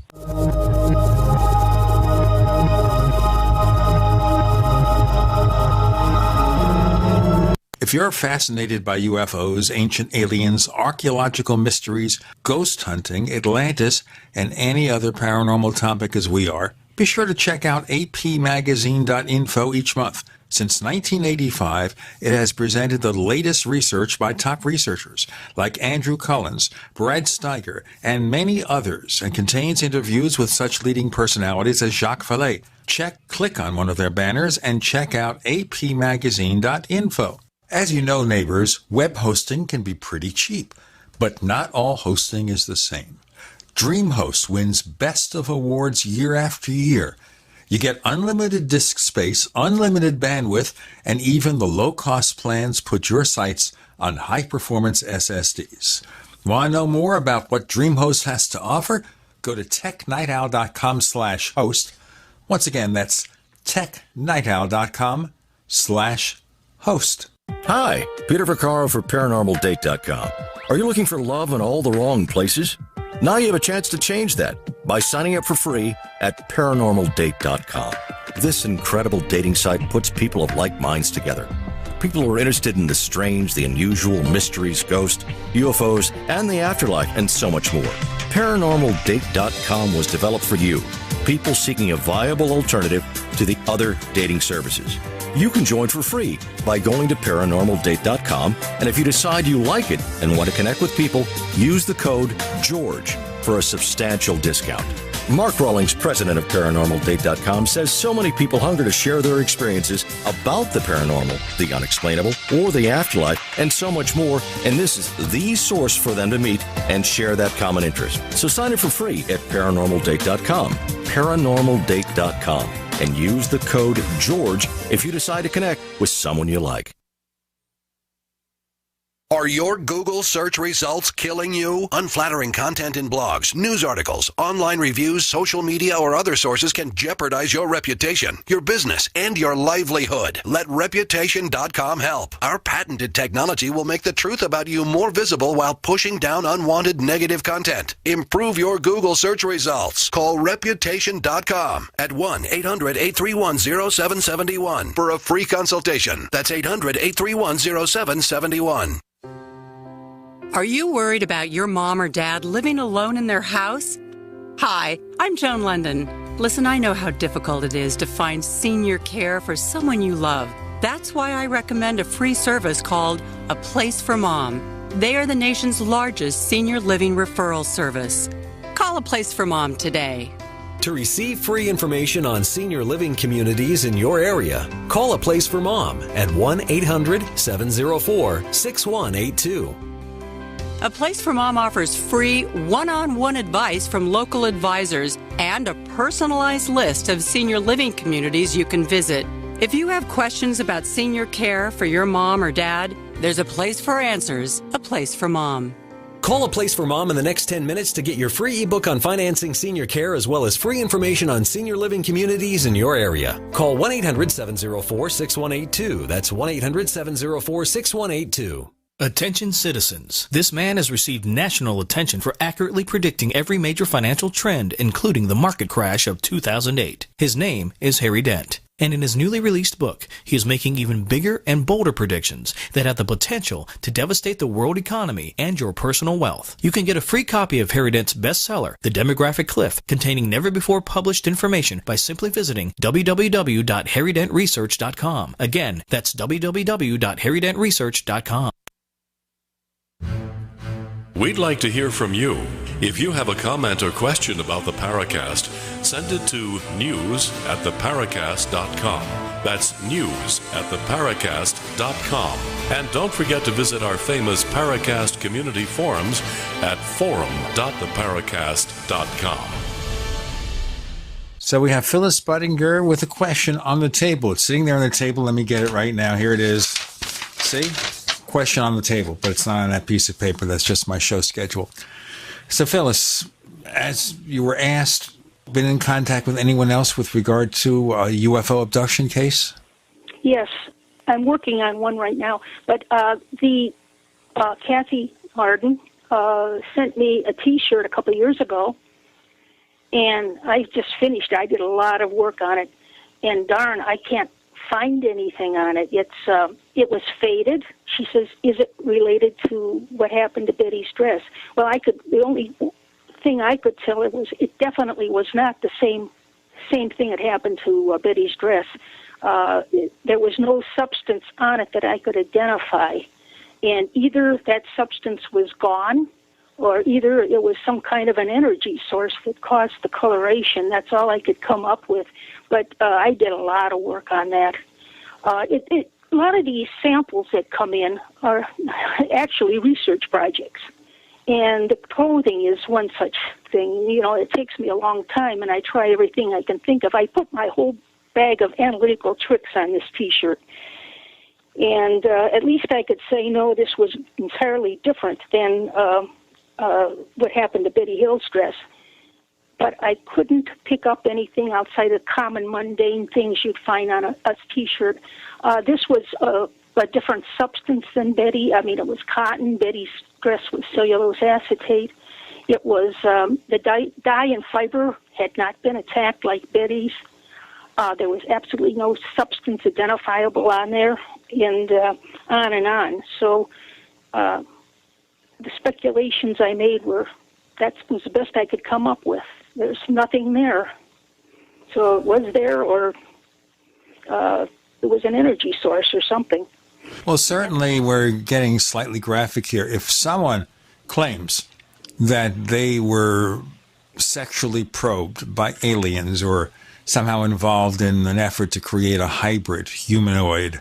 Speaker 2: If you're fascinated by UFOs, ancient aliens, archaeological mysteries, ghost hunting, Atlantis, and any other paranormal topic as we are, be sure to check out apmagazine.info each month. Since 1985, it has presented the latest research by top researchers like Andrew Collins, Brad Steiger, and many others, and contains interviews with such leading personalities as Jacques Vallée. Click on one of their banners and check out apmagazine.info. As you know, neighbors, web hosting can be pretty cheap, but not all hosting is the same. DreamHost wins Best of Awards year after year. You get unlimited disk space, unlimited bandwidth, and even the low-cost plans put your sites on high-performance SSDs. Want to know more about what DreamHost has to offer? Go to technightowl.com/host. Once again, that's technightowl.com/host.
Speaker 13: Hi, Peter Vaccaro for ParanormalDate.com. Are you looking for love in all the wrong places? Now you have a chance to change that by signing up for free at ParanormalDate.com. This incredible dating site puts people of like minds together. People who are interested in the strange, the unusual, mysteries, ghosts, UFOs, and the afterlife, and so much more. ParanormalDate.com was developed for you, people seeking a viable alternative to the other dating services. You can join for free by going to ParanormalDate.com, and if you decide you like it and want to connect with people, use the code GEORGE for a substantial discount. Mark Rawlings, president of ParanormalDate.com, says so many people hunger to share their experiences about the paranormal, the unexplainable, or the afterlife, and so much more, and this is the source for them to meet and share that common interest. So sign up for free at ParanormalDate.com, ParanormalDate.com, and use the code GEORGE if you decide to connect with someone you like.
Speaker 12: Are your Google search results killing you? Unflattering content in blogs, news articles, online reviews, social media, or other sources can jeopardize your reputation, your business, and your livelihood. Let Reputation.com help. Our patented technology will make the truth about you more visible while pushing down unwanted negative content. Improve your Google search results. Call Reputation.com at 1-800-831-0771 for a free consultation. That's 800-831-0771.
Speaker 8: Are you worried about your mom or dad living alone in their house? Hi, I'm Joan London. Listen, I know how difficult it is to find senior care for someone you love. That's why I recommend a free service called A Place for Mom. They are the nation's largest senior living referral service. Call A Place for Mom today.
Speaker 9: To receive free information on senior living communities in your area, call A Place for Mom at 1-800-704-6182.
Speaker 8: A Place for Mom offers free one-on-one advice from local advisors and a personalized list of senior living communities you can visit. If you have questions about senior care for your mom or dad, there's a place for answers, A Place for Mom.
Speaker 9: Call A Place for Mom in the next 10 minutes to get your free ebook on financing senior care as well as free information on senior living communities in your area. Call 1-800-704-6182. That's 1-800-704-6182.
Speaker 4: Attention citizens. This man has received national attention for accurately predicting every major financial trend, including the market crash of 2008. His name is Harry Dent. And in his newly released book, he is making even bigger and bolder predictions that have the potential to devastate the world economy and your personal wealth. You can get a free copy of Harry Dent's bestseller, The Demographic Cliff, containing never-before-published information by simply visiting www.harrydentresearch.com. Again, that's www.harrydentresearch.com.
Speaker 18: We'd like to hear from you. If you have a comment or question about the Paracast, send it to news@theparacast.com. That's news@theparacast.com. And don't forget to visit our famous Paracast community forums at forum.theparacast.com.
Speaker 2: So we have Phyllis Budinger with a question on the table. It's sitting there on the table. Let me get it right now. Here it is. See? Question on the table, but it's not on that piece of paper. That's just my show schedule. So Phyllis, as you were asked been in contact with anyone else with regard to a UFO abduction case?
Speaker 3: Yes, I'm working on one right now. But Kathy Martin sent me a T-shirt a couple of years ago, and I just finished. I did a lot of work on it, and darn, I can't find anything on it. It was faded. She says, "Is it related to what happened to Betty's dress?" Well, the only thing I could tell it definitely was not the same thing that happened to Betty's dress. There was no substance on it that I could identify, and either that substance was gone, or either it was some kind of an energy source that caused the coloration. That's all I could come up with. But I did a lot of work on that. A lot of these samples that come in are actually research projects. And the clothing is one such thing. You know, it takes me a long time, and I try everything I can think of. I put my whole bag of analytical tricks on this T-shirt. And at least I could say, no, this was entirely different than what happened to Betty Hill's dress. But I couldn't pick up anything outside of common mundane things you'd find on a T-shirt. This was a different substance than Betty. I mean, it was cotton. Betty's dress was cellulose acetate. It was the dye and fiber had not been attacked like Betty's. There was absolutely no substance identifiable on there, and on and on. So the speculations I made that was the best I could come up with. There's nothing there. So it was there, or it was an energy source or something.
Speaker 2: Well, certainly we're getting slightly graphic here. If someone claims that they were sexually probed by aliens or somehow involved in an effort to create a hybrid humanoid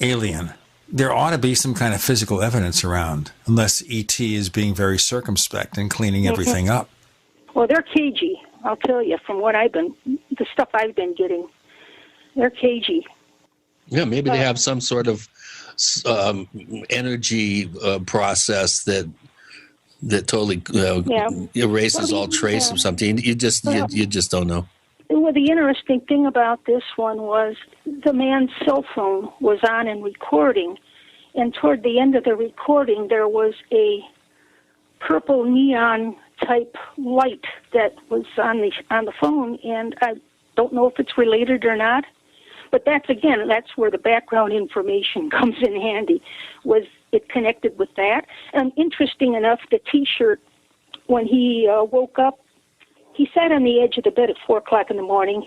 Speaker 2: alien, there ought to be some kind of physical evidence around, unless E.T. is being very circumspect and cleaning everything up.
Speaker 3: Well, they're cagey, I'll tell you, from the stuff I've been getting. They're cagey.
Speaker 1: Yeah, maybe they have some sort of energy process that totally erases all trace of something. You just don't know.
Speaker 3: Well, the interesting thing about this one was the man's cell phone was on and recording, and toward the end of the recording, there was a purple neon type light that was on the phone, and I don't know if it's related or not. But that's where the background information comes in handy. Was it connected with that? And interesting enough, the T-shirt, when he woke up, he sat on the edge of the bed at 4 o'clock in the morning,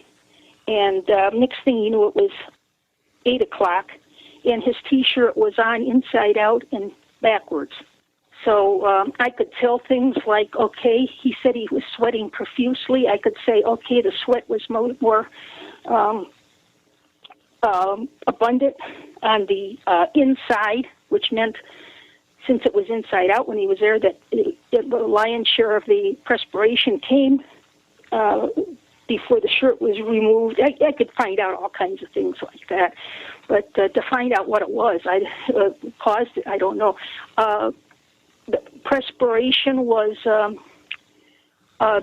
Speaker 3: and next thing you knew, it was 8 o'clock, and his T-shirt was on inside out and backwards. So I could tell things like, okay, he said he was sweating profusely. I could say, okay, the sweat was more abundant on the inside, which meant since it was inside out when he was there, that the lion's share of the perspiration came before the shirt was removed. I could find out all kinds of things like that, but to find out what it was, caused it, I don't know. The perspiration was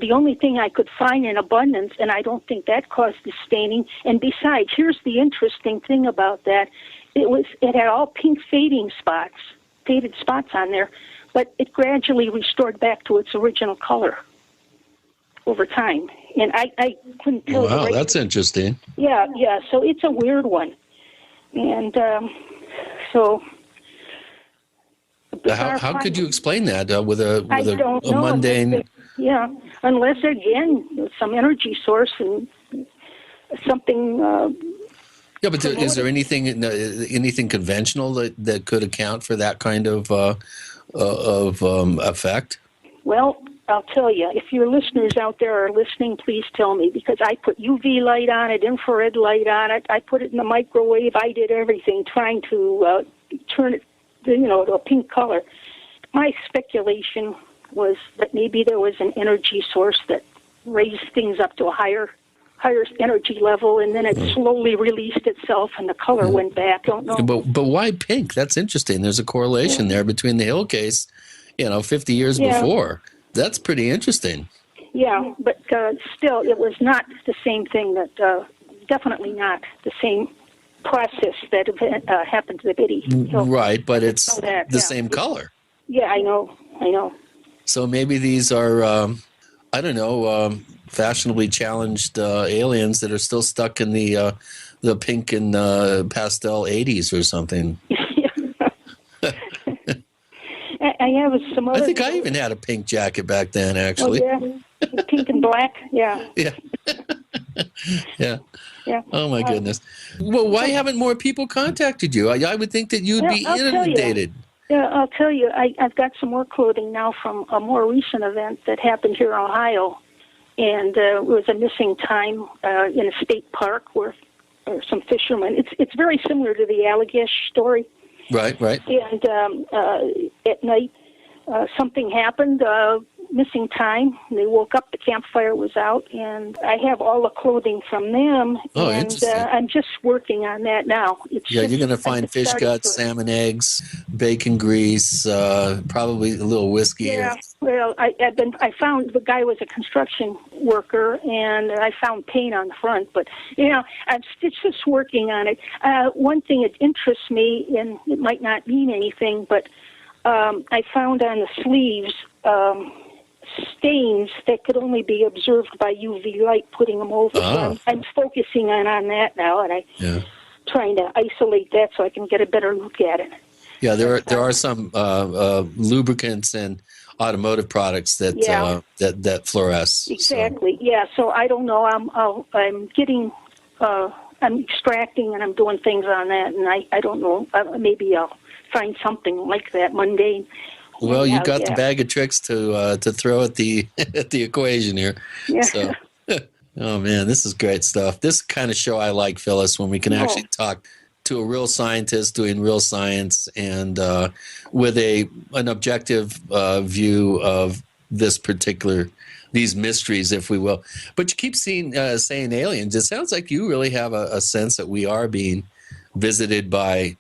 Speaker 3: the only thing I could find in abundance, and I don't think that caused the staining. And besides, here's the interesting thing about that. It had all pink faded spots on there, but it gradually restored back to its original color over time. And I couldn't tell.
Speaker 1: Wow, that's interesting.
Speaker 3: Yeah, so it's a weird one. And so...
Speaker 1: How could you explain that with a mundane...
Speaker 3: Unless, again, some energy source and something...
Speaker 1: but is there anything conventional that could account for that kind of effect?
Speaker 3: Well, I'll tell you. If your listeners out there are listening, please tell me, because I put UV light on it, infrared light on it. I put it in the microwave. I did everything trying to turn it to a pink color. My speculation was that maybe there was an energy source that raised things up to a higher energy level, and then it slowly released itself, and the color went back. Don't know.
Speaker 1: But why pink? That's interesting. There's a correlation there between the Hill case, 50 years before. That's pretty interesting.
Speaker 3: Yeah, but still, it was not the same thing. Definitely not the same process that happened to the Biddy.
Speaker 1: Right, but it's the same color.
Speaker 3: Yeah, I know.
Speaker 1: So maybe these are, fashionably challenged aliens that are still stuck in the pink and pastel 80s or something.
Speaker 3: I have some other...
Speaker 1: I think I even had a pink jacket back then, actually.
Speaker 3: Oh, yeah? Pink and black? Yeah.
Speaker 1: Yeah. Yeah.
Speaker 3: Yeah.
Speaker 1: Oh, my goodness. Well, why haven't more people contacted you? I would think that you'd be inundated.
Speaker 3: Yeah, I'll tell you. I've got some more clothing now from a more recent event that happened here in Ohio. And it was a missing time in a state park where some fishermen... It's very similar to the Allagash story.
Speaker 1: Right.
Speaker 3: And at night, something happened, missing time. They woke up, the campfire was out, and I have all the clothing from them.
Speaker 1: Oh,
Speaker 3: and
Speaker 1: interesting.
Speaker 3: I'm just working on that now.
Speaker 1: You're going to find fish guts, salmon eggs, bacon grease, probably a little whiskey.
Speaker 3: Yeah, well, I found the guy was a construction worker, and I found paint on the front, but, I'm just working on it. One thing that interests me, and it might not mean anything, but I found on the sleeves stains that could only be observed by UV light, putting them over. So I'm focusing on that now, and I'm trying to isolate that so I can get a better look at it.
Speaker 1: Yeah, there are some lubricants and automotive products that fluoresce.
Speaker 3: Exactly. So. Yeah. So I don't know. I'm getting. I'm extracting and I'm doing things on that, and I don't know. Maybe I'll find something like that mundane.
Speaker 1: Well, you got the bag of tricks to throw at the equation here.
Speaker 3: Yeah.
Speaker 1: So, oh man, this is great stuff. This kind of show I like, Phyllis, when we can actually talk to a real scientist doing real science and with an objective view of these mysteries, if we will. But you keep saying aliens. It sounds like you really have a sense that we are being visited by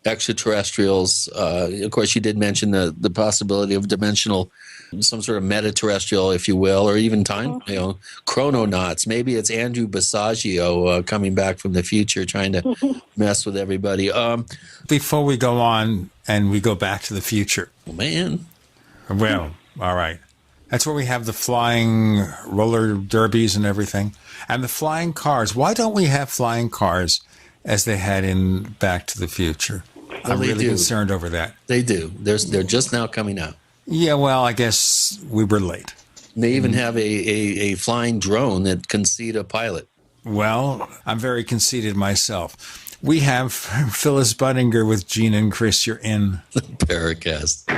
Speaker 1: extraterrestrials. Of course, you did mention the possibility of some sort of meta-terrestrial, if you will, or even time, chrononauts. Maybe it's Andrew Basiago coming back from the future trying to mess with everybody.
Speaker 2: Before we go on and we go back to the future.
Speaker 1: Man.
Speaker 2: Well, all right. That's where we have the flying roller derbies and everything. And the flying cars. Why don't we have flying cars as they had in Back to the Future?
Speaker 1: Well,
Speaker 2: I'm really concerned over that.
Speaker 1: They do. They're just now coming out.
Speaker 2: Yeah, well, I guess we were late.
Speaker 1: They even have a flying drone that can seat a pilot.
Speaker 2: Well, I'm very conceited myself. We have Phyllis Budinger with Gene and Chris. You're in
Speaker 1: the Paracast.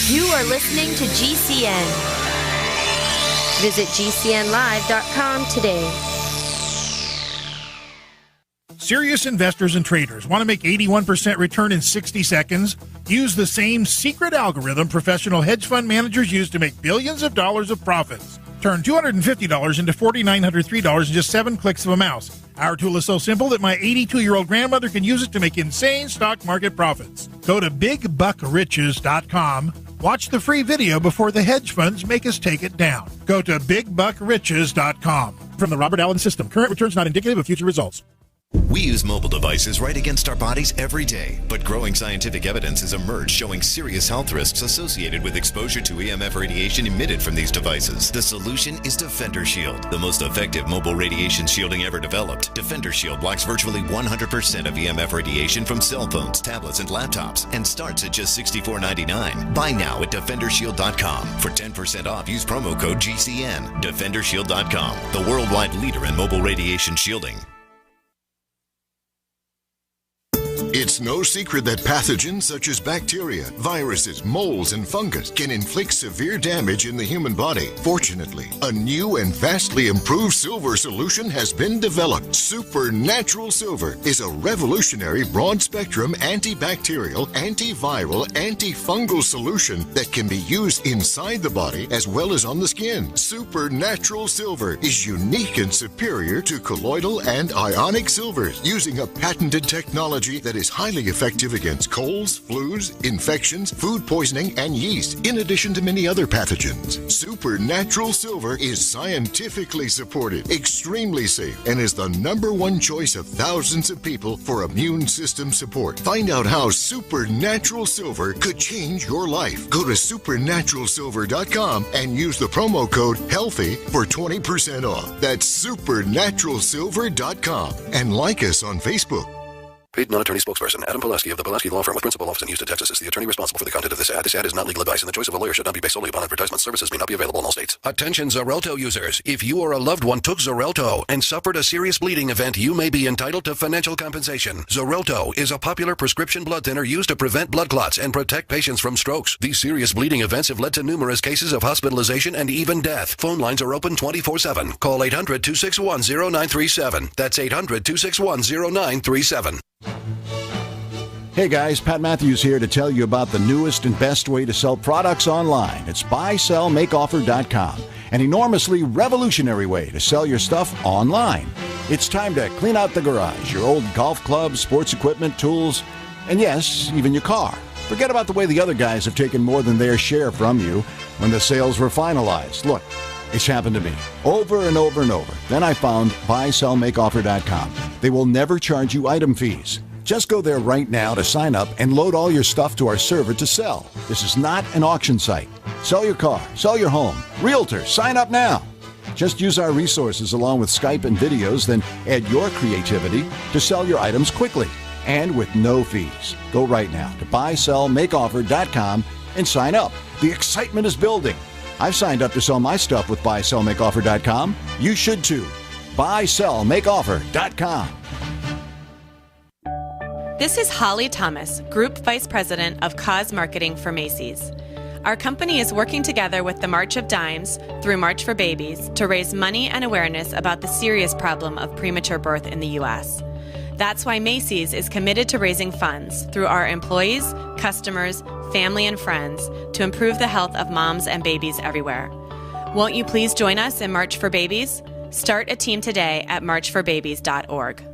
Speaker 11: You are listening to GCN. Visit GCNlive.com today.
Speaker 10: Serious investors and traders want to make 81% return in 60 seconds? Use the same secret algorithm professional hedge fund managers use to make billions of dollars of profits. Turn $250 into $4,903 in just 7 clicks of a mouse. Our tool is so simple that my 82-year-old grandmother can use it to make insane stock market profits. Go to BigBuckRiches.com. Watch the free video before the hedge funds make us take it down. Go to BigBuckRiches.com. From the Robert Allen System, current returns not indicative of future results.
Speaker 14: We use mobile devices right against our bodies every day, but growing scientific evidence has emerged showing serious health risks associated with exposure to EMF radiation emitted from these devices. The solution is Defender Shield, the most effective mobile radiation shielding ever developed. Defender Shield blocks virtually 100% of EMF radiation from cell phones, tablets, and laptops, and starts at just $64.99. Buy now at DefenderShield.com. For 10% off, use promo code GCN. DefenderShield.com, the worldwide leader in mobile radiation shielding.
Speaker 24: It's no secret that pathogens such as bacteria, viruses, molds, and fungus can inflict severe damage in the human body. Fortunately, a new and vastly improved silver solution has been developed. Supernatural Silver is a revolutionary broad-spectrum antibacterial, antiviral, antifungal solution that can be used inside the body as well as on the skin. Supernatural Silver is unique and superior to colloidal and ionic silvers, using a patented technology that is is highly effective against colds, flus, infections, food poisoning, and yeast, in addition to many other pathogens. Supernatural Silver is scientifically supported, extremely safe, and is the #1 choice of thousands of people for immune system support. Find out how Supernatural Silver could change your life. Go to supernaturalsilver.com and use the promo code HEALTHY for 20% off. That's supernaturalsilver.com. And like us on Facebook.
Speaker 12: Paid non-attorney spokesperson Adam Pulaski of the Pulaski Law Firm with principal office in Houston, Texas is the attorney responsible for the content of this ad. This ad is not legal advice, and the choice of a lawyer should not be based solely upon advertisement. Services may not be available in all states. Attention Xarelto users. If you or a loved one took Xarelto and suffered a serious bleeding event, you may be entitled to financial compensation. Xarelto is a popular prescription blood thinner used to prevent blood clots and protect patients from strokes. These serious bleeding events have led to numerous cases of hospitalization and even death. Phone lines are open 24/7. Call 800-261-0937. That's 800-261-0937.
Speaker 15: Hey guys, Pat Matthews here to tell you about the newest and best way to sell products online. It's buysellmakeoffer.com, an enormously revolutionary way to sell your stuff online. It's time to clean out the garage, your old golf clubs, sports equipment, tools, and yes, even your car. Forget about the way the other guys have taken more than their share from you when the sales were finalized. Look, it's happened to me over and over and over. Then I found buysellmakeoffer.com. They will never charge you item fees. Just go there right now to sign up and load all your stuff to our server to sell. This is not an auction site. Sell your car, sell your home. Realtor, sign up now. Just use our resources along with Skype and videos, then add your creativity to sell your items quickly and with no fees. Go right now to buysellmakeoffer.com and sign up. The excitement is building. I've signed up to sell my stuff with buysellmakeoffer.com. You should too. buysellmakeoffer.com.
Speaker 17: This is Holly Thomas, Group Vice President of Cause Marketing for Macy's. Our company is working together with the March of Dimes through March for Babies to raise money and awareness about the serious problem of premature birth in the U.S. That's why Macy's is committed to raising funds through our employees, customers, family, and friends to improve the health of moms and babies everywhere. Won't you please join us in March for Babies? Start a team today at marchforbabies.org.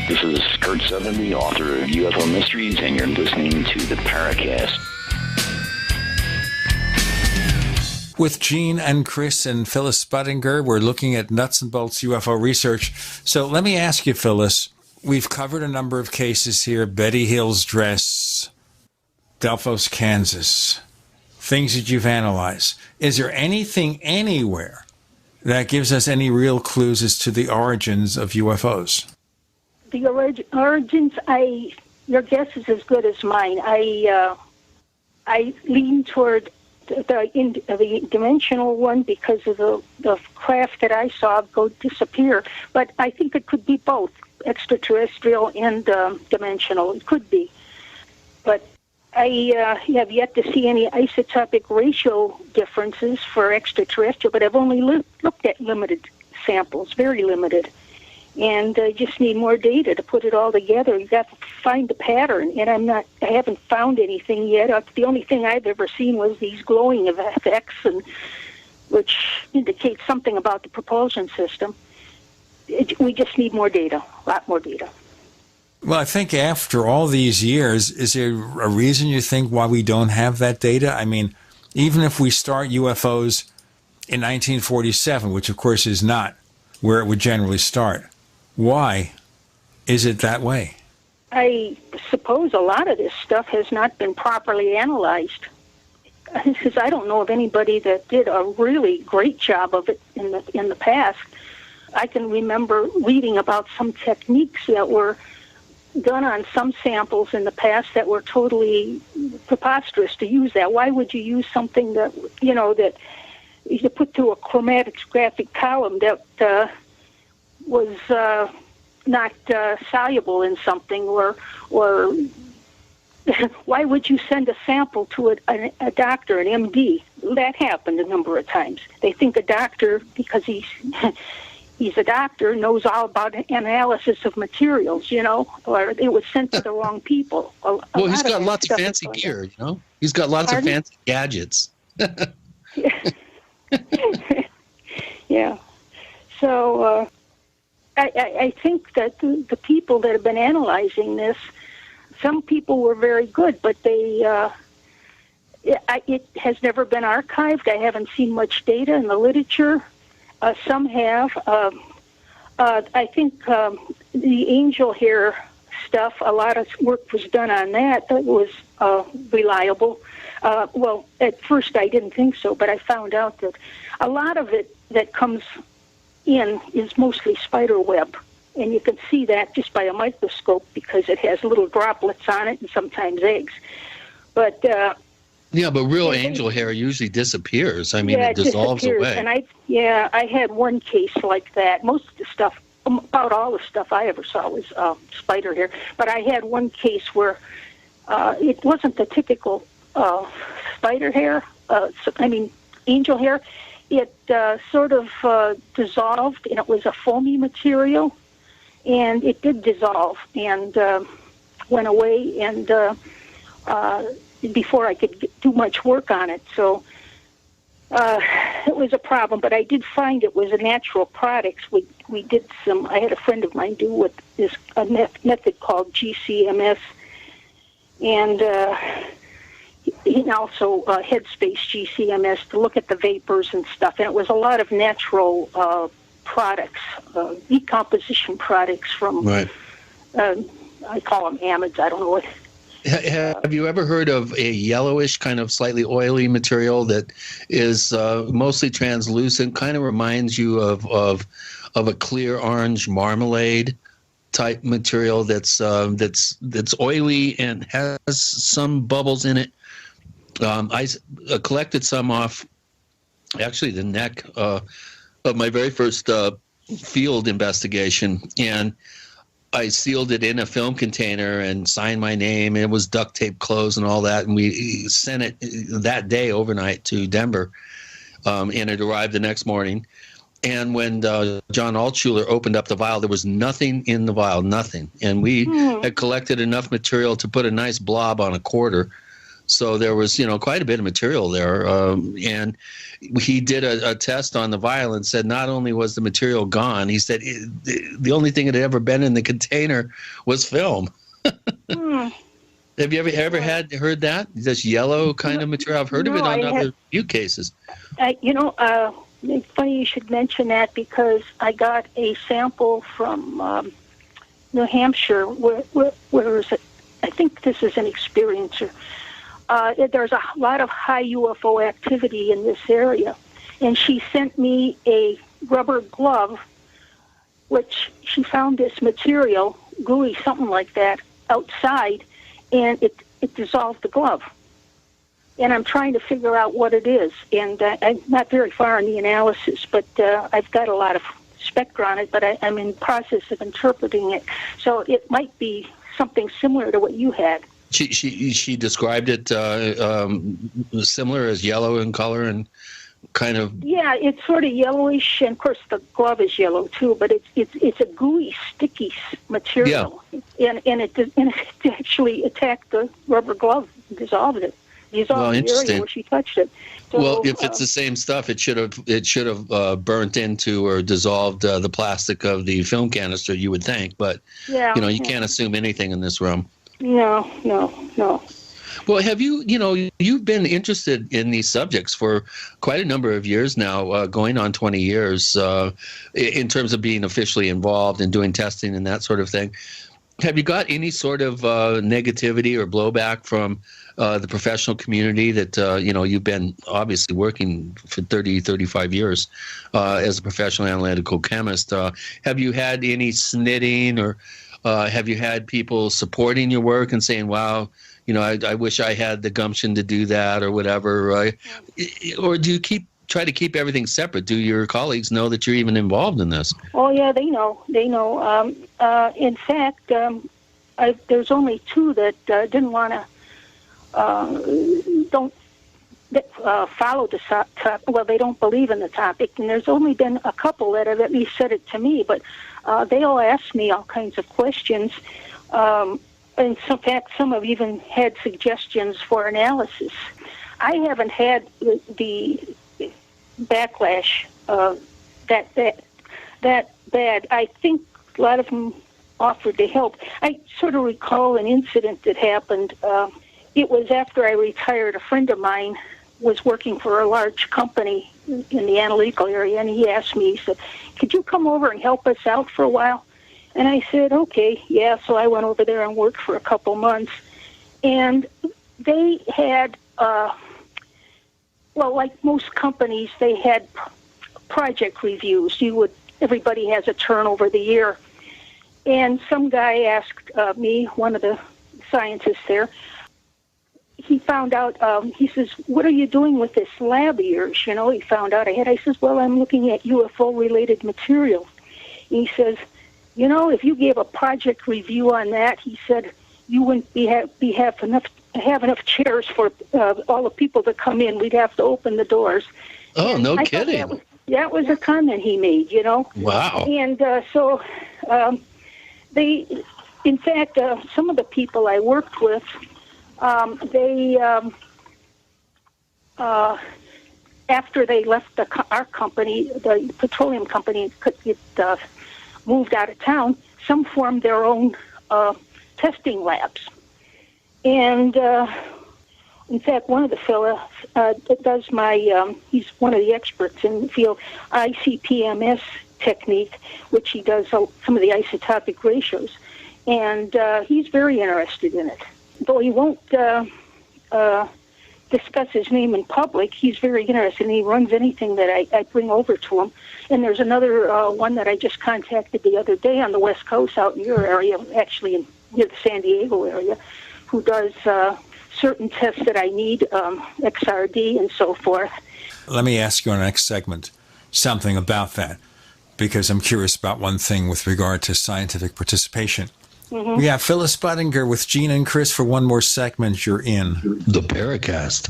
Speaker 19: This is Kurt Sutherland, the author of UFO Mysteries, and you're listening to the Paracast.
Speaker 2: With Gene and Chris and Phyllis Budinger, we're looking at nuts and bolts UFO research. So let me ask you, Phyllis, we've covered a number of cases here. Betty Hill's dress, Delphos, Kansas, things that you've analyzed. Is there anything anywhere that gives us any real clues as to the origins of UFOs?
Speaker 3: The origins, your guess is as good as mine. I lean toward the dimensional one because of the craft that I saw go disappear. But I think it could be both, extraterrestrial and dimensional. It could be. But I have yet to see any isotopic ratio differences for extraterrestrial, but I've only looked at limited samples, very limited. And I just need more data to put it all together. You got to find the pattern, and I haven't found anything yet. The only thing I've ever seen was these glowing effects, which indicates something about the propulsion system. We just need more data, a lot more data.
Speaker 2: Well, I think after all these years, is there a reason you think why we don't have that data? I mean, even if we start UFOs in 1947, which of course is not where it would generally start, why is it that way?
Speaker 3: I suppose a lot of this stuff has not been properly analyzed. Because I don't know of anybody that did a really great job of it in the past. I can remember reading about some techniques that were done on some samples in the past that were totally preposterous to use that. Why would you use something that, that you put through a chromatographic column that was not soluble in something, or why would you send a sample to a doctor, an MD? That happened a number of times. They think a doctor, because he's a doctor, knows all about analysis of materials, or it was sent to the wrong people.
Speaker 1: Well, he's got lots of fancy gear, He's got lots of fancy gadgets.
Speaker 3: yeah. So I think that the people that have been analyzing this, some people were very good, but it has never been archived. I haven't seen much data in the literature. Some have. I think the angel hair stuff, a lot of work was done on that. That was reliable. Well, at first I didn't think so, but I found out that a lot of it that comes in is mostly spider web. And you can see that just by a microscope because it has little droplets on it and sometimes eggs. But
Speaker 1: yeah, but real angel hair usually disappears. I mean,
Speaker 3: yeah,
Speaker 1: it dissolves away.
Speaker 3: And I had one case like that. Most of the stuff, about all the stuff I ever saw was spider hair. But I had one case where it wasn't the typical spider hair. Angel hair. It sort of dissolved, and it was a foamy material, and it did dissolve and went away, and before I could do much work on it. So it was a problem, but I did find it was a natural product. We did some, I had a friend of mine do with this a method called GCMS, and also Headspace GCMS to look at the vapors and stuff. And it was a lot of natural products, decomposition products from,
Speaker 1: right.
Speaker 3: I call them amides, I don't know what.
Speaker 1: Have you ever heard of a yellowish, kind of slightly oily material that is mostly translucent, kind of reminds you of a clear orange marmalade type material that's oily and has some bubbles in it? I collected some off, actually, the neck of my very first field investigation, and I sealed it in a film container and signed my name, and it was duct tape closed and all that, and we sent it that day overnight to Denver, and it arrived the next morning. And when John Altshuler opened up the vial, there was nothing in the vial, nothing. And we had collected enough material to put a nice blob on a quarter. So there was, quite a bit of material there. And he did a test on the vial and said not only was the material gone, he said the only thing that had ever been in the container was film. Have you ever heard that? This yellow kind of material? I've heard of it on other few cases.
Speaker 3: It's funny you should mention that because I got a sample from New Hampshire where is it? I think this is an experiencer. There's a lot of high UFO activity in this area. And she sent me a rubber glove, which she found this material, gooey, something like that, outside, and it dissolved the glove. And I'm trying to figure out what it is. And I'm not very far in the analysis, but I've got a lot of spectra on it, but I'm in the process of interpreting it. So it might be something similar to what you had.
Speaker 1: She described it similar as yellow in color and kind of. Yeah,
Speaker 3: it's sort of yellowish, and of course the glove is yellow too. But it's a gooey, sticky material, and it actually attacked the rubber glove, dissolved it, dissolved the area where she touched it. So,
Speaker 1: well, if it's the same stuff, it should have burnt into or dissolved the plastic of the film canister. You would think, but you can't assume anything in this realm.
Speaker 3: No.
Speaker 1: Well, have you've been interested in these subjects for quite a number of years now, going on 20 years, in terms of being officially involved and doing testing and that sort of thing. Have you got any sort of negativity or blowback from the professional community that, you've been obviously working for 30, 35 years as a professional analytical chemist? Have you had any snitting or have you had people supporting your work and saying, wow, I wish I had the gumption to do that or whatever? Or do you try to keep everything separate? Do your colleagues know that you're even involved in this?
Speaker 3: Oh, yeah, they know. In fact, there's only two that didn't want to, don't follow the topic. Well, they don't believe in the topic. And there's only been a couple that have at least said it to me, but they all ask me all kinds of questions. And in fact, some have even had suggestions for analysis. I haven't had the backlash that bad. I think a lot of them offered to help. I sort of recall an incident that happened. It was after I retired. A friend of mine was working for a large company in the analytical area, and he asked me, he said, could you come over and help us out for a while? And I said, okay, yeah. So I went over there and worked for a couple months. And they had, like most companies, they had project reviews. Everybody has a turnover of the year. And some guy asked me, one of the scientists there, he found out, he says, what are you doing with this lab of yours? You know, he found out I had. I says, well, I'm looking at UFO-related material. And he says, you know, if you gave a project review on that, he said, you wouldn't have enough chairs for all the people to come in. We'd have to open the doors.
Speaker 1: Oh, and no kidding.
Speaker 3: That was a comment he made, you know.
Speaker 1: Wow.
Speaker 3: And so they, in fact, some of the people I worked with, after they left our company, the petroleum company, it moved out of town, some formed their own testing labs. And in fact, one of the fellows that does he's one of the experts in the field, ICP-MS technique, which he does some of the isotopic ratios. And he's very interested in it. Though he won't discuss his name in public, he's very interested, and he runs anything that I bring over to him. And there's another one that I just contacted the other day on the West Coast, out in your area, actually near the San Diego area, who does certain tests that I need, XRD and so forth.
Speaker 2: Let me ask you on the next segment something about that, because I'm curious about one thing with regard to scientific participation. Mm-hmm. We have Phyllis Budinger with Gina and Chris for one more segment. You're in
Speaker 6: the Paracast.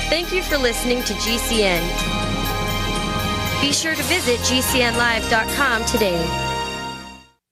Speaker 11: Thank you for listening to GCN. Be sure to visit GCNlive.com today.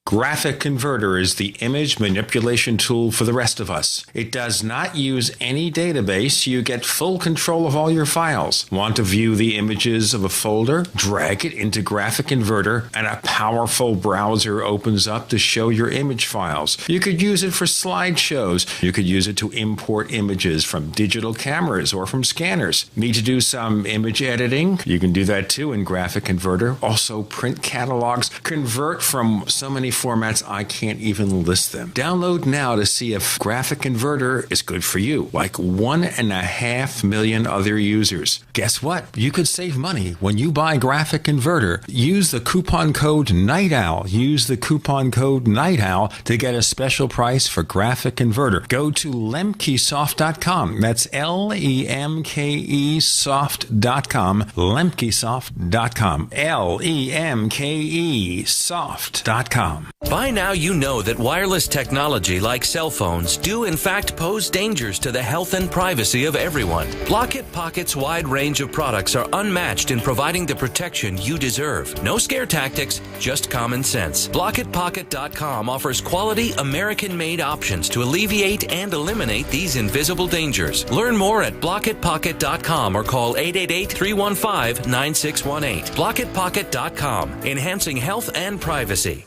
Speaker 2: Graphic Converter is the image manipulation tool for the rest of us. It does not use any database. You get full control of all your files. Want to view the images of a folder? Drag it into Graphic Converter and a powerful browser opens up to show your image files. You could use it for slideshows. You could use it to import images from digital cameras or from scanners. Need to do some image editing? You can do that too in Graphic Converter. Also print catalogs. Convert from so many formats I can't even list them. Download now to see if Graphic Converter is good for you, like 1.5 million other users. Guess what? You could save money when you buy Graphic Converter. Use the coupon code Night Owl. Use the coupon code Night Owl to get a special price for Graphic Converter. Go to lemkesoft.com. That's Lemke soft.com. Lemkesoft.com. Lemke soft.com.
Speaker 5: By now you know that wireless technology like cell phones do in fact pose dangers to the health and privacy of everyone. Block-It Pocket's wide range of products are unmatched in providing the protection you deserve. No scare tactics, just common sense. BlockItPocket.com offers quality American-made options to alleviate and eliminate these invisible dangers. Learn more at BlockItPocket.com or call 888-315-9618. BlockItPocket.com, enhancing health and privacy.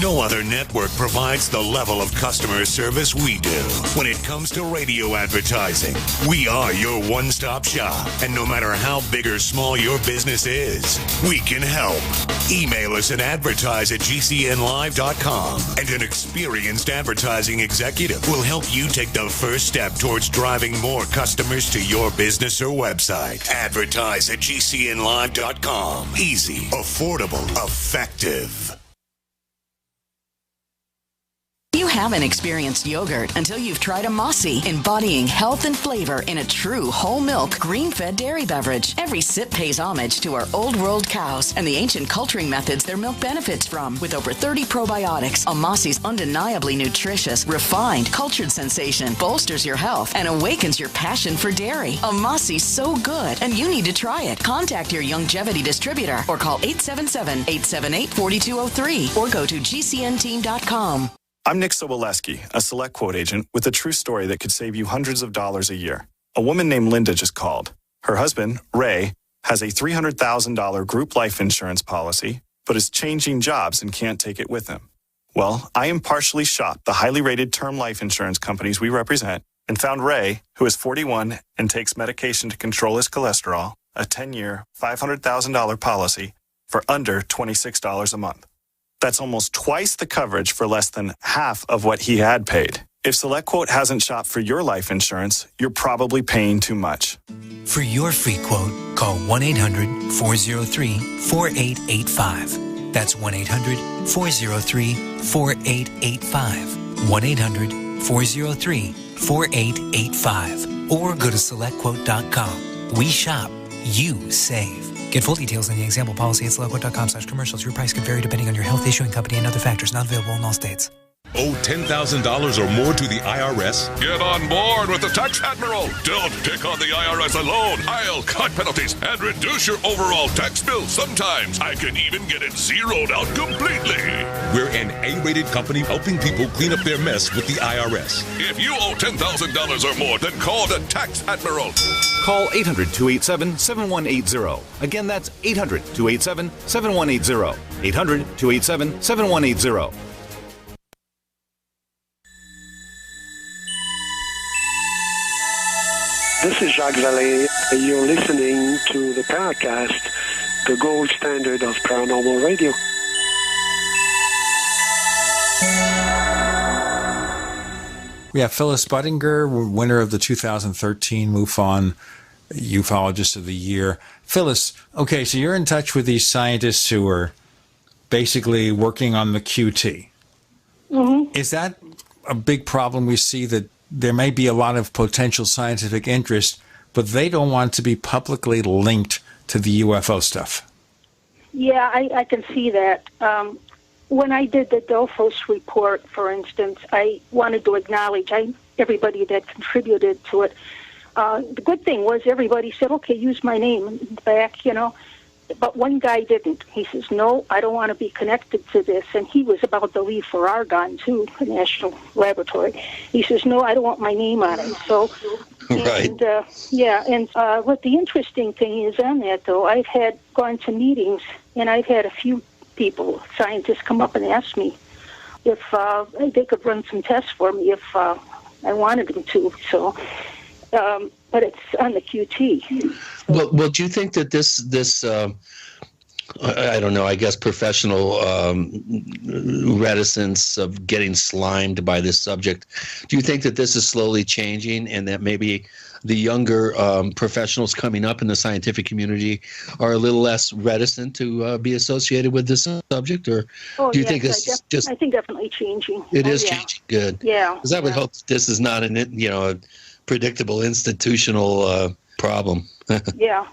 Speaker 20: No other network provides the level of customer service we do. When it comes to radio advertising, we are your one-stop shop. And no matter how big or small your business is, we can help. Email us at advertise@gcnlive.com, and an experienced advertising executive will help you take the first step towards driving more customers to your business or website. Advertise@gcnlive.com. Easy, affordable, effective.
Speaker 21: You haven't experienced yogurt until you've tried a Mossy, embodying health and flavor in a true whole milk, green-fed dairy beverage. Every sip pays homage to our old world cows and the ancient culturing methods their milk benefits from. With over 30 probiotics, a Mossy's undeniably nutritious, refined, cultured sensation bolsters your health and awakens your passion for dairy. A Mossy's so good, and you need to try it. Contact your Youngevity distributor or call 877-878-4203 or go to gcnteam.com.
Speaker 7: I'm Nick Soboleski, a Select Quote agent with a true story that could save you hundreds of dollars a year. A woman named Linda just called. Her husband, Ray, has a $300,000 group life insurance policy, but is changing jobs and can't take it with him. Well, I impartially shopped the highly rated term life insurance companies we represent and found Ray, who is 41 and takes medication to control his cholesterol, a 10-year, $500,000 policy for under $26 a month. That's almost twice the coverage for less than half of what he had paid. If SelectQuote hasn't shopped for your life insurance, you're probably paying too much.
Speaker 16: For your free quote, call 1-800-403-4885. That's 1-800-403-4885. 1-800-403-4885. Or go to SelectQuote.com. We shop, you save. Get full details in the example policy at SelectQuote.com/commercials. Your price could vary depending on your health, issuing company, and other factors. Not available in all states.
Speaker 22: Owe $10,000 or more to the IRS?
Speaker 23: Get on board with the Tax Admiral. Don't pick on the IRS alone. I'll cut penalties and reduce your overall tax bill. Sometimes I can even get it zeroed out completely.
Speaker 22: We're an A-rated company helping people clean up their mess with the IRS.
Speaker 23: If you owe $10,000 or more, then call the Tax Admiral.
Speaker 25: Call 800-287-7180. Again, that's 800-287-7180. 800-287-7180.
Speaker 26: This is Jacques Vallée. You're listening to the Paracast, the gold standard of paranormal radio.
Speaker 2: We have Phyllis Budinger, winner of the 2013 MUFON Ufologist of the Year. Phyllis, okay, so you're in touch with these scientists who are basically working on the QT.
Speaker 3: Mm-hmm.
Speaker 2: Is that a big problem? We see that there may be a lot of potential scientific interest, but they don't want to be publicly linked to the UFO stuff.
Speaker 3: Yeah, I can see that. When I did the Delphos report, for instance, I wanted to acknowledge everybody that contributed to it. The good thing was everybody said, okay, use my name in the back, But one guy didn't. He says, no, I don't want to be connected to this. And he was about to leave for Argonne, too, the National Laboratory. He says, no, I don't want my name on it. So,
Speaker 1: right.
Speaker 3: And what the interesting thing is on that, though, I've gone to meetings, and I've had a few people, scientists, come up and ask me if they could run some tests for me if I wanted them to. So, but it's on the QT.
Speaker 1: So. Well, do you think that this I don't know, I guess professional reticence of getting slimed by this subject, do you think that this is slowly changing and that maybe the younger professionals coming up in the scientific community are a little less reticent to be associated with this subject? Or do you think it's just...
Speaker 3: I think definitely changing.
Speaker 1: It is changing. Good.
Speaker 3: Yeah.
Speaker 1: Because I would hope this is not a predictable institutional problem.
Speaker 3: Yeah.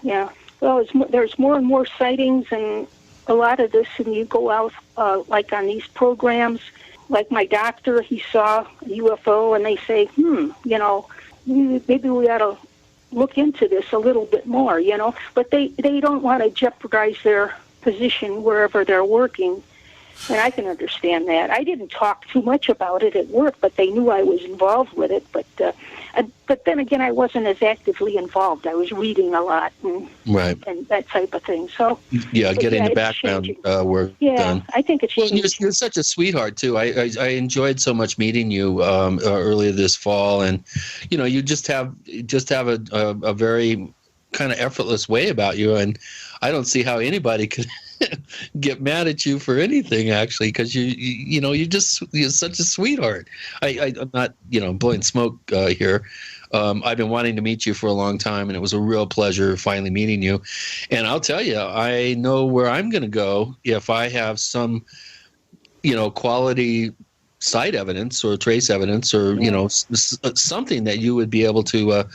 Speaker 3: Well, there's more and more sightings, and a lot of this, and you go out like on these programs, like my doctor, he saw a UFO, and they say, maybe we ought to look into this a little bit more, But they don't want to jeopardize their position wherever they're working, and I can understand that. I didn't talk too much about it at work, but they knew I was involved with it. But then again, I wasn't as actively involved. I was reading a lot and that type of thing. So
Speaker 1: getting the background work done.
Speaker 3: I think it's changing.
Speaker 1: You're such a sweetheart too. I enjoyed so much meeting you earlier this fall, and you just have a very kind of effortless way about you, and I don't see how anybody could get mad at you for anything, actually, because you're such a sweetheart. I'm not blowing smoke here. I've been wanting to meet you for a long time, and it was a real pleasure finally meeting you. And I'll tell you, I know where I'm going to go if I have some quality site evidence or trace evidence or something that you would be able to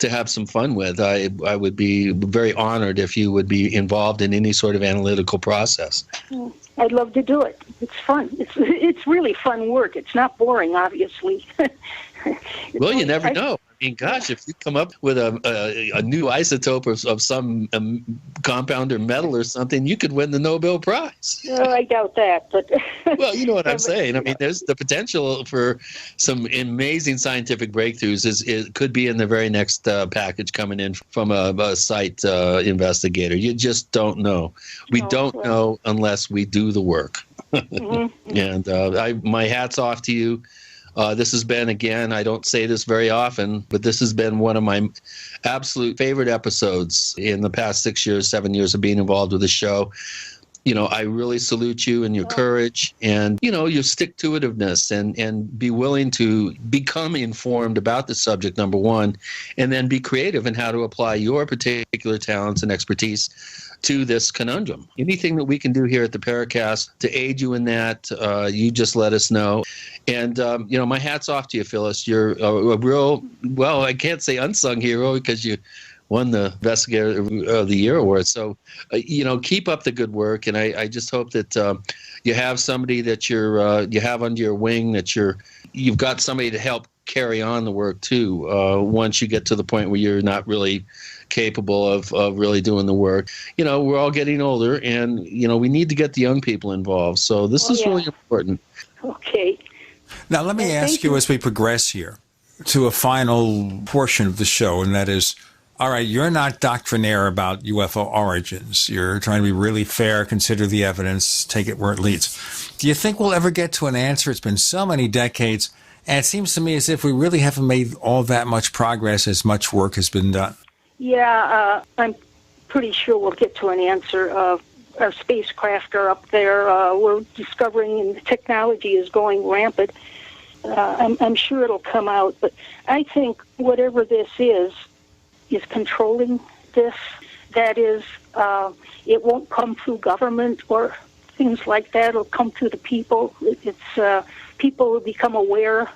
Speaker 1: have some fun with. I would be very honored if you would be involved in any sort of analytical process.
Speaker 3: I'd love to do it. It's fun. It's really fun work. It's not boring, obviously.
Speaker 1: Well, you never know. I mean, gosh, if you come up with a new isotope of some compound or metal or something, you could win the Nobel Prize.
Speaker 3: No, I doubt that. But
Speaker 1: well, you know what I'm saying. I mean, there's the potential for some amazing scientific breakthroughs. It could be in the very next package coming in from a site investigator. You just don't know. We don't know unless we do the work. Mm-hmm. And my hat's off to you. This has been, again, I don't say this very often, but this has been one of my absolute favorite episodes in the past 7 years of being involved with the show. You know, I really salute you and your courage and, you know, your stick-to-itiveness and be willing to become informed about the subject, number one, and then be creative in how to apply your particular talents and expertise to this conundrum. Anything that we can do here at the Paracast to aid you in that, you just let us know. And, you know, my hat's off to you, Phyllis. You're a real, well, I can't say unsung hero because you won the Investigator of the Year award. So, you know, keep up the good work. And I just hope that you have somebody that you have under your wing, that you've got somebody to help carry on the work too. Once you get to the point where you're not really capable of really doing the work. You know, we're all getting older and, you know, we need to get the young people involved. So this is really important.
Speaker 3: Okay.
Speaker 2: Now, let me ask you as we progress here to a final portion of the show, and that is, all right, you're not doctrinaire about UFO origins. You're trying to be really fair, consider the evidence, take it where it leads. Do you think we'll ever get to an answer? It's been so many decades, and it seems to me as if we really haven't made all that much progress as much work has been done.
Speaker 3: Yeah, I'm pretty sure we'll get to an answer. Our spacecraft are up there. We're discovering, and the technology is going rampant. I'm sure it'll come out. But I think whatever this is controlling this. That is, it won't come through government or things like that. It'll come through the people. It's people will become aware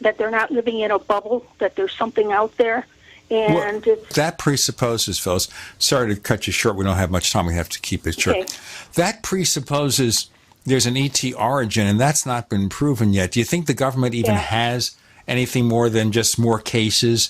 Speaker 3: that they're not living in a bubble, that there's something out there. And
Speaker 2: that presupposes, Phyllis, sorry to cut you short, we don't have much time, we have to keep it short. Okay. That presupposes there's an ET origin, and that's not been proven yet. Do you think the government even has anything more than just more cases